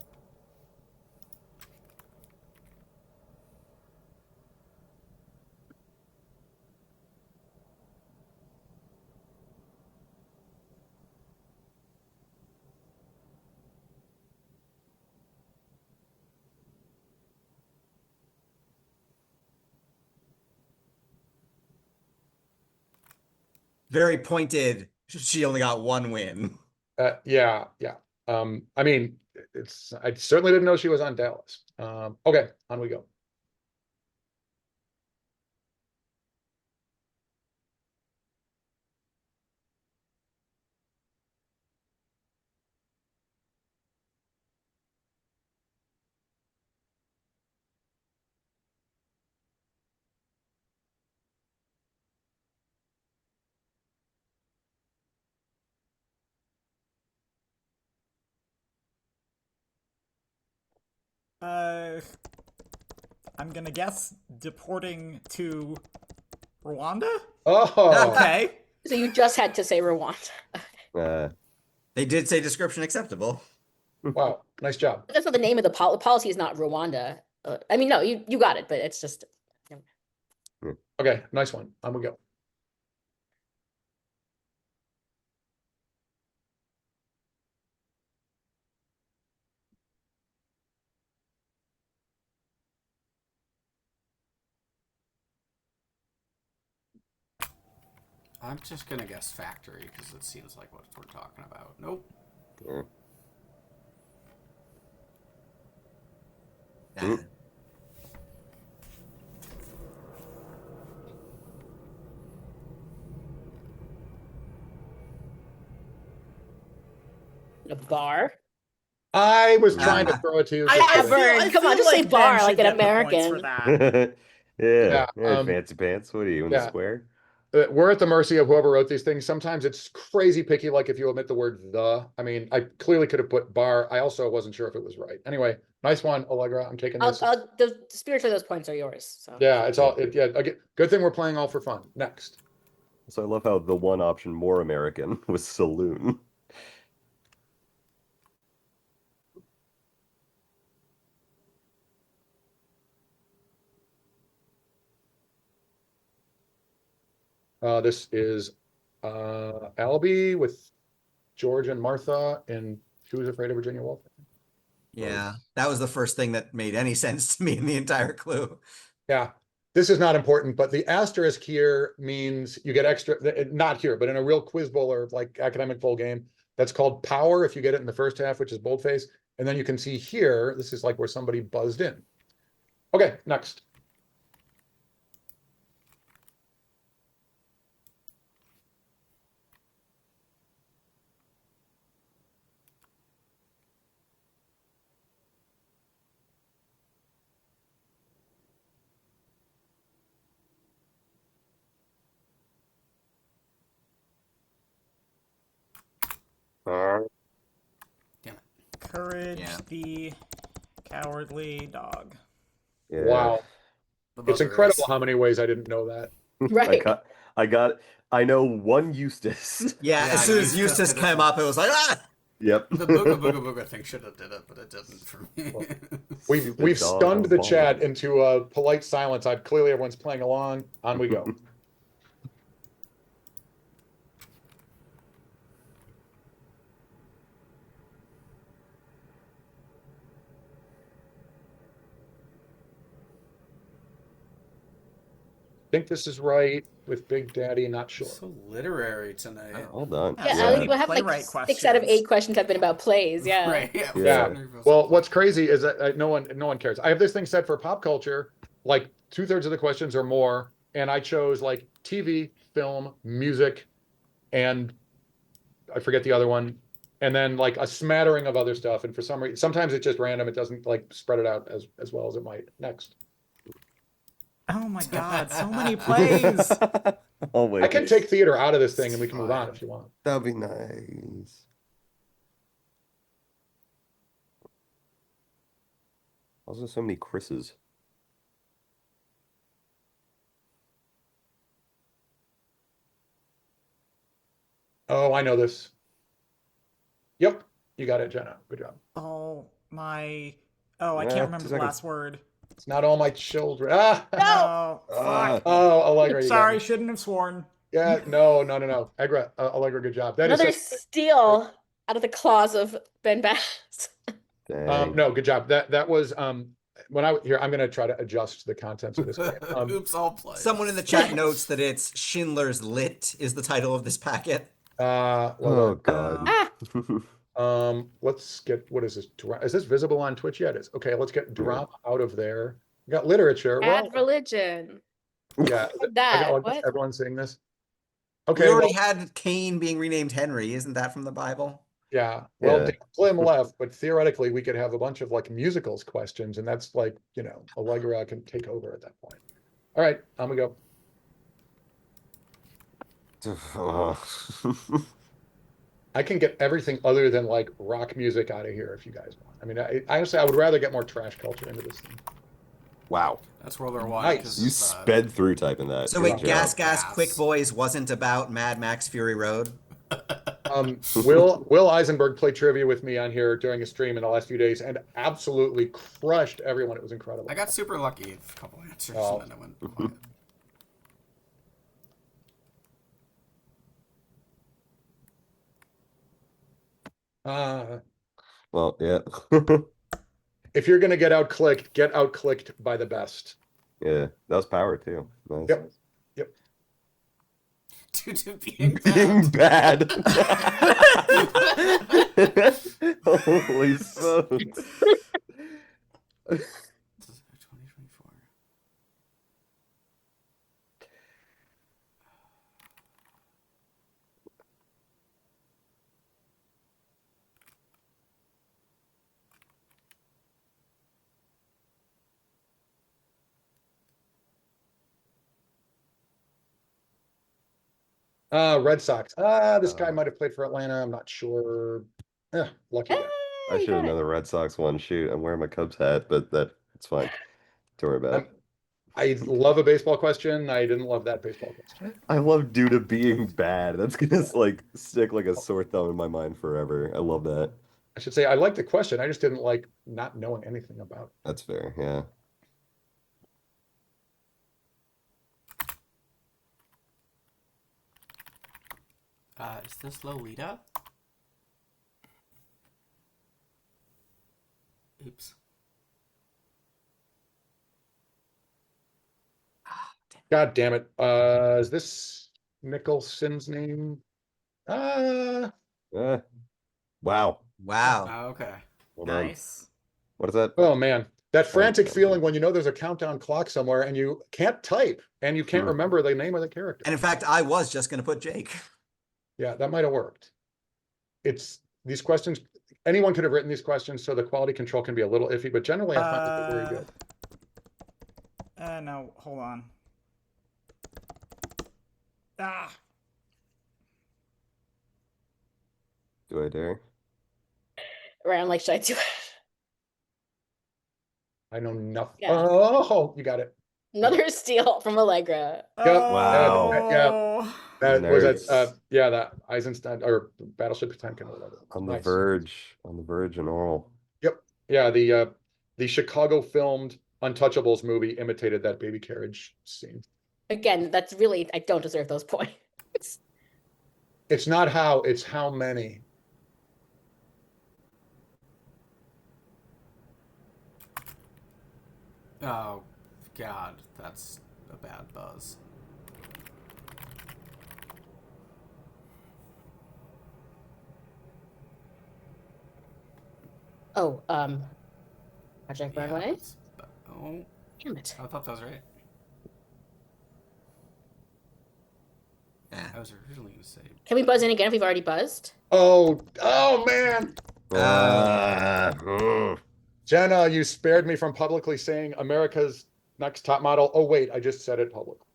Speaker 8: Very pointed. She only got one win.
Speaker 1: Yeah. I mean, I certainly didn't know she was on Dallas. Okay, on we go.
Speaker 9: I'm gonna guess deporting to Rwanda?
Speaker 1: Oh,
Speaker 9: Okay.
Speaker 2: So you just had to say Rwanda.
Speaker 8: They did say description acceptable.
Speaker 1: wow, nice job.
Speaker 2: That's not the name of the policy. Is not Rwanda. I mean, no, you got it, but it's just.
Speaker 1: Okay, nice one. On we go.
Speaker 3: I'm just gonna guess factory because it seems like what we're talking about. Nope.
Speaker 8: Nah.
Speaker 2: A bar.
Speaker 1: I was trying to throw it to you.
Speaker 2: I
Speaker 1: so-
Speaker 2: Vern, come on, just say
Speaker 9: Ben
Speaker 2: bar
Speaker 9: should
Speaker 2: like an
Speaker 9: get the points
Speaker 2: American.
Speaker 9: for that.
Speaker 5: Yeah,
Speaker 1: Yeah,
Speaker 5: fancy pants. What are you in the
Speaker 1: yeah.
Speaker 5: square?
Speaker 1: We're at the mercy of whoever wrote these things. Sometimes it's crazy picky, like if you omit the word the. I mean, I clearly could have put bar. I also wasn't sure if it was right. Anyway, nice one, Allegra. I'm taking this.
Speaker 2: The spirit of those points are yours. So.
Speaker 1: Yeah, it's all. Again, good thing we're playing all for fun. Next.
Speaker 5: So I love how the one option more American was saloon.
Speaker 1: This is Albie with George and Martha and Who's Afraid of Virginia Woolf.
Speaker 8: Yeah, that was the first thing that made any sense to me in the entire clue.
Speaker 1: Yeah, this is not important, but the asterisk here means you get extra, not here, but in a real quiz bowl or like academic bowl game, that's called power if you get it in the first half, which is boldface. And then you can see here, this is like where somebody buzzed in. Okay, next.
Speaker 3: Damn it.
Speaker 9: Courage
Speaker 8: Yeah.
Speaker 9: the Cowardly Dog.
Speaker 5: Yeah.
Speaker 1: Wow.
Speaker 3: The
Speaker 1: It's
Speaker 3: buzzer
Speaker 1: incredible
Speaker 3: is.
Speaker 1: how many ways I didn't know that.
Speaker 2: Right.
Speaker 5: I know one Eustace.
Speaker 8: Yeah,
Speaker 3: Yeah,
Speaker 8: as soon as
Speaker 3: Eustace
Speaker 8: Eustace
Speaker 3: did it
Speaker 8: came
Speaker 3: for-
Speaker 8: up, it was like, ah!
Speaker 5: Yep.
Speaker 3: The Booga Booga Booga thing should have did it, but it didn't for me.
Speaker 1: We've
Speaker 5: dog
Speaker 1: stunned the
Speaker 5: ball.
Speaker 1: chat into a polite silence. I've clearly everyone's playing along. On we go. Think this is right with Big Daddy, not sure.
Speaker 3: So literary tonight.
Speaker 5: Hold on.
Speaker 9: Yeah,
Speaker 2: Yeah,
Speaker 9: so
Speaker 2: I
Speaker 9: many
Speaker 2: think we'll have like
Speaker 9: playwright
Speaker 2: 6 out of 8
Speaker 9: questions.
Speaker 2: questions have been about plays. Yeah.
Speaker 3: Right. Yeah.
Speaker 5: Yeah.
Speaker 1: Well, what's crazy is that no one cares. I have this thing set for pop culture, like 2/3 of the questions or more, and I chose like TV, film, music, and I forget the other one, and then like a smattering of other stuff. And for some reason, sometimes it's just random. It doesn't like spread it out as well as it might. Next,
Speaker 9: Oh my god, so many plays.
Speaker 5: Oh wait.
Speaker 1: I can take theater out of this thing and we can move on if you want.
Speaker 5: That'd be nice. Also, so many Chris's.
Speaker 1: Oh, I know this. Yep, you got it, Jenna. Good job.
Speaker 9: Oh my. Oh, I
Speaker 5: Yeah,
Speaker 9: can't remember
Speaker 5: 2
Speaker 9: the
Speaker 5: seconds.
Speaker 9: last word.
Speaker 1: It's not all my children. Ah!
Speaker 9: Oh,
Speaker 5: Ah.
Speaker 9: fuck.
Speaker 1: Oh, Allegra. you got
Speaker 9: Sorry,
Speaker 1: me.
Speaker 9: shouldn't have sworn.
Speaker 1: Yeah, no. Allegra, good job. That is
Speaker 2: Another
Speaker 1: such-
Speaker 2: steal out of the claws of Ben Bass.
Speaker 5: Dang.
Speaker 1: no, good job. That was when I'm gonna try to adjust the contents of this game.
Speaker 3: Oops, all plays.
Speaker 8: Someone in the chat notes that it's Schindler's Lit is the title of this packet.
Speaker 1: Well
Speaker 5: Oh
Speaker 1: done.
Speaker 5: god.
Speaker 2: Ah,
Speaker 1: Let's get, what is this? Is this visible on Twitch yet? It is. Okay, let's get drama out of there. We got literature.
Speaker 2: bad
Speaker 1: Well,
Speaker 2: religion.
Speaker 1: yeah.
Speaker 2: That.
Speaker 1: Okay,
Speaker 2: What?
Speaker 1: everyone's seeing this.
Speaker 8: We
Speaker 1: Okay,
Speaker 8: already
Speaker 1: well,
Speaker 8: had Cain being renamed Henry. Isn't that from the Bible?
Speaker 1: yeah. Well,
Speaker 5: Yeah.
Speaker 1: Dan Klim left, but theoretically we could have a bunch of like musicals questions, and that's like, Allegra can take over at that point. All right, on we go. I can get everything other than like rock music out of here if you guys want. I mean, I honestly, I would rather get more trash culture into this thing.
Speaker 5: Wow.
Speaker 3: That's World War One.
Speaker 1: Nice.
Speaker 5: You sped through typing that.
Speaker 8: So
Speaker 5: Good
Speaker 8: wait,
Speaker 5: job.
Speaker 8: Gas
Speaker 3: Gas.
Speaker 8: Quick Boys wasn't about Mad Max Fury Road?
Speaker 1: Will Eisenberg played trivia with me on here during a stream in the last few days and absolutely crushed everyone. It was incredible.
Speaker 3: I got super lucky with a couple answers,
Speaker 1: Oh.
Speaker 3: and then I went quiet.
Speaker 5: Well, yeah.
Speaker 1: If you're gonna get out clicked by the best.
Speaker 5: Yeah. That was power too. Nice.
Speaker 1: Yep.
Speaker 3: Due to being
Speaker 5: Being
Speaker 3: bad.
Speaker 5: bad. Holy smokes.
Speaker 3: 2024.
Speaker 1: Red Sox. This guy might have played for Atlanta. I'm not sure. Lucky guy.
Speaker 5: I
Speaker 2: you
Speaker 5: should have
Speaker 2: got it.
Speaker 5: known the Red Sox one. Shoot, I'm wearing my Cubs hat, but it's fine. Don't worry about it.
Speaker 1: I love a baseball question. I didn't love that baseball question.
Speaker 5: I love due to being bad. That's gonna like stick like a sore thumb in my mind forever. I love that.
Speaker 1: I should say I like the question. I just didn't like not knowing anything about it.
Speaker 5: That's fair. Yeah.
Speaker 3: Is this Lolita? Oops.
Speaker 1: God damn it. Is this Nicholson's name?
Speaker 5: Wow.
Speaker 8: Wow.
Speaker 3: Oh, okay.
Speaker 5: Hold on.
Speaker 9: Nice.
Speaker 5: What is that?
Speaker 1: Oh man. That frantic
Speaker 5: okay.
Speaker 1: feeling when you know there's a countdown clock somewhere and you can't type and you can't
Speaker 5: Hmm.
Speaker 1: remember the name of the character.
Speaker 8: And in fact, I was just going to put Jake.
Speaker 1: Yeah, that might have worked. It's these questions, anyone could have written these questions, so the quality control can be a little iffy, but generally I find that they're very good.
Speaker 9: No, hold on. Ah.
Speaker 5: Do I dare?
Speaker 2: Ryan, like, should I do it?
Speaker 1: I know nothing.
Speaker 2: Yeah.
Speaker 1: Oh, you got it.
Speaker 2: Another steal from Allegra.
Speaker 5: Wow.
Speaker 1: Yeah. That was
Speaker 5: Nice.
Speaker 1: yeah, that Eisenstein or Battleship Potemkin or whatever.
Speaker 5: On the
Speaker 1: Nice.
Speaker 5: verge. On the verge and all.
Speaker 1: Yep. Yeah, the Chicago filmed Untouchables movie imitated that baby carriage scene.
Speaker 2: Again, that's really, I don't deserve those points.
Speaker 1: It's not how, it's how many.
Speaker 3: Oh, God, that's a bad buzz.
Speaker 2: Oh, Project
Speaker 3: Yeah,
Speaker 2: Runway.
Speaker 3: oh,
Speaker 2: Damn it.
Speaker 3: I thought that was right.
Speaker 8: Yeah.
Speaker 3: I was originally going to say.
Speaker 2: Can we buzz in again if we've already buzzed?
Speaker 1: Oh man.
Speaker 5: Mm.
Speaker 1: Jenna, you spared me from publicly saying America's Next Top Model. Oh wait, I just said it publicly.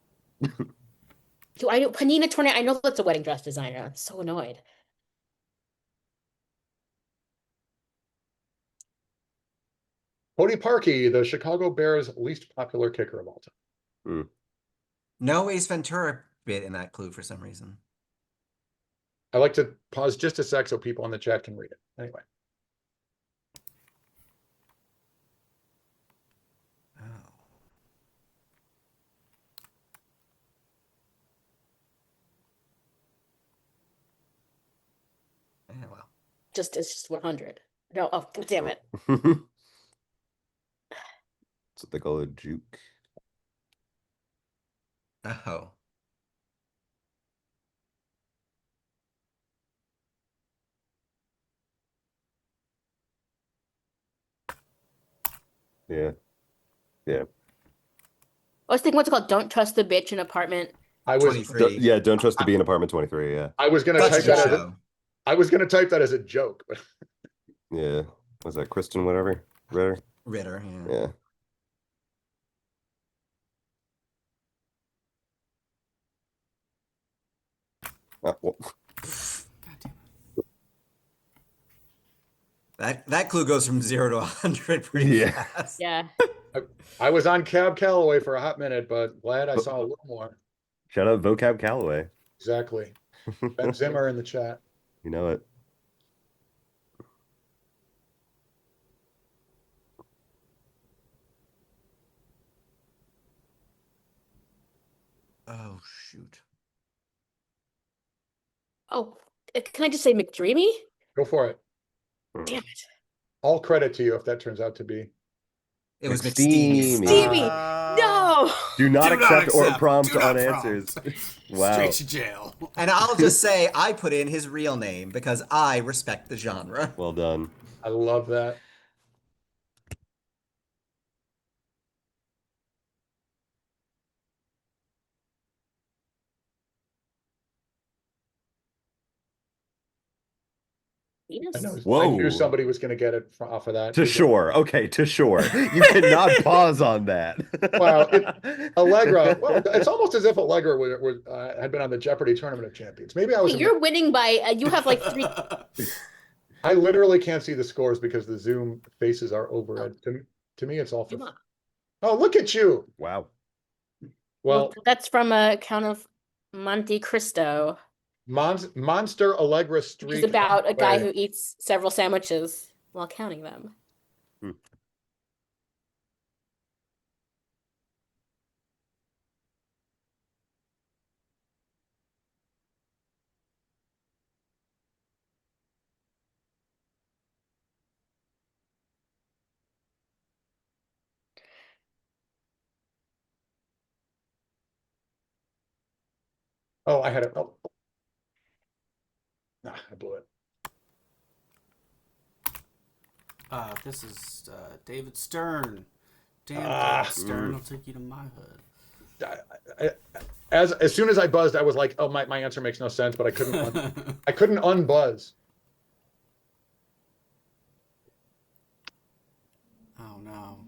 Speaker 2: Do I know Panina Tornado? I know that's a wedding dress designer. I'm so annoyed.
Speaker 1: Cody Parkey, the Chicago Bears' least popular kicker of all time.
Speaker 8: No Ace Ventura bit in that clue for some reason.
Speaker 1: I like to pause just a sec so people in the chat can read it. Anyway.
Speaker 8: Oh. Yeah, well.
Speaker 2: It's just 100. No, oh, damn it.
Speaker 5: That's what they call a juke.
Speaker 8: Oh.
Speaker 5: Yeah. Yeah.
Speaker 2: I was thinking, what's it called? Don't trust the bitch in apartment.
Speaker 1: I was
Speaker 8: 23.
Speaker 5: Yeah, don't trust to be in apartment 23. Yeah.
Speaker 1: I was gonna
Speaker 8: Such a
Speaker 1: type
Speaker 8: good
Speaker 1: that as
Speaker 8: show.
Speaker 1: I was gonna type that as a joke, but
Speaker 5: Yeah. Was that Kristen, whatever? Ritter?
Speaker 8: Ritter, yeah.
Speaker 5: Yeah. Well,
Speaker 3: God damn it.
Speaker 8: That clue goes from 0 to 100 pretty
Speaker 5: Yeah.
Speaker 8: fast.
Speaker 2: Yeah.
Speaker 1: I was on Cab Calloway for a hot minute, but glad I saw a little more.
Speaker 5: shout out Vocab Calloway.
Speaker 1: Exactly. Ben Zimmer in the chat.
Speaker 5: You know it.
Speaker 8: Oh, shoot.
Speaker 2: Oh, can I just say McDreamy?
Speaker 1: Go for it.
Speaker 2: Damn it.
Speaker 1: All credit to you if that turns out to be.
Speaker 8: It was
Speaker 5: McSteamy.
Speaker 8: McSteamy.
Speaker 2: Stevie!
Speaker 9: Uh,
Speaker 2: No!
Speaker 5: Do not
Speaker 3: Do
Speaker 5: accept or prompt
Speaker 3: do not
Speaker 5: unanswers.
Speaker 3: prompt.
Speaker 5: Wow.
Speaker 3: Straight to jail.
Speaker 8: And I'll just say I put in his real name because I respect the genre.
Speaker 5: Well done.
Speaker 1: I love that. I
Speaker 2: Yes.
Speaker 1: know. I
Speaker 5: Whoa.
Speaker 1: knew somebody was gonna get it off of that.
Speaker 5: To shore. Okay, to shore. You cannot pause on that.
Speaker 1: Wow, Allegra. Well, it's almost as if Allegra had been on the Jeopardy Tournament of Champions. Maybe I was.
Speaker 2: Hey, you're winning by, you have like 3.
Speaker 1: I literally can't see the scores because the Zoom faces are overhead. To me, it's all for.
Speaker 2: Come on.
Speaker 1: Oh, look at you.
Speaker 5: Wow.
Speaker 1: Well,
Speaker 2: That's from Count of Monte Cristo.
Speaker 1: Monster Allegra Street.
Speaker 2: It's about a guy
Speaker 1: Way.
Speaker 2: who eats several sandwiches while counting them.
Speaker 1: Oh, I had it. Oh. Nah, I blew it.
Speaker 3: This is David Stern. Damn,
Speaker 1: Ah.
Speaker 3: David Stern will take you to my hood.
Speaker 1: As soon as I buzzed, I was like, "Oh, my answer makes no sense," but I couldn't. I couldn't unbuzz.
Speaker 3: Oh no.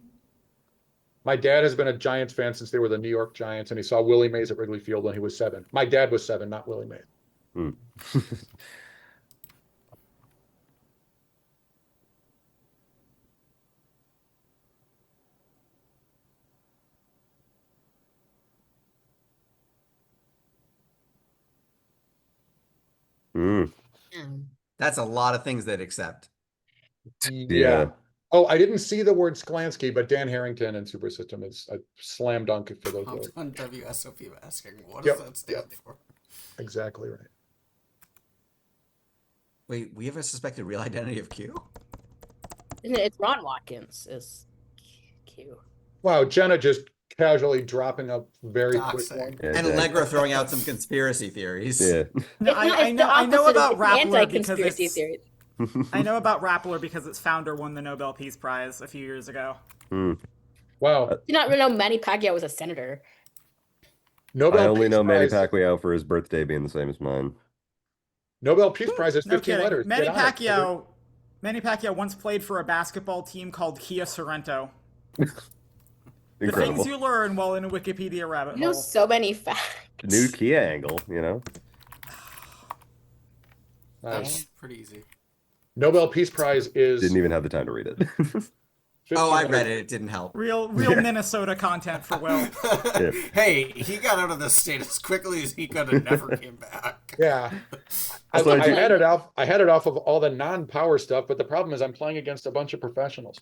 Speaker 1: My dad has been a Giants fan since they were the New York Giants, and he saw Willie Mays at Wrigley Field when he was 7. My dad was 7, not Willie Mays.
Speaker 5: Mm,
Speaker 8: That's a lot of things they'd accept.
Speaker 1: Yeah. Oh, I didn't see the word Sklansky, but Dan Harrington and Super System is a slam dunk for those words.
Speaker 3: On WSOP asking, what
Speaker 1: Yep,
Speaker 3: does that stand for?
Speaker 1: Exactly right.
Speaker 8: Wait, we have a suspected real identity of Q?
Speaker 2: Isn't it? It's Ron Watkins is Q.
Speaker 1: Wow, Jenna just casually dropping up very quick
Speaker 3: Doxing.
Speaker 1: one.
Speaker 5: yeah,
Speaker 8: And
Speaker 5: exactly.
Speaker 8: Allegra throwing out some conspiracy theories.
Speaker 5: Yeah.
Speaker 9: No, I know about Rappler because
Speaker 2: conspiracy
Speaker 9: it's
Speaker 2: theories.
Speaker 9: I know about Rappler because its founder won the Nobel Peace Prize a few years ago.
Speaker 1: Wow.
Speaker 2: Do not really know Manny Pacquiao was a senator.
Speaker 1: Nobel
Speaker 5: I only
Speaker 1: Peace
Speaker 5: know Manny
Speaker 1: Prize.
Speaker 5: Pacquiao for his birthday being the same as mine.
Speaker 1: Nobel Peace Prize is
Speaker 9: No
Speaker 1: 15
Speaker 9: kidding.
Speaker 1: letters.
Speaker 9: Manny
Speaker 1: Get on it.
Speaker 9: Pacquiao once played for a basketball team called Kia Sorrento. The
Speaker 5: Incredible.
Speaker 9: things you learn while in a Wikipedia rabbit
Speaker 2: You know
Speaker 9: hole.
Speaker 2: so many facts.
Speaker 5: New Kia angle, you know?
Speaker 1: Nice.
Speaker 3: That's pretty easy.
Speaker 1: Nobel Peace Prize is
Speaker 5: Didn't even have the time to read it.
Speaker 1: 15
Speaker 8: Oh, I read
Speaker 1: letters.
Speaker 8: it. It didn't help.
Speaker 9: Real Minnesota content for Will.
Speaker 3: Hey, he got out of the state as quickly as he could and never came back.
Speaker 1: Yeah.
Speaker 5: Also,
Speaker 1: I
Speaker 5: I do-
Speaker 1: had it off. I had it off of all the non-power stuff, but the problem is I'm playing against a bunch of professionals.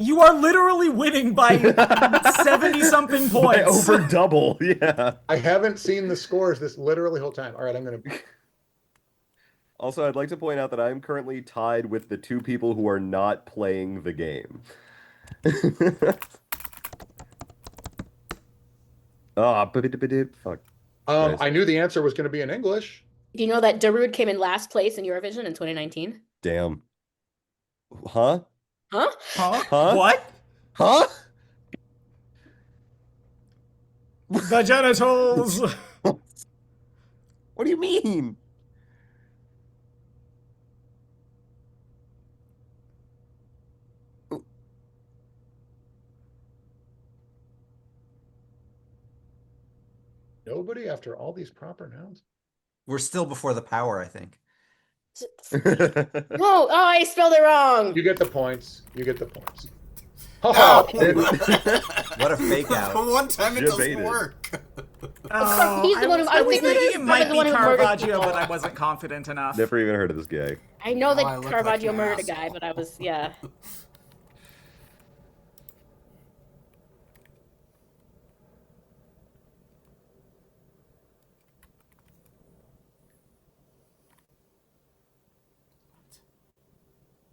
Speaker 9: You are literally winning by 70-something
Speaker 5: By
Speaker 9: points.
Speaker 5: over double, yeah.
Speaker 1: I haven't seen the scores this literally whole time. All right, I'm gonna.
Speaker 5: Also, I'd like to point out that I'm currently tied with the two people who are not playing the game. Ah, fuck. Nice.
Speaker 1: I knew the answer was going to be in English.
Speaker 2: Do you know that Darude came in last place in Eurovision in 2019?
Speaker 5: Damn. Huh?
Speaker 2: Huh?
Speaker 9: Huh?
Speaker 5: Huh?
Speaker 9: What?
Speaker 5: Huh?
Speaker 9: The genitals.
Speaker 5: What do you mean?
Speaker 1: Nobody after all these proper nouns.
Speaker 8: We're still before the power, I think.
Speaker 2: No, oh, I spelled it wrong.
Speaker 1: You get the points. You get the points.
Speaker 3: No!
Speaker 8: What a fake out.
Speaker 3: One time it
Speaker 5: You
Speaker 3: doesn't
Speaker 5: baited.
Speaker 3: work.
Speaker 9: Oh,
Speaker 2: He's the one who-
Speaker 9: I was
Speaker 2: I think
Speaker 9: thinking it might
Speaker 2: the
Speaker 9: be
Speaker 2: one who murdered
Speaker 9: Caravaggio,
Speaker 2: people.
Speaker 9: but I wasn't confident enough.
Speaker 5: Never even heard of this guy.
Speaker 2: I know that
Speaker 3: Oh, I look like
Speaker 2: Caravaggio
Speaker 3: an
Speaker 2: murdered a
Speaker 3: asshole.
Speaker 2: guy, but I was, yeah.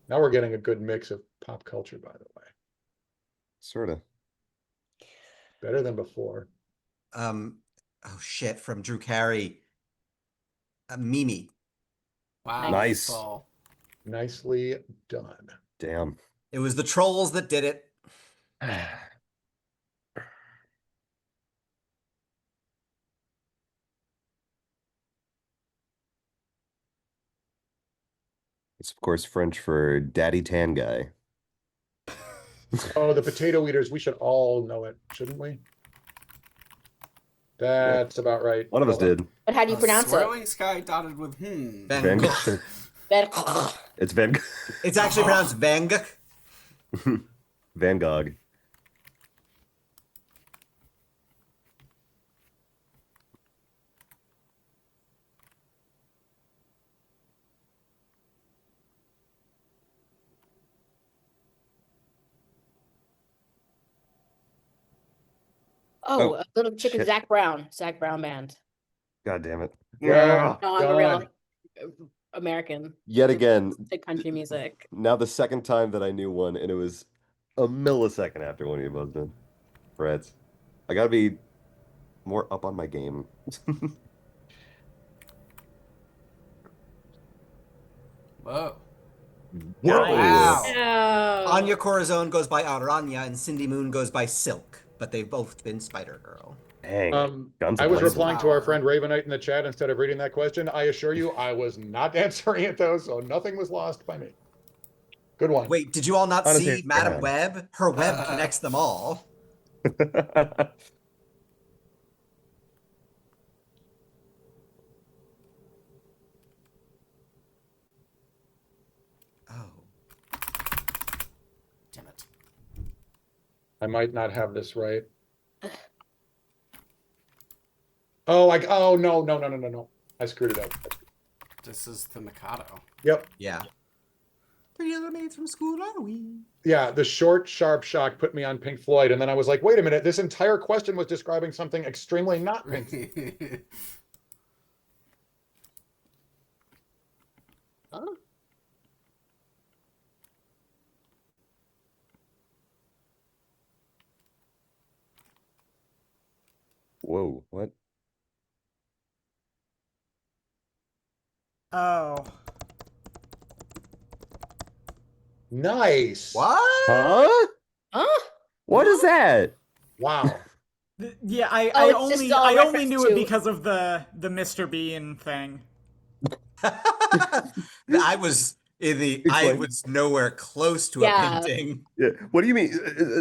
Speaker 1: Now we're getting a good mix of pop culture, by the way.
Speaker 5: Sort of.
Speaker 1: Better than before.
Speaker 8: Oh shit, from Drew Carey. Mimi.
Speaker 3: Wow.
Speaker 5: Nice.
Speaker 3: Paul.
Speaker 1: Nicely done.
Speaker 5: Damn.
Speaker 8: It was the trolls that did it.
Speaker 5: It's of course French for daddy tan guy.
Speaker 1: Oh, the potato eaters. We should all know it, shouldn't we? That's about right.
Speaker 5: One of us
Speaker 1: Hold on.
Speaker 5: did.
Speaker 2: But how do you pronounce it?
Speaker 3: Swirling sky dotted with
Speaker 8: Van
Speaker 5: Van
Speaker 8: Gogh.
Speaker 5: Gogh.
Speaker 2: Van-
Speaker 5: It's Van Gogh.
Speaker 8: It's actually pronounced Van Gogh.
Speaker 5: Van Gogh.
Speaker 2: Oh,
Speaker 5: Oh,
Speaker 2: a little chicken,
Speaker 5: shit.
Speaker 2: Zach Brown. Zach Brown band.
Speaker 5: God damn it.
Speaker 1: Yeah.
Speaker 2: No, I'm a real
Speaker 1: Done.
Speaker 2: American.
Speaker 5: Yet again,
Speaker 2: To country music.
Speaker 5: now the second time that I knew one, and it was a millisecond after one of you buzzed in. Reds. I gotta be more up on my game.
Speaker 3: Whoa.
Speaker 5: Whoa.
Speaker 3: Wow.
Speaker 2: Oh.
Speaker 8: Anya Corazon goes by Aranya and Cindy Moon goes by Silk, but they've both been Spider Girl.
Speaker 5: Dang. Guns
Speaker 1: I was
Speaker 5: a-blazing.
Speaker 1: replying to our friend Ravenite in the chat instead of reading that question. I assure you, I was not answering it though, so nothing was lost by me. Good one.
Speaker 8: Wait, did you all not
Speaker 5: Honestly,
Speaker 8: see Madam
Speaker 5: yeah.
Speaker 8: Web? Her web connects them all. Oh.
Speaker 3: Damn it.
Speaker 1: I might not have this right. Oh, no. I screwed it up.
Speaker 3: This is the Mikado.
Speaker 1: Yep.
Speaker 8: Yeah. Three other maids from school are we?
Speaker 1: Yeah, the short, sharp shock put me on Pink Floyd, and then I was like, wait a minute, this entire question was describing something extremely not Pink Floyd. Huh?
Speaker 5: Whoa, what?
Speaker 9: Oh.
Speaker 1: Nice.
Speaker 8: What?
Speaker 5: Huh?
Speaker 2: Huh?
Speaker 5: What is that?
Speaker 1: Wow.
Speaker 9: Yeah, I
Speaker 2: it's just all
Speaker 9: only
Speaker 2: reference
Speaker 9: knew it
Speaker 2: to-
Speaker 9: because of the Mr. Bean thing.
Speaker 8: I was
Speaker 5: Explain.
Speaker 8: was nowhere close to
Speaker 2: Yeah.
Speaker 8: a painting.
Speaker 5: Yeah. What do you mean?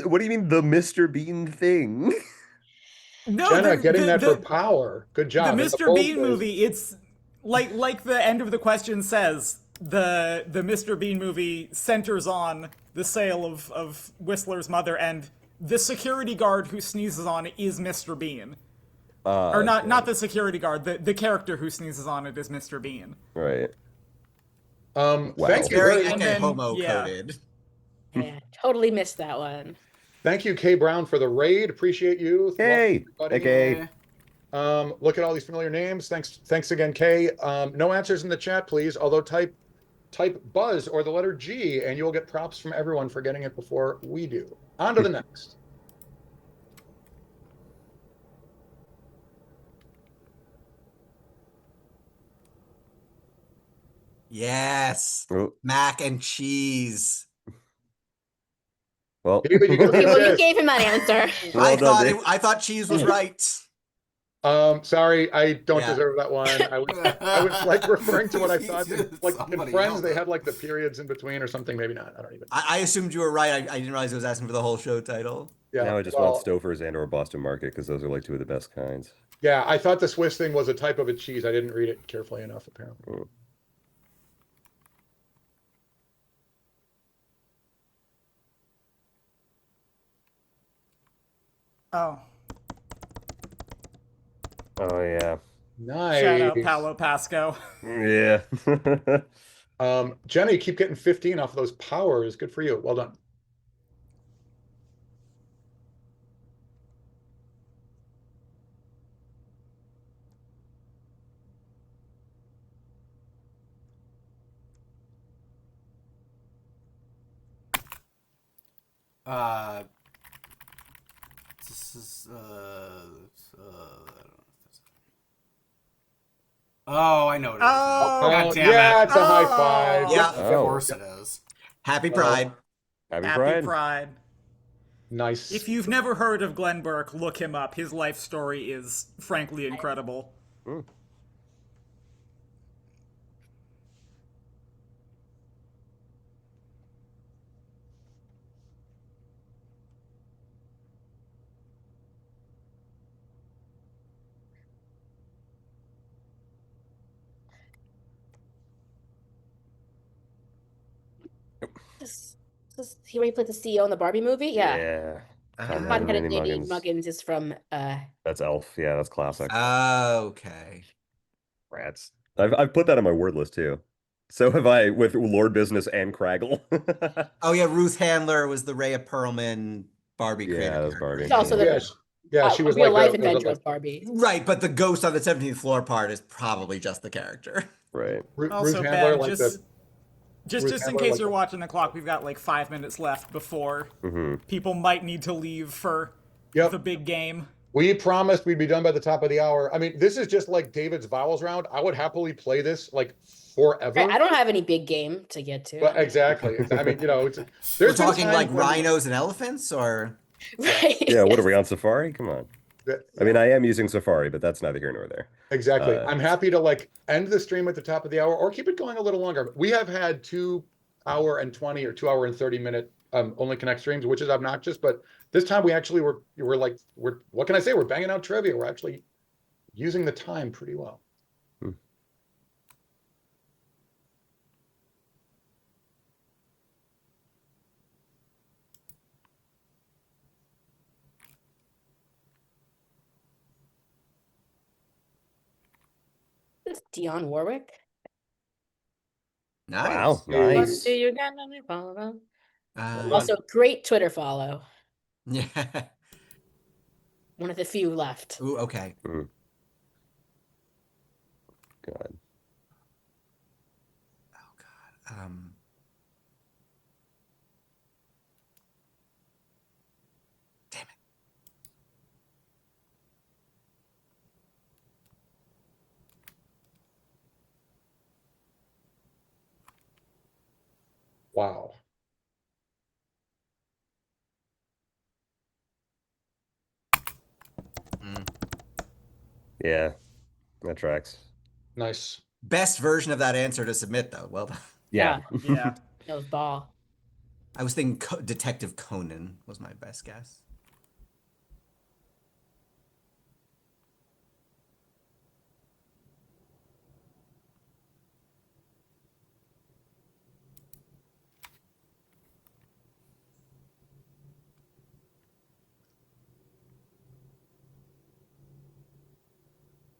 Speaker 5: What do you mean the Mr. Bean thing?
Speaker 9: No,
Speaker 1: Jenna, getting that for power. Good
Speaker 9: the
Speaker 1: job. And
Speaker 9: Mr.
Speaker 1: bold
Speaker 9: Bean
Speaker 1: was-
Speaker 9: movie, it's like the end of the question says, the Mr. Bean movie centers on the sale of Whistler's mother, and the security guard who sneezes on it is Mr. Bean. Or not the security guard, the character who sneezes on it is Mr. Bean.
Speaker 5: Right.
Speaker 1: Wow.
Speaker 8: It's
Speaker 1: Thank you.
Speaker 8: very
Speaker 9: And then-
Speaker 8: homo
Speaker 9: yeah.
Speaker 8: coded.
Speaker 2: Yeah, totally missed that one.
Speaker 1: Thank you, Kay Brown, for the raid. Appreciate you.
Speaker 5: Hey.
Speaker 1: Welcome,
Speaker 5: Okay.
Speaker 3: Yeah.
Speaker 1: Look at all these familiar names. Thanks again, Kay. No answers in the chat, please. Although type Buzz or the letter G, and you will get props from everyone for getting it before we do. On to the next.
Speaker 8: Yes.
Speaker 5: Oh,
Speaker 8: Mac and cheese.
Speaker 5: well.
Speaker 1: David, you
Speaker 2: Okay, well, you
Speaker 1: Yes.
Speaker 2: gave him that answer.
Speaker 5: Well done, Dave.
Speaker 8: I thought cheese was right.
Speaker 1: Sorry, I don't
Speaker 8: Yeah.
Speaker 1: deserve that one. I was like referring to what I thought. Like in
Speaker 3: Somebody
Speaker 1: Friends,
Speaker 3: else.
Speaker 1: they had like the periods in between or something. Maybe not. I don't even.
Speaker 8: I assumed you were right. I didn't realize I was asking for the whole show title.
Speaker 1: Yeah.
Speaker 5: Now I just
Speaker 1: well,
Speaker 5: want Stouffer's and or Boston Market because those are like two of the best kinds.
Speaker 1: Yeah, I thought the Swiss thing was a type of a cheese. I didn't read it carefully enough, apparently.
Speaker 5: Mm.
Speaker 9: Oh.
Speaker 5: Oh yeah.
Speaker 1: Nice.
Speaker 9: Shout out Paolo Pasco.
Speaker 5: Yeah.
Speaker 1: Jenny, keep getting 15 off of those powers. Good for you. Well done.
Speaker 3: This is oh, I know what it is.
Speaker 9: Oh.
Speaker 3: God damn
Speaker 1: yeah,
Speaker 3: it.
Speaker 1: it's a high
Speaker 9: Oh.
Speaker 1: five.
Speaker 8: Yeah.
Speaker 3: Of
Speaker 5: Oh.
Speaker 3: course it is.
Speaker 8: Happy Pride.
Speaker 5: Happy
Speaker 9: Happy
Speaker 5: Pride.
Speaker 9: Pride.
Speaker 1: Nice.
Speaker 9: If you've never heard of Glenn Burke, look him up. His life story is frankly incredible.
Speaker 5: Mm.
Speaker 2: He already played the CEO in the Barbie movie? Yeah.
Speaker 5: Yeah.
Speaker 8: Ah.
Speaker 2: Cotton Headed
Speaker 5: Danny
Speaker 2: Danny
Speaker 5: Muggins.
Speaker 2: Muggins is from
Speaker 5: That's Elf. Yeah, that's classic.
Speaker 8: Okay.
Speaker 5: Rats. I've put that on my word list too. So have I with Lord Business and Craggle.
Speaker 8: Oh yeah, Ruth Handler was the Rhea Perlman Barbie creator.
Speaker 5: Yeah, that was
Speaker 8: character.
Speaker 5: Barbie.
Speaker 2: It's also the
Speaker 1: Yeah, she was
Speaker 2: real
Speaker 1: like
Speaker 2: life
Speaker 1: a- was a-
Speaker 2: adventure of Barbie.
Speaker 8: Right, but the ghost on the 17th floor part is probably just the character.
Speaker 5: Right.
Speaker 9: Also,
Speaker 1: Ruth Handler,
Speaker 9: Ben,
Speaker 1: like
Speaker 9: just
Speaker 1: Ruth
Speaker 9: in
Speaker 1: Handler,
Speaker 9: case
Speaker 1: like
Speaker 9: you're
Speaker 1: the-
Speaker 9: watching the clock, we've got like 5 minutes left before
Speaker 5: Hmm.
Speaker 9: people might need to leave for
Speaker 1: Yep.
Speaker 9: the big game.
Speaker 1: We promised we'd be done by the top of the hour. I mean, this is just like David's vowels round. I would happily play this like forever.
Speaker 2: I don't have any big game to get to.
Speaker 1: But exactly. I mean, you know, it's
Speaker 8: We're
Speaker 1: there's been
Speaker 8: talking
Speaker 1: times
Speaker 8: like
Speaker 1: when-
Speaker 8: rhinos and elephants, or
Speaker 2: Right.
Speaker 5: Yeah, what are we on Safari? Come on.
Speaker 1: Yeah,
Speaker 5: I mean, I am using Safari, but that's neither here nor there.
Speaker 1: exactly.
Speaker 5: Uh,
Speaker 1: I'm happy to like end the stream at the top of the hour or keep it going a little longer. We have had 2-hour and 20 or 2-hour and 30-minute only connect streams, which is obnoxious, but this time we actually were what can I say? We're banging out trivia. We're actually using the time pretty well.
Speaker 2: This is Dionne Warwick.
Speaker 8: Nice.
Speaker 5: Wow, nice.
Speaker 2: Do you got me follow?
Speaker 8: Uh,
Speaker 2: Also, great Twitter follow.
Speaker 8: yeah.
Speaker 2: One of the few left.
Speaker 8: Ooh, okay.
Speaker 5: God.
Speaker 8: Oh God. Damn it.
Speaker 1: Wow.
Speaker 5: Yeah, that tracks.
Speaker 1: Nice.
Speaker 8: Best version of that answer to submit, though. Well done.
Speaker 5: Yeah.
Speaker 9: Yeah.
Speaker 2: That was ball.
Speaker 8: I was thinking Detective Conan was my best guess.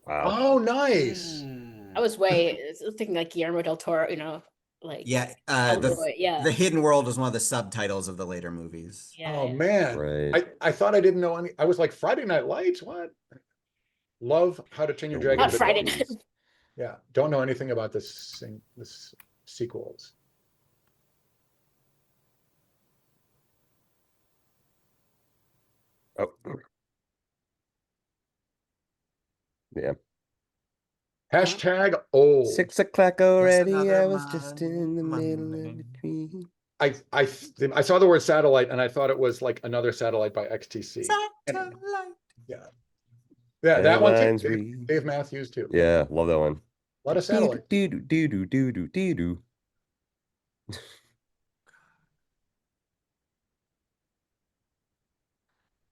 Speaker 5: Wow.
Speaker 1: Oh, nice.
Speaker 2: I was thinking like Guillermo del Toro, like
Speaker 8: Yeah.
Speaker 2: Hellboy, yeah.
Speaker 8: The Hidden World was one of the subtitles of the later movies.
Speaker 2: Yeah,
Speaker 1: Oh
Speaker 2: yeah.
Speaker 1: man.
Speaker 5: Right.
Speaker 1: I thought I didn't know any. I was like Friday Night Lights. What? Love How to Train Your Dragon.
Speaker 2: Not
Speaker 1: but
Speaker 2: Friday
Speaker 1: don't-
Speaker 2: Night.
Speaker 1: Yeah. Don't know anything about this sequels.
Speaker 5: Oh. Yeah.
Speaker 1: Hashtag old.
Speaker 5: 6 o'clock already.
Speaker 8: another
Speaker 5: I was just in the middle of
Speaker 8: Monday.
Speaker 5: the tree.
Speaker 1: I saw the word satellite and I thought it was like another satellite by XTC.
Speaker 8: Satellite.
Speaker 1: Yeah. Yeah, that one
Speaker 5: Airlines
Speaker 1: too.
Speaker 5: read.
Speaker 1: Dave Matthews too.
Speaker 5: Yeah, love that one.
Speaker 1: A lot of satellite.
Speaker 5: Do do do do do do do do.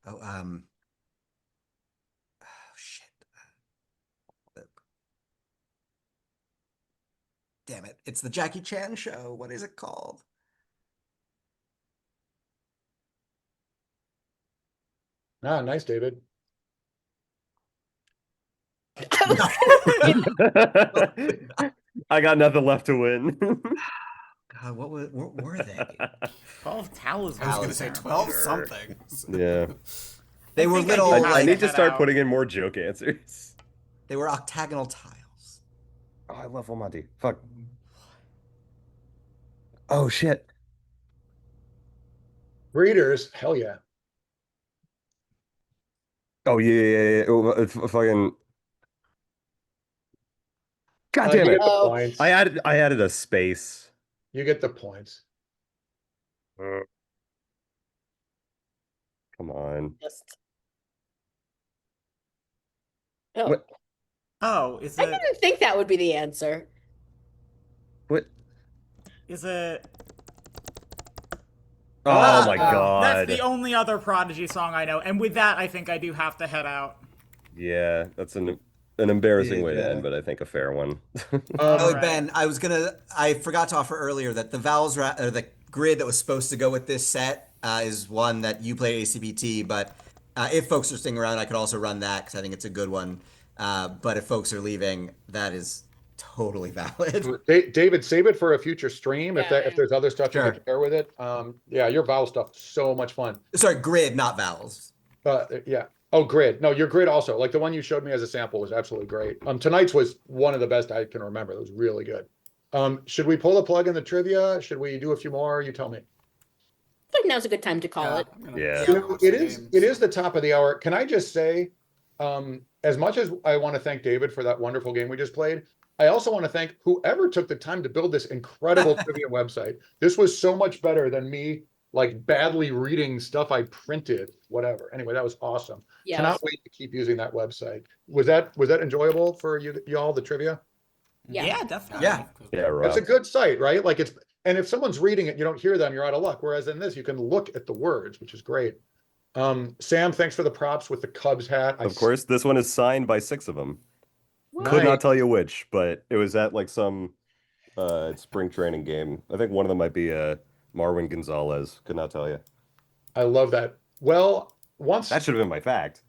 Speaker 8: Oh, shit. Damn it. It's the Jackie Chan show. What is it called?
Speaker 1: Ah, nice, David.
Speaker 5: I got nothing left to win.
Speaker 8: God, what were they?
Speaker 9: 12 talismans.
Speaker 3: I was gonna say
Speaker 9: apparently.
Speaker 3: 12 something.
Speaker 5: Yeah.
Speaker 8: They were
Speaker 9: think I do
Speaker 8: little,
Speaker 9: have
Speaker 5: I
Speaker 8: like,
Speaker 5: need to
Speaker 9: head
Speaker 5: start
Speaker 9: out.
Speaker 5: putting in more joke answers.
Speaker 8: they were octagonal tiles.
Speaker 5: Oh, I love Almaty. Fuck. Oh shit.
Speaker 1: Breeders, hell yeah.
Speaker 5: Oh yeah. Oh, it's fucking. God
Speaker 1: You
Speaker 5: damn
Speaker 1: get
Speaker 5: it!
Speaker 1: the
Speaker 2: Oh.
Speaker 1: points.
Speaker 5: I added a space.
Speaker 1: You get the points.
Speaker 5: Come on.
Speaker 2: Just. Oh,
Speaker 5: What?
Speaker 9: Oh, is
Speaker 2: I
Speaker 9: it?
Speaker 2: didn't think that would be the answer.
Speaker 5: What?
Speaker 9: Is it?
Speaker 5: Oh my
Speaker 2: Uh-oh.
Speaker 5: god.
Speaker 9: That's the only other Prodigy song I know, and with that, I think I do have to head out.
Speaker 5: Yeah, that's an embarrassing way to
Speaker 1: Yeah.
Speaker 5: end, but I think a fair one.
Speaker 8: Oh,
Speaker 9: Alright.
Speaker 8: Ben, I forgot to offer earlier that the the grid that was supposed to go with this set is one that you play ACBT, but if folks are sticking around, I could also run that because I think it's a good one. But if folks are leaving, that is totally valid.
Speaker 1: David, save it for a future stream if
Speaker 2: Yeah.
Speaker 1: if there's other stuff you
Speaker 8: Sure.
Speaker 1: can share with it. Yeah, your vowel stuff so much fun.
Speaker 8: Sorry, grid, not vowels.
Speaker 1: Yeah. Oh, grid. No, your grid also. Like the one you showed me as a sample was absolutely great. Tonight's was one of the best I can remember. It was really good. Should we pull the plug in the trivia? Should we do a few more? You tell me.
Speaker 2: I think now's a good time to call it.
Speaker 3: I'm gonna
Speaker 5: Yeah.
Speaker 1: You know,
Speaker 3: watch
Speaker 1: it
Speaker 3: the
Speaker 1: is
Speaker 3: games.
Speaker 1: the top of the hour. Can I just say, as much as I want to thank David for that wonderful game we just played, I also want to thank whoever took the time to build this incredible trivia website. This was so much better than me like badly reading stuff I printed, whatever. Anyway, that was awesome.
Speaker 2: Yeah.
Speaker 1: Cannot wait to keep using that website. Was that enjoyable for y'all, the trivia?
Speaker 2: Yeah.
Speaker 9: Definitely.
Speaker 8: Yeah.
Speaker 5: Yeah,
Speaker 1: It's a
Speaker 5: right.
Speaker 1: good site, right? Like and if someone's reading it, you don't hear them, you're out of luck. Whereas in this, you can look at the words, which is great. Sam, thanks for the props with the Cubs hat.
Speaker 5: Of course, this one is signed by 6 of them. Could
Speaker 1: Nice.
Speaker 5: not tell you which, but it was at like some spring training game. I think one of them might be Marwin Gonzalez. Could not tell you.
Speaker 1: I love that. Well, once
Speaker 5: That should have been my fact.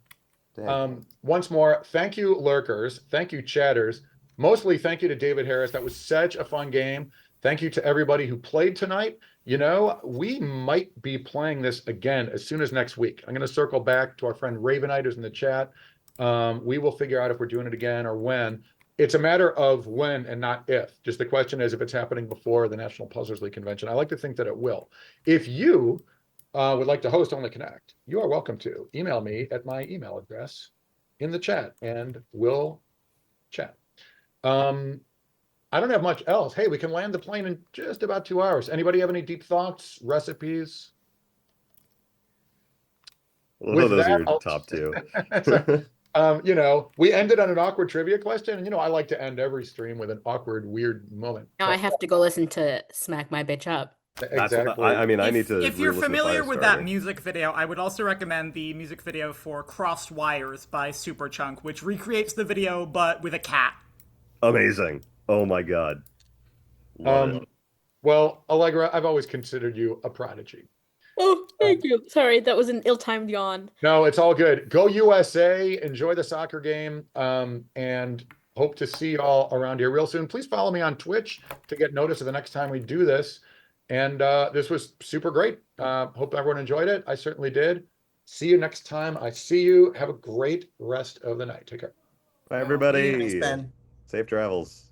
Speaker 5: Damn.
Speaker 1: once more, thank you, lurkers. Thank you, chatters. Mostly thank you to David Harris. That was such a fun game. Thank you to everybody who played tonight. You know, we might be playing this again as soon as next week. I'm going to circle back to our friend Ravenite who's in the chat. We will figure out if we're doing it again or when. It's a matter of when and not if. Just the question is if it's happening before the National Puzzlers League convention. I like to think that it will. If you would like to host Only Connect, you are welcome to email me at my email address in the chat and we'll chat. I don't have much else. Hey, we can land the plane in just about 2 hours. Anybody have any deep thoughts, recipes?
Speaker 5: Well,
Speaker 1: With
Speaker 5: those
Speaker 1: that,
Speaker 5: are your
Speaker 1: I'll-
Speaker 5: top two.
Speaker 1: You know, we ended on an awkward trivia question, and you know, I like to end every stream with an awkward, weird moment.
Speaker 2: Now I have to go listen to Smack My Bitch Up.
Speaker 5: That's
Speaker 1: Exactly.
Speaker 5: what I mean, I need to.
Speaker 9: If you're
Speaker 5: re-listen to
Speaker 9: familiar with that
Speaker 5: Firestarter.
Speaker 9: music video, I would also recommend the music video for Crossed Wires by Superchunk, which recreates the video but with a cat.
Speaker 5: Amazing. Oh my god. Love it.
Speaker 1: Well, Allegra, I've always considered you a prodigy.
Speaker 2: Oh, thank you. Sorry, that was an ill-timed yawn.
Speaker 1: No, it's all good. Go USA, enjoy the soccer game, and hope to see y'all around here real soon. Please follow me on Twitch to get notice of the next time we do this. And this was super great. Hope everyone enjoyed it. I certainly did. See you next time. I see you. Have a great rest of the night. Take care.
Speaker 5: Bye, everybody.
Speaker 8: Thanks, Ben.
Speaker 5: Safe travels.